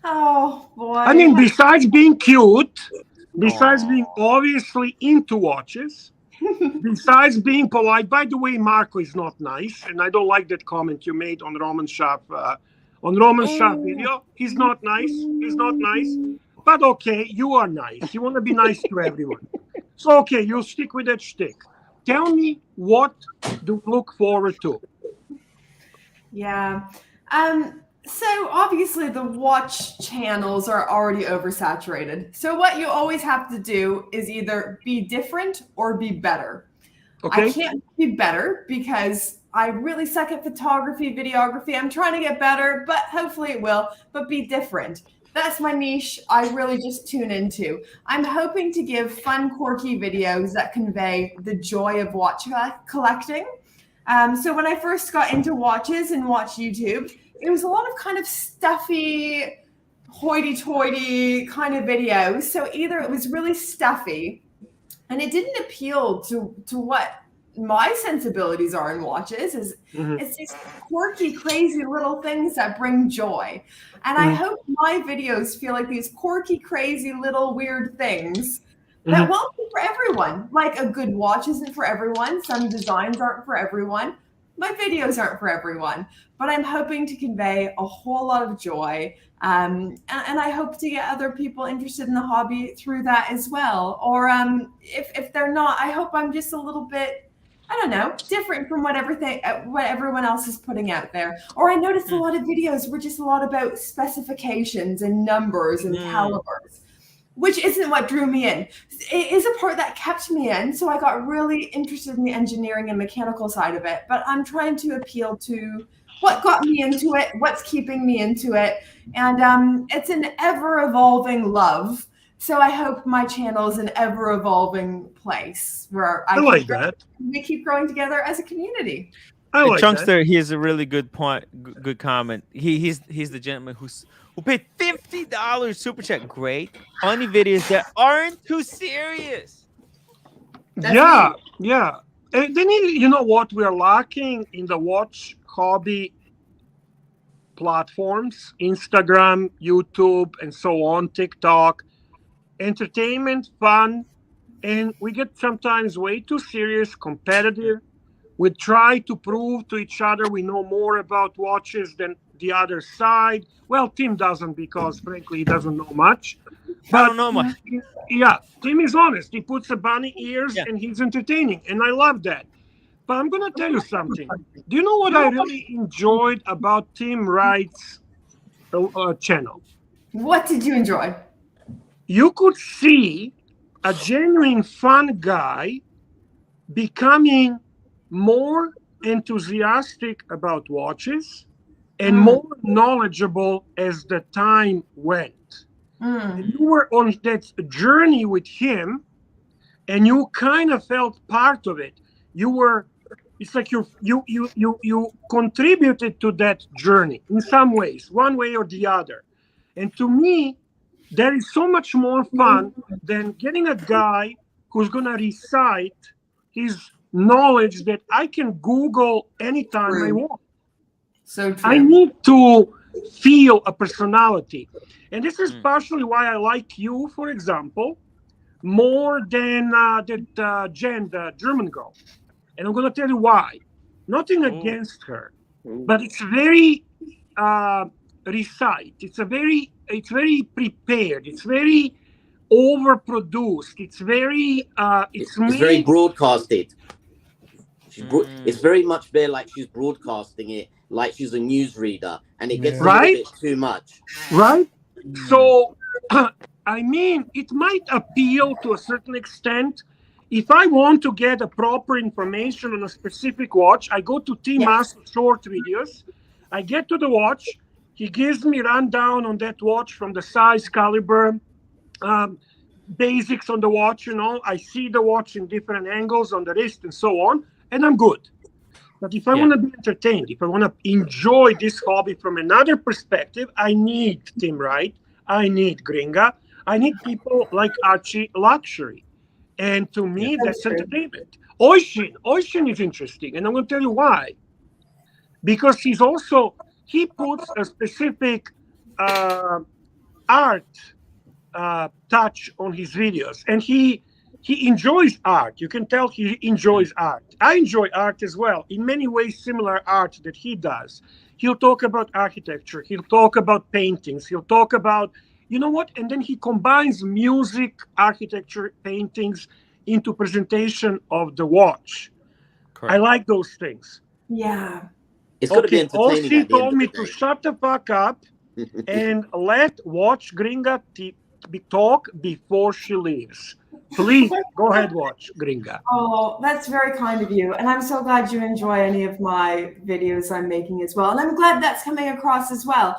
Oh boy. I mean, besides being cute, besides being obviously into watches, besides being polite. By the way, Marco is not nice, and I don't like that comment you made on Roman Shop video. He's not nice. He's not nice. But okay, you are nice. You want to be nice to everyone. So okay, you'll stick with that shtick. Tell me, what do you look forward to? Yeah. So obviously the watch channels are already oversaturated. So what you always have to do is either be different or be better. Okay. I can't be better because I really suck at photography, videography. I'm trying to get better, but hopefully it will. But be different. That's my niche. I really just tune into. I'm hoping to give fun, quirky videos that convey the joy of watch collecting. So when I first got into watches and watched YouTube, it was a lot of kind of stuffy, hoity-toity kind of videos. So either it was really stuffy and it didn't appeal to what my sensibilities are in watches. It's these quirky, crazy little things that bring joy. And I hope my videos feel like these quirky, crazy little weird things that won't be for everyone. Like a good watch isn't for everyone. Some designs aren't for everyone. My videos aren't for everyone, but I'm hoping to convey a whole lot of joy. And I hope to get other people interested in the hobby through that as well. Or if they're not, I hope I'm just a little bit, I don't know, different from what everyone else is putting out there. Or I noticed a lot of videos were just a lot about specifications and numbers and calibers, which isn't what drew me in. It is a part that kept me in, so I got really interested in the engineering and mechanical side of it. But I'm trying to appeal to what got me into it, what's keeping me into it, and it's an ever-evolving love. So I hope my channel is an ever-evolving place where I like that. We keep growing together as a community. I like Chunkster, that. he has a really good point, good comment. He's the gentleman who paid $50 super chat. Great, funny videos that aren't too serious. Yeah. And then you know what we're lacking in the watch hobby platforms: Instagram, YouTube, and so on, TikTok. Entertainment, fun, and we get sometimes way too serious, competitive. We try to prove to each other we know more about watches than the other side. Well, Tim doesn't, because frankly he doesn't know much. I don't know much. Yeah, Tim is honest. He puts the bunny ears and he's entertaining, and I love that. But I'm gonna tell you something. Do you know what I really enjoyed about Tim Wright's channel? What did you enjoy? You could see a genuine fun guy becoming more enthusiastic about watches and more knowledgeable as the time went. And you were on that journey with him, and you kind of felt part of it. It's like you contributed to that journey in some ways, one way or the other. And to me, that is so much more fun than getting a guy who's going to recite his knowledge that I can Google anytime I want. So true. I need to feel a personality. And this is partially why I like you, for example, more than Jen, the German girl. And I'm going to tell you why. Nothing against her, but it's very recite. It's very prepared. It's very overproduced. It's very It's very made. broadcasted. It's very much there, like she's broadcasting it, like she's a newsreader, and it gets a little Right? bit too much. Right? So, I mean, it might appeal to a certain extent. If I want to get a proper information on a specific watch, I go to Master short videos. I get to the watch. He gives me rundown on that watch from the size, caliber, basics on the watch. I see the watch in different angles on the wrist and so on, and I'm good. But if I want to be entertained, if I want to enjoy this hobby from another perspective, I need Tim Wright. I need Gringa. I need people like Archie Luxury. And to me, that's entertainment. Oishin is interesting. And I'm going to tell you why. Because he puts a specific art touch on his videos. And he enjoys art. You can tell he enjoys art. I enjoy art as well. In many ways, similar art that he does. He'll talk about architecture. He'll talk about paintings. He'll talk about, you know what? And then he combines music, architecture, paintings into presentation of the watch. Correct. I like those things. Yeah. It's got to be entertaining. She told me to shut the fuck up and let Watch Gringa talk before she leaves. Please go ahead, Watch Gringa. Oh, that's very kind of you. And I'm so glad you enjoy any of my videos I'm making as well. And I'm glad that's coming across as well.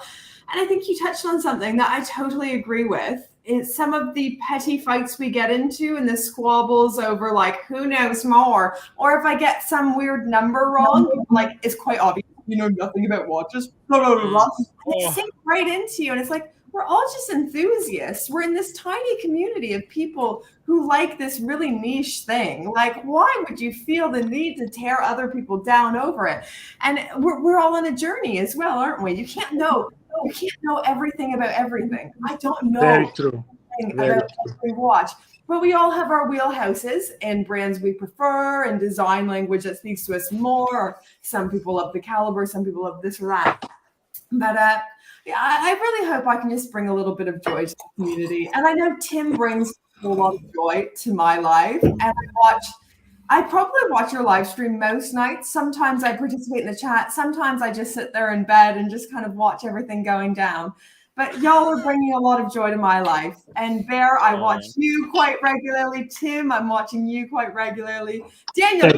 And I think you touched on something that I totally agree with. Is some of the petty fights we get into and the squabbles over like who knows more, or if I get some weird number wrong, like it's quite obvious you know nothing about watches, blah, blah, blah, blah. It sinks right into you, and it's like we're all just enthusiasts. We're in this tiny community of people who like this really niche thing. Like, why would you feel the need to tear other people down over it? And we're all on a journey as well, aren't we? You can't know everything about everything. I don't know everything about every watch. But we all have our wheelhouses and brands we prefer and design language that speaks to us more. Some people love the caliber, some people love this or that. But I really hope I can just bring a little bit of joy to the community. And I know Tim brings a lot of joy to my life. And I probably watch your live stream most nights. Sometimes I participate in the chat. Sometimes I just sit there in bed and just kind of watch everything going down. But y'all are bringing a lot of joy to my life. And Bear, I watch you quite regularly. Tim, I'm watching you quite regularly. Daniel,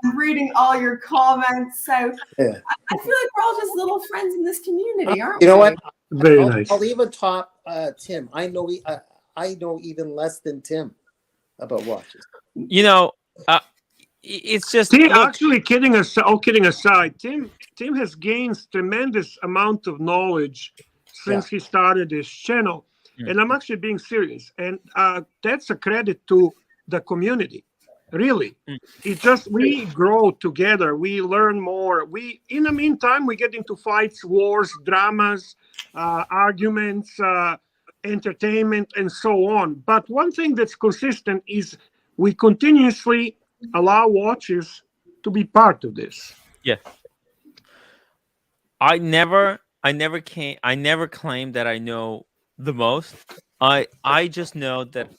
I'm reading all your comments. So I feel like we're all just little friends in this community, aren't we? You know what? Very nice. I'll even top Tim. I know even less than Tim about watches. You know, it's just actually kidding aside. Tim has gained tremendous amount of knowledge since he started his channel, and I'm actually being serious. And that's a credit to the community. Really, we grow together. We learn more. In the meantime, we get into fights, wars, dramas, arguments, entertainment, and so on. But one thing that's consistent is we continuously allow watches to be part of this. Yeah. I never claimed that I know the most. I just know that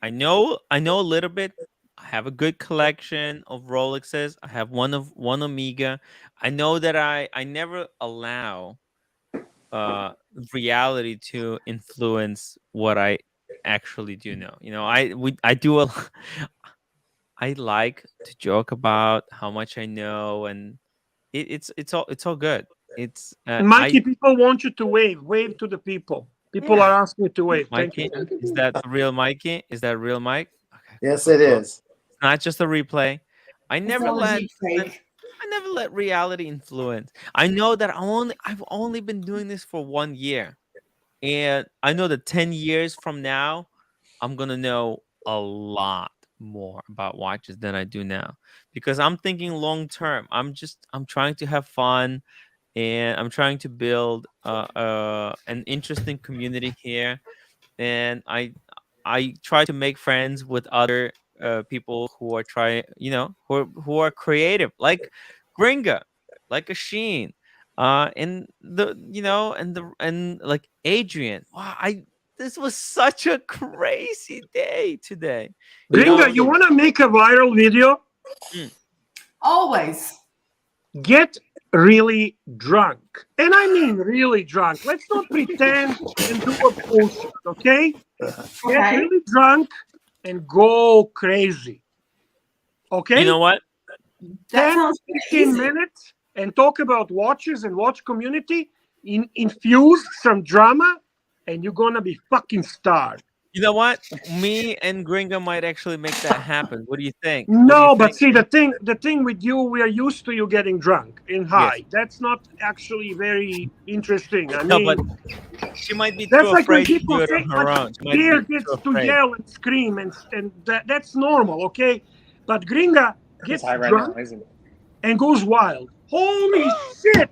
I know a little bit. I have a good collection of Rolexes. I have one Omega. I know that I never allow reality to influence what I actually do know. You know, I like to joke about how much I know, and it's all good. It's Mikey, people want you to wave to the people. People are asking you to wave. Mikey, Thank you. is that the real Mikey? Is that real Mike? Okay. Yes, it is. It's not just a replay. I never let reality influence. I know that I've only been doing this for 1 year, and I know that 10 years from now, I'm gonna know a lot. more about watches than I do now, because I'm thinking long term. I'm trying to have fun, and I'm trying to build an interesting community here, and I try to make friends with other people who are who are creative, like Gringa, like a Sheen, and and like Adrian. Wow, this was such a crazy day today. Gringa, you want to make a viral video? Always. Get really drunk. And I mean really drunk. Let's not pretend and do a bullshit, okay? Get really drunk and go crazy. Okay? You know what? 10, 15 minutes and talk about watches and watch community. Infuse some drama and you're going to be fucking starved. You know what? Me and Gringa might actually make that happen. What do you think? No, but see, the thing with you, we are used to you getting drunk and high. Yes. That's not actually very interesting. I No, mean, but she might be that's too like when afraid to people do it say, on her own. She might Deer be gets too to afraid. yell and scream, and that's normal, okay? But Gringa gets high right drunk now, isn't it? and goes wild. Holy shit!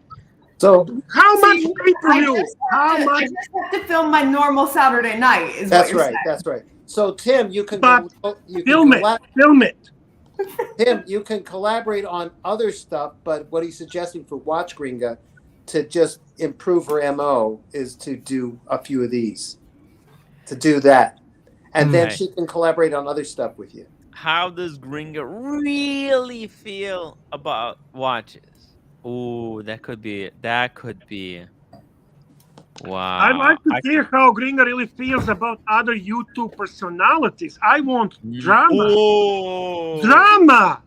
So how much pay-per-view? I just have to film my normal Saturday night. Is That's what you're right. saying. That's right. So Tim, you can film it. Tim, you can collaborate on other stuff, but what he's suggesting for Watch Gringa to just improve her MO is to do a few of these, to do that, and then Okay. she can collaborate on other stuff with you. How does Gringa really feel about watches? Ooh, that could be it. That could be. Wow. I'd like to hear how Gringa really feels about other YouTube personalities. I want drama. Ooh. Drama.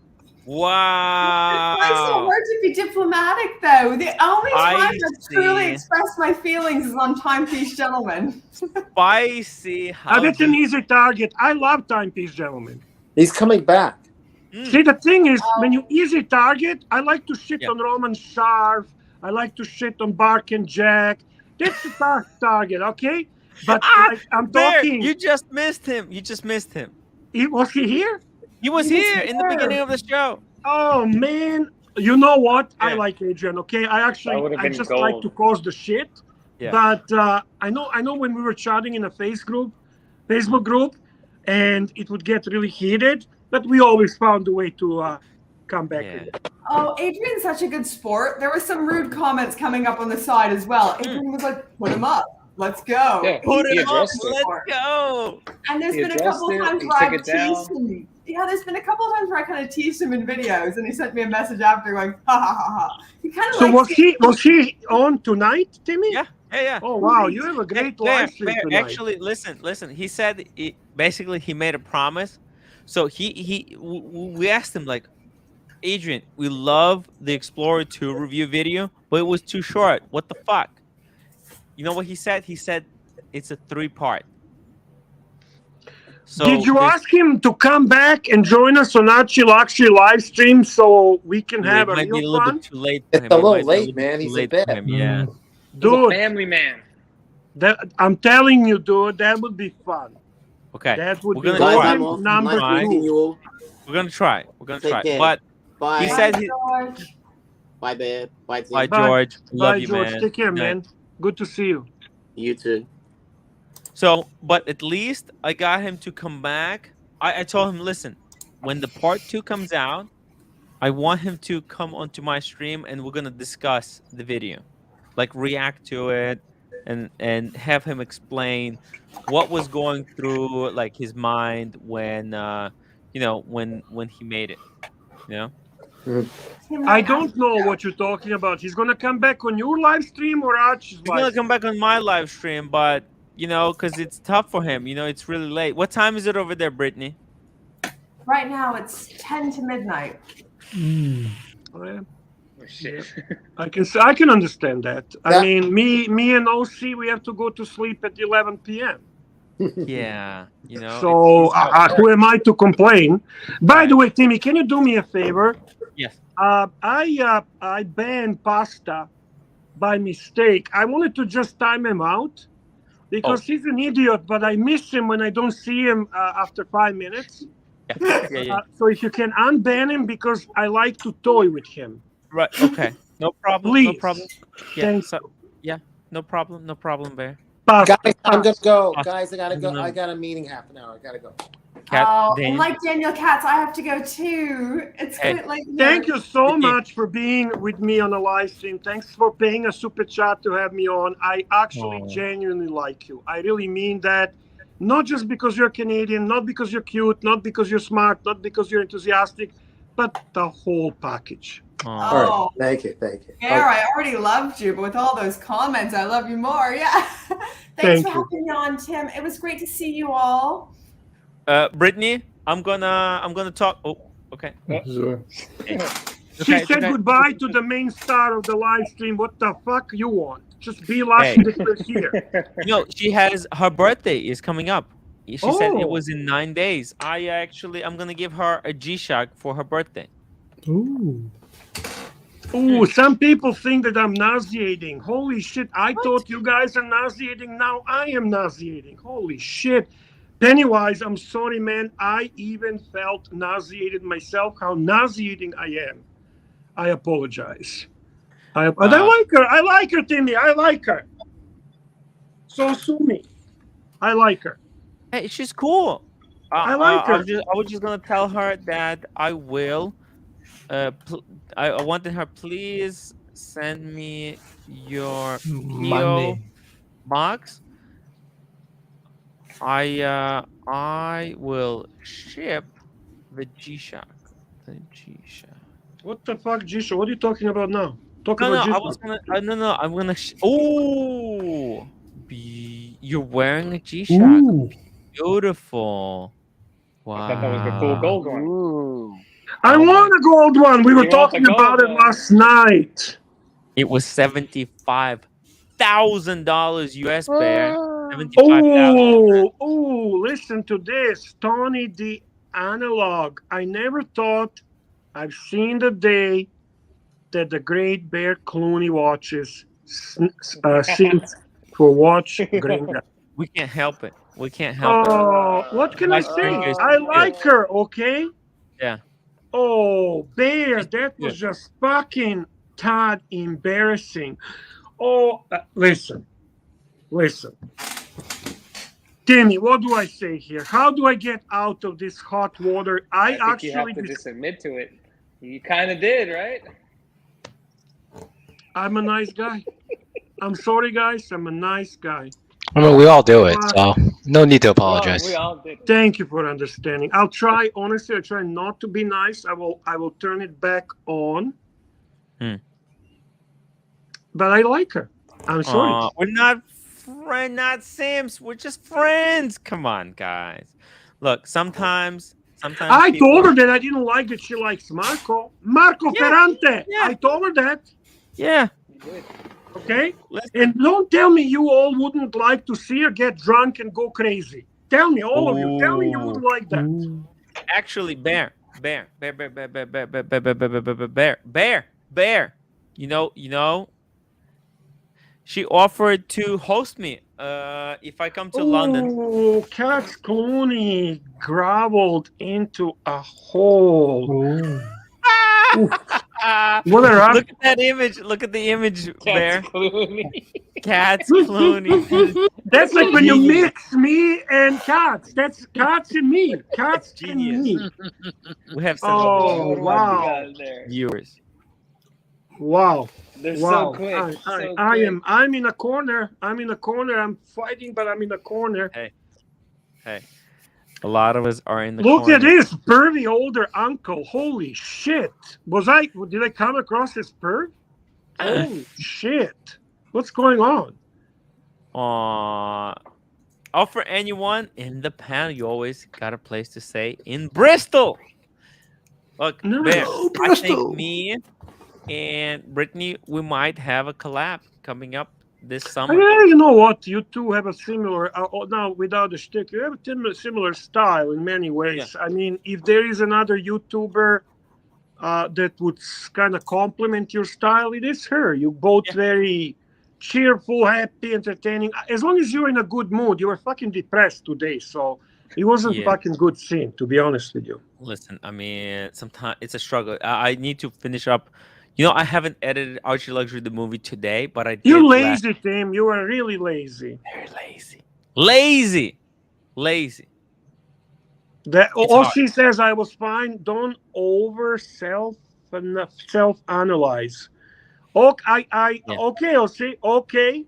Wow. It's so hard to be diplomatic, though. The only time I I've truly see. expressed my feelings is on Timepiece Gentlemen. Spicy. That's an easy target. I love Timepiece Gentlemen. He's coming back. See, the thing is, when you easy target, I like to shit on Roman Sharf. I like to shit on Bark and Jack. That's the target, okay? But like, I'm Bear, talking. you just missed him. You just missed him. Was he here? He was here in the beginning of the show. Oh man, you know what? I like Adrian. Okay, I just like gold. to cause the shit. Yeah. But I know when we were chatting in a Facebook group, and it would get really heated, but we always found a way to come back. Again. Oh, Adrian's such a good sport. There were some rude comments coming up on the side as well. Adrian was like, "Put him up. Let's go." Yeah, Put he him up. addressed it. Let's go. And there's He been a addressed couple it, times he where took I've it down. teased him. Yeah, there's been a couple times where I kind of teased him in videos, and he sent me a message after going, "Ha ha ha ha." He kind of So was he on tonight, Timmy? Yeah. Oh wow, you have a great live stream Bear, tonight. actually, listen. He said basically he made a promise. So we asked him like, Adrian, we love the Explorer 2 review video, but it was too short. What the fuck? You know what he said? He said it's a 3-part. So did you ask him to come back and join us on Archie Luxury live stream so we can have it a might be a real little fun? bit too late for him. It's a It little might be late, bit man. too He's in late for bed. him, Yeah. Dude, family man. I'm telling you, dude, that would be fun. Okay. That would We're be gonna try. point number Nice meeting 2. We're gonna try. Take care. But Bye. he said Bye, babe. Bye, Tim. Bye, George. Love Bye, you, George. man. Take care, Good man. night. Good to see you. You too. So, but at least I got him to come back. I told him, listen, when the part 2 comes out, I want him to come onto my stream and we're gonna discuss the video, like react to it, and have him explain what was going through like his mind when when he made it, I don't know what you're talking about. He's gonna come back on your live stream or Archie's He's gonna come back on my live stream, but because it's tough for him. It's really late. What time is it over there, Brittany? Right now, it's 10 to midnight. Oh, yeah. I can understand that. I mean, me and OC, we have to go to sleep at 11 p.m. Yeah, So who am I to complain? By the way, Timmy, can you do me a favor? Yes. I banned Pasta by mistake. I wanted to just time him out because he's an idiot, but I miss him when I don't see him after 5 minutes. Yeah. So if you can unban him, because I like to toy with him. Right. Okay. No problem. Please. No problem. Yeah. Thank Yeah. No problem. No problem, Bear. Guys, Pasta. I'm gonna go. Pasta. Guys, I gotta I'm go. gonna- I got a meeting half an hour. I gotta go. Cat, Oh, and Daniel. like Daniel Katz, I have to go too. It's Hey. quite late. Thank here. you so much for being with me on the live stream. Thanks for paying a super chat to have me on. I actually genuinely like you. I really mean that. Not just because you're Canadian, not because you're cute, not because you're smart, not because you're enthusiastic, but the whole package. All right. Thank you. Thank you. Bear, I already loved you, but with all those comments, I love you more. Yeah. Thanks Thank for having me on, Tim. It was great to see you all. Brittany, I'm gonna talk. Oh, okay. She said goodbye to the main star of the live stream. What the fuck you want? Just be lucky that you're here. No, she has her birthday is coming up. She said it Oh. was in 9 days. I'm gonna give her a G-Shock for her birthday. Ooh. Ooh, some people think that I'm nauseating. Holy shit, I thought you guys are nauseating. Now I am nauseating. Holy shit. Pennywise, I'm sorry, man. I even felt nauseated myself. How nauseating I am. I apologize. I like her. I like her, Timmy. I like her. So sue me. I like her. Hey, she's cool. I like her. I was just gonna tell her that I will. I wanted her, please send me your PO Money. box. I will ship the G-Shock. The G-Shock. What the fuck, Jisha? What are you talking about now? Talk No, about I Jisha. was gonna. No, I'm gonna. Oh, you're wearing a G-Shock. Ooh. Beautiful. Wow. I thought that was the cool gold one. I want a gold one. We were You want the talking about gold it one. last night. It was $75,000 US, Bear. Oh, listen to this. Tony the Analog. I never thought I've seen the day that the great Bear Clooney watches seems for watch Gringa. We can't help it. We can't help Oh, what can I Nice say? fingers. I like her, okay? Yeah. Oh, Bear, that was just fucking tad embarrassing. Oh, listen. Timmy, what do I say here? How do I get out of this hot water? I think you have to just admit to it. You kind of did, right? I'm a nice guy. I'm sorry, guys. I'm a nice guy. I mean, we all do it, so no need to apologize. We all did. Thank you for understanding. I'll try. Honestly, I try not to be nice. I will turn it back on. But I like her. I'm sorry. We're not Sims. We're just friends. Come on, guys. Look, sometimes I told her that I didn't like that she likes Marco Ferrante. I told her that. Yeah. Okay. And don't tell me you all wouldn't like to see her get drunk and go crazy. Tell me, all of you. Tell me you wouldn't like that. Actually, Bear. You know. She offered to host me if I come to London. Oh, Cat Clooney groveled into a hole. What a rock. Look at that image. Look at the image, Bear. Cats Clooney. That's like when you mix me and Cats. That's Cats and me. Cats and me. We have some wow. viewers. Wow. They're wow. so quick. I'm in a corner. I'm fighting, but I'm in a corner. Hey. A lot of us are in the Look corner. at this pervy older uncle. Holy shit. Did I come across this perv? Holy shit. What's going on? For anyone in the panel, you always got a place to say in Bristol. Look, No, Bear, I Bristol. think me and Brittany, we might have a collab coming up this summer. Yeah, you know what? You two have a similar, now without the shtick, you have a similar style in many ways. Yeah. I mean, if there is another YouTuber that would kind of complement your style, it is her. You both very cheerful, happy, entertaining. As long as you're in a good mood, you were fucking depressed today, so It wasn't Yeah. fucking good scene, to be honest with you. Listen, I mean, sometimes it's a struggle. I need to finish up. You know, I haven't edited Archie Luxury the movie today, but I did You last. lazy, Tim. You are really lazy. Very lazy. Lazy. It's All hard. she says, I was fine. Don't over self-analyze. Okay, Yeah. okay, Elsie. Okay.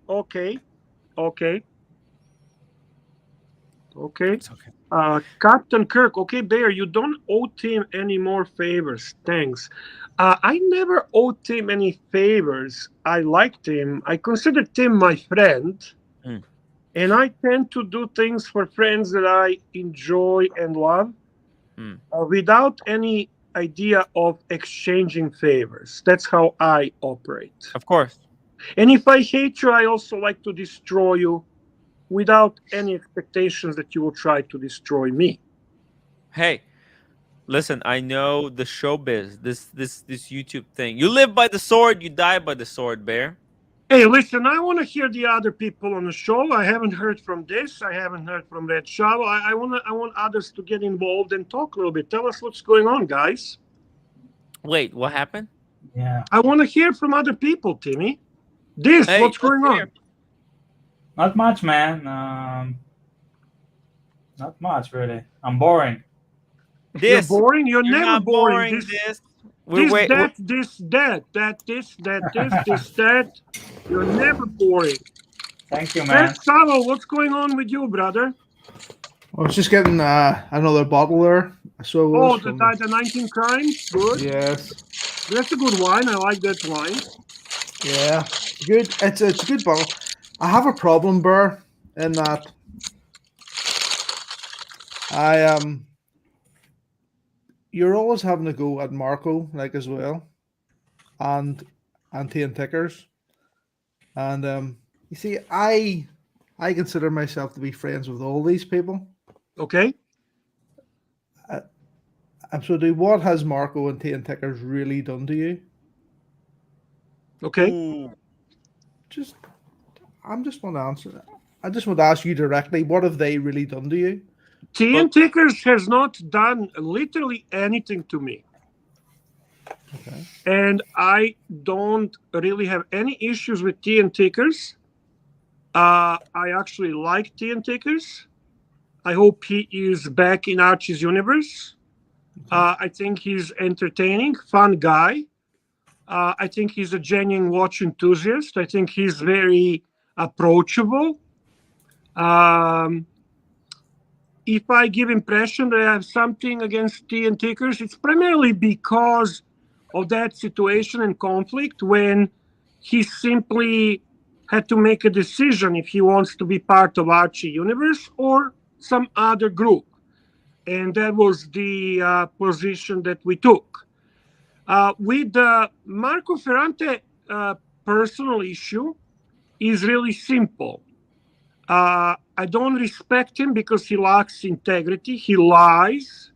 It's okay. Captain Kirk. Okay, Bear, you don't owe Tim any more favors. Thanks. I never owed Tim any favors. I liked him. I consider Tim my friend. Mm. And I tend to do things for friends that I enjoy and love without any idea of exchanging favors. That's how I operate. Of course. And if I hate you, I also like to destroy you without any expectations that you will try to destroy me. Hey, listen, I know the showbiz, this YouTube thing. You live by the sword, you die by the sword, Bear. Hey, listen, I want to hear the other people on the show. I haven't heard from this. I haven't heard from that show. I want others to get involved and talk a little bit. Tell us what's going on, guys. Wait, what happened? Yeah. I want to hear from other people, Timmy. What's going on? Not much, man. Not much, really. I'm boring. You're boring? You're never not boring. boring, This, that. You're never boring. Thank you, man. Salo, what's going on with you, brother? I was just getting another bottle there. So Oh, the 19 Crimes? Good. Yes. That's a good wine. I like that wine. Yeah, good. It's a good bottle. I have a problem, Burr, in that you're always having to go at Marco like as well, and Tea and Tickers, and you see, I consider myself to be friends with all these people. Okay. So, what has Marco and Tea and Tickers really done to you? Okay. Ooh. I just want to answer. I just want to ask you directly. What have they really done to you? Tea and Tickers has not done literally anything to me. Okay. And I don't really have any issues with Tea and Tickers. I actually like Tea and Tickers. I hope he is back in Archie's universe. I think he's entertaining, fun guy. I think he's a genuine watch enthusiast. I think he's very approachable. If I give impression that I have something against Tea and Tickers, it's primarily because of that situation and conflict when he simply had to make a decision if he wants to be part of Archie Universe or some other group. And that was the position that we took. With Marco Ferrante, personal issue is really simple. I don't respect him because he lacks integrity. He lies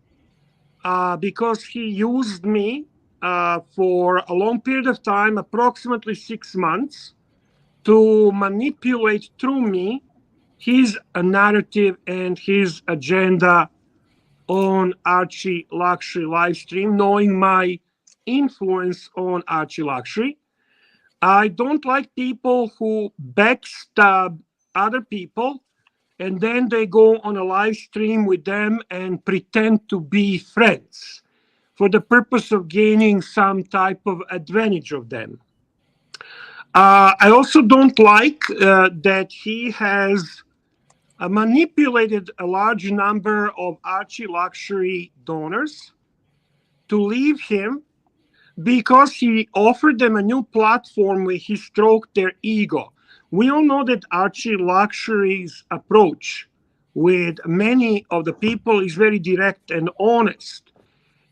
because he used me for a long period of time, approximately 6 months, to manipulate through me his narrative and his agenda on Archie Luxury livestream, knowing my influence on Archie Luxury. I don't like people who backstab other people and then they go on a live stream with them and pretend to be friends for the purpose of gaining some type of advantage of them. I also don't like that he has manipulated a large number of Archie Luxury donors to leave him because he offered them a new platform where he stroked their ego. We all know that Archie Luxury's approach with many of the people is very direct and honest.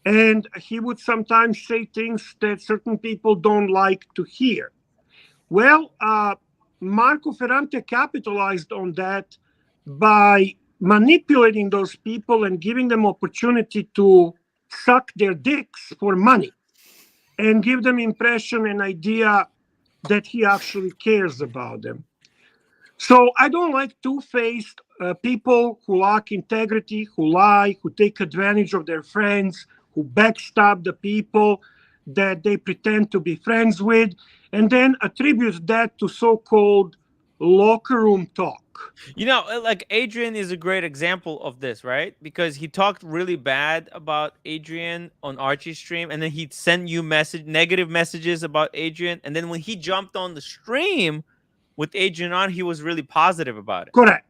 And he would sometimes say things that certain people don't like to hear. Well, Marco Ferrante capitalized on that by manipulating those people and giving them opportunity to suck their dicks for money and give them impression and idea that he actually cares about them. So I don't like two-faced people who lack integrity, who lie, who take advantage of their friends, who backstab the people that they pretend to be friends with, and then attribute that to so-called locker room talk. You know, like Adrian is a great example of this, right? Because he talked really bad about Adrian on Archie's stream, and then he'd send you negative messages about Adrian, and then when he jumped on the stream with Adrian on, he was really positive about it. Correct.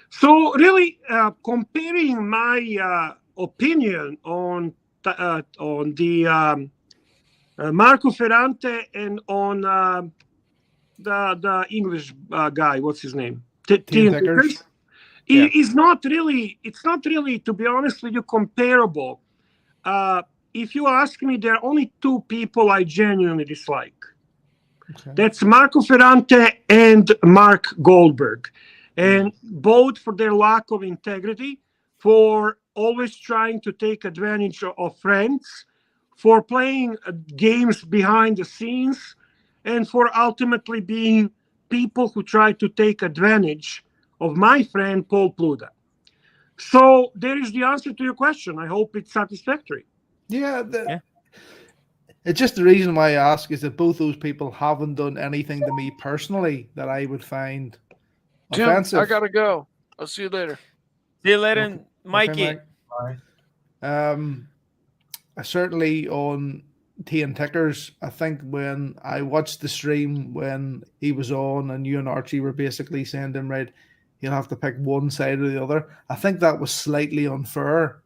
So really, comparing my opinion on the Marco Ferrante and on the English guy, what's his name? Tian Tickers. Yeah. It's not really, to be honest with you, comparable. If you ask me, there are only two people I genuinely dislike. Okay. That's Marco Ferrante and Mark Goldberg. And both for their lack of integrity, for always trying to take advantage of friends, for playing games behind the scenes, and for ultimately being people who try to take advantage of my friend Paul Pluda. So there is the answer to your question. I hope it's satisfactory. Yeah. It's just the reason why I ask is that both those people haven't done anything to me personally that I would find Tim, offensive. I gotta go. I'll see you later. See you later, Okay, Mikey. Mike. Certainly on Tian Tickers, I think when I watched the stream when he was on and you and Archie were basically saying to him, right, you'll have to pick one side or the other. I think that was slightly unfair.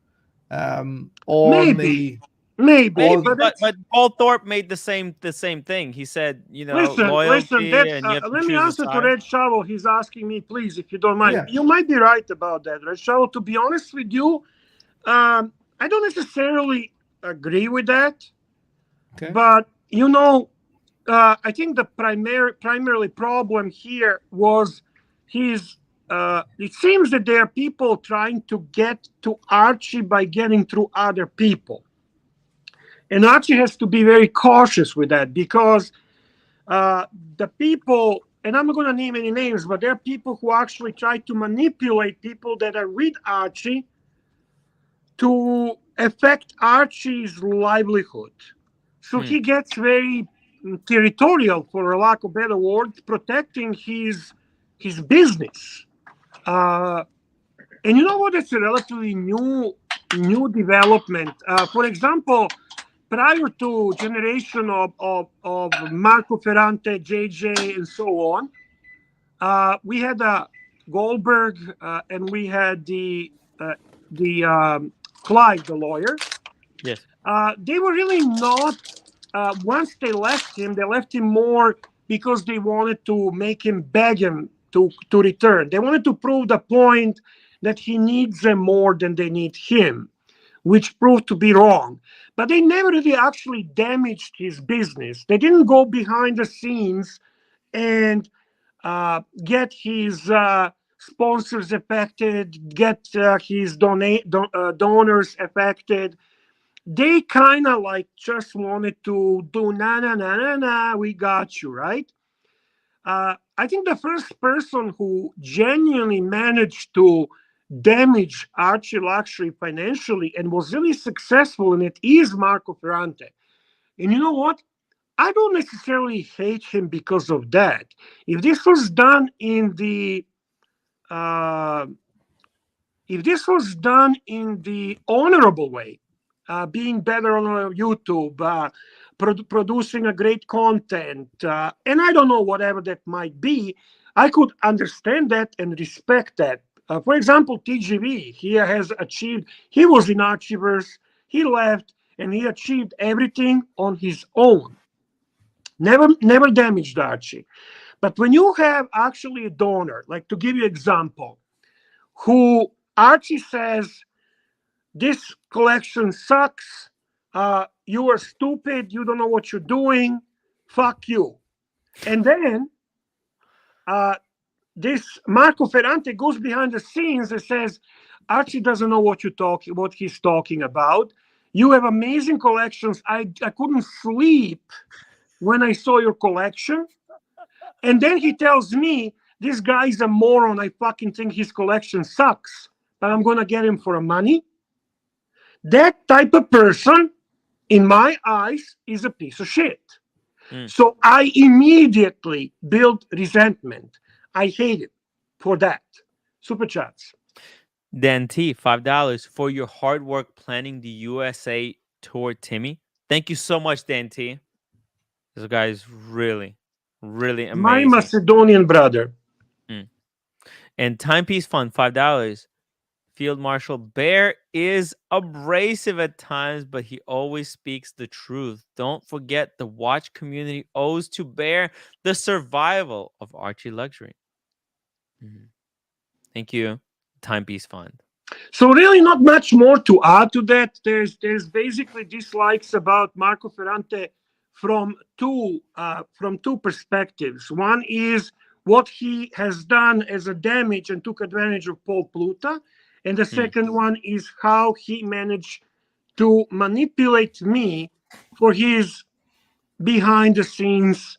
Maybe, but Paul Thorpe made the same thing. He said, you know, loyalty, and you have to let me choose a answer to side. Red Shovel. He's asking me, please, if you don't mind. Yeah. You might be right about that, Red Shovel. To be honest with you, I don't necessarily agree with that. Okay. But you know, I think the primarily problem here was his. It seems that there are people trying to get to Archie by getting through other people. And Archie has to be very cautious with that because the people, and I'm not going to name any names, but there are people who actually try to manipulate people that are with Archie to affect Archie's livelihood. So he gets very territorial, for a lack of better word, protecting his business. And you know what? It's a relatively new development. For example, prior to generation of Marco Ferrante, JJ, and so on, we had Goldberg and we had the Clyde, the lawyer. Yes. They were really not. Once they left him more because they wanted to make him beg him to return. They wanted to prove the point that he needs them more than they need him, which proved to be wrong. But they never really actually damaged his business. They didn't go behind the scenes and get his sponsors affected, get his donors affected. They kind of like just wanted to do na, we got you, right? I think the first person who genuinely managed to damage Archie Luxury financially and was really successful in it is Marco Ferrante. And you know what? I don't necessarily hate him because of that. If this was done in the honorable way, being better on YouTube, producing a great content, and I don't know, whatever that might be, I could understand that and respect that. For example, TGV, he was in Archieverse, he left, and he achieved everything on his own. Never damaged Archie. But when you have actually a donor, like to give you an example, who Archie says, this collection sucks, you are stupid, you don't know what you're doing, fuck you. And then this Marco Ferrante goes behind the scenes and says, Archie doesn't know what he's talking about. You have amazing collections. I couldn't sleep when I saw your collection. And then he tells me this guy's a moron. I fucking think his collection sucks, but I'm going to get him for money. That type of person, in my eyes, is a piece of shit. So I immediately built resentment. I hate it for that. Super chats. Dan T, $5 for your hard work planning the USA tour, Timmy. Thank you so much, Dan T. This guy is really, really amazing. My Macedonian brother. And Timepiece Fund, $5. Field Marshal Bear is abrasive at times, but he always speaks the truth. Don't forget the watch community owes to Bear the survival of Archie luxury. Thank you, Timepiece Fund. So really not much more to add to that. There's basically dislikes about Marco Ferrante from two perspectives. One is what he has done as a damage and took advantage of Paul Pluta. And the second one is how he managed to manipulate me for his behind the scenes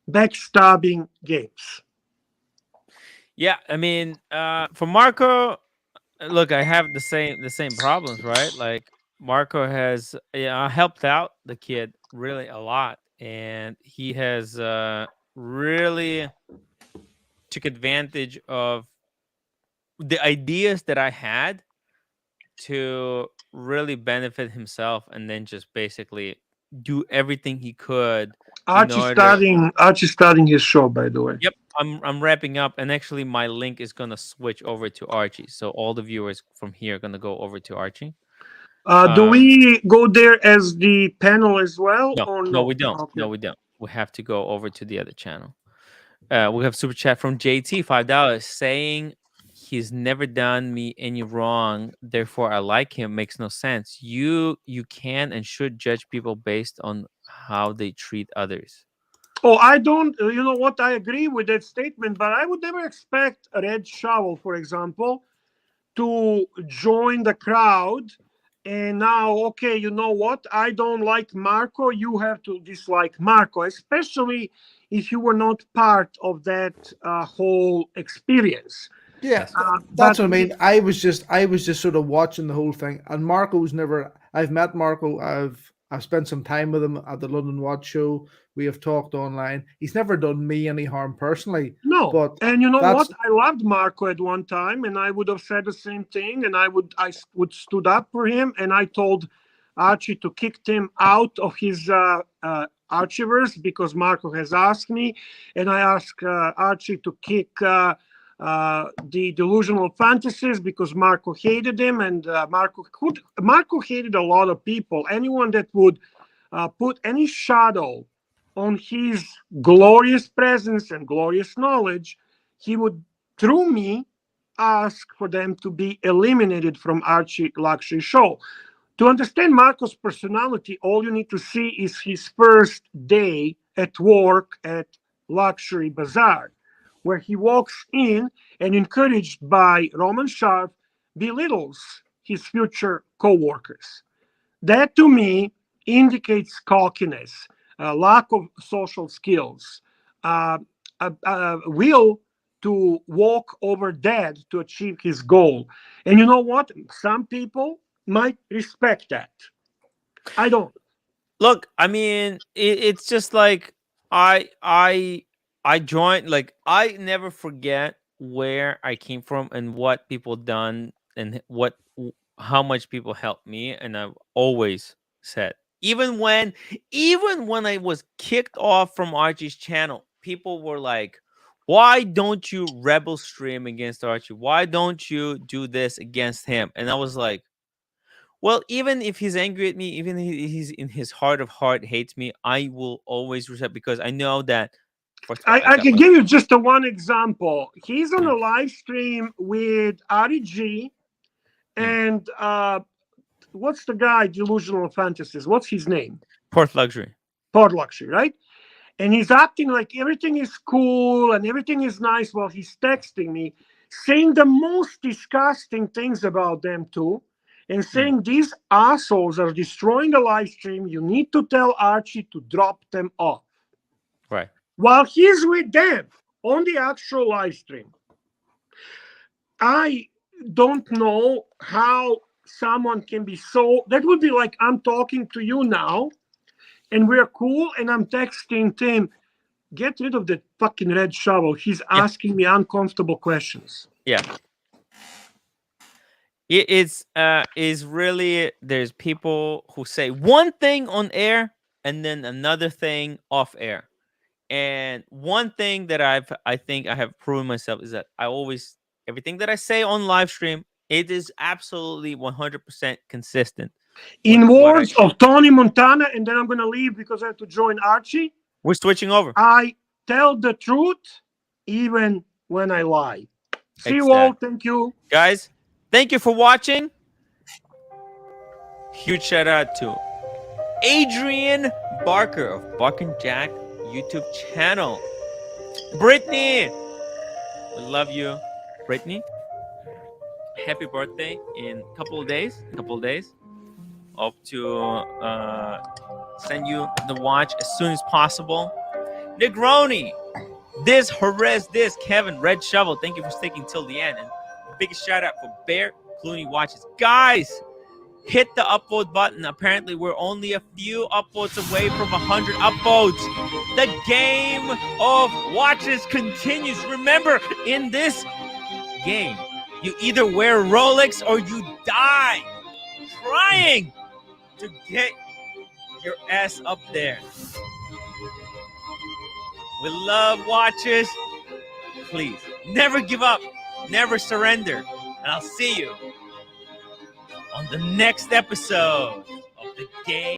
backstabbing games. Yeah, I mean, for Marco, look, I have the same problems, right? Like Marco has helped out the kid really a lot, and he has really took advantage of the ideas that I had to really benefit himself, and then just basically do everything he could. Archie's starting his show, by the way. Yep, I'm wrapping up, and actually my link is gonna switch over to Archie, so all the viewers from here are gonna go over to Archie. Do we go there as the panel as well? No, or no, we don't. Okay. No, we don't. We have to go over to the other channel. We have super chat from JT, $5, saying he's never done me any wrong, therefore I like him. Makes no sense. You can and should judge people based on how they treat others. Oh, I don't, you know what, I agree with that statement, but I would never expect Red Shovel, for example, to join the crowd and now, okay, you know what, I don't like Marco, you have to dislike Marco, especially if you were not part of that whole experience. Yeah, that's what I mean. I was just sort of watching the whole thing, and Marco's never. I've met Marco. I've spent some time with him at the London Watch Show. We have talked online. He's never done me any harm personally. No, but and you know what? I loved Marco at one time, and I would have said the same thing, and I would stood up for him, and I told Archie to kick him out of his Archiverse because Marco has asked me, and I asked Archie to kick the Delusional Fantasies because Marco hated him, and Marco hated a lot of people. Anyone that would put any shadow on his glorious presence and glorious knowledge, he would, through me, ask for them to be eliminated from Archie Luxury Show. To understand Marco's personality, all you need to see is his first day at work at Luxury Bazaar, where he walks in and, encouraged by Roman Sharp, belittles his future co-workers. That, to me, indicates cockiness, lack of social skills, will to walk over dead to achieve his goal. And you know what? Some people might respect that. I don't. Look, I mean, it's just like I joined. Like, I never forget where I came from and what people done and how much people helped me, and I've always said, even when I was kicked off from Archie's channel, people were like, why don't you rebel stream against Archie? Why don't you do this against him? And I was like, well, even if he's angry at me, even if he's in his heart of heart hates me, I will always respect, because I know that. I can give you just one example. He's on a live stream with Ari G and what's the guy, Delusional Fantasies? What's his name? Port Luxury, right? And he's acting like everything is cool and everything is nice while he's texting me, saying the most disgusting things about them too, and saying these assholes are destroying the live stream. You need to tell Archie to drop them off. Right. While he's with them. on the actual live stream, I don't know how someone can be so. That would be like I'm talking to you now, and we're cool, and I'm texting Tim, get rid of that fucking red shovel. He's asking me uncomfortable questions. Yeah. It is really, there's people who say one thing on air and then another thing off air. And one thing that I think I have proven myself is that everything that I say on live stream, it is absolutely 100% consistent. In words of Tony Montana, and then I'm going to leave because I have to join Archie. We're switching over. I tell the truth even when I lie. See you all. Thank you. Guys, thank you for watching. Huge shout out to Adrian Barker of Buck and Jack YouTube channel. Brittany, we love you. Brittany, happy birthday in a couple of days. Hope to send you the watch as soon as possible. Negroni, this Jerez, this Kevin, Red Shovel, thank you for sticking till the end. And the biggest shout out for Bear Clooney Watches. Guys, hit the upvote button. Apparently, we're only a few upvotes away from 100 upvotes. The game of watches continues. Remember, in this game, you either wear Rolex or you die trying to get your ass up there. We love watches. Please, never give up. Never surrender. And I'll see you on the next episode of the game.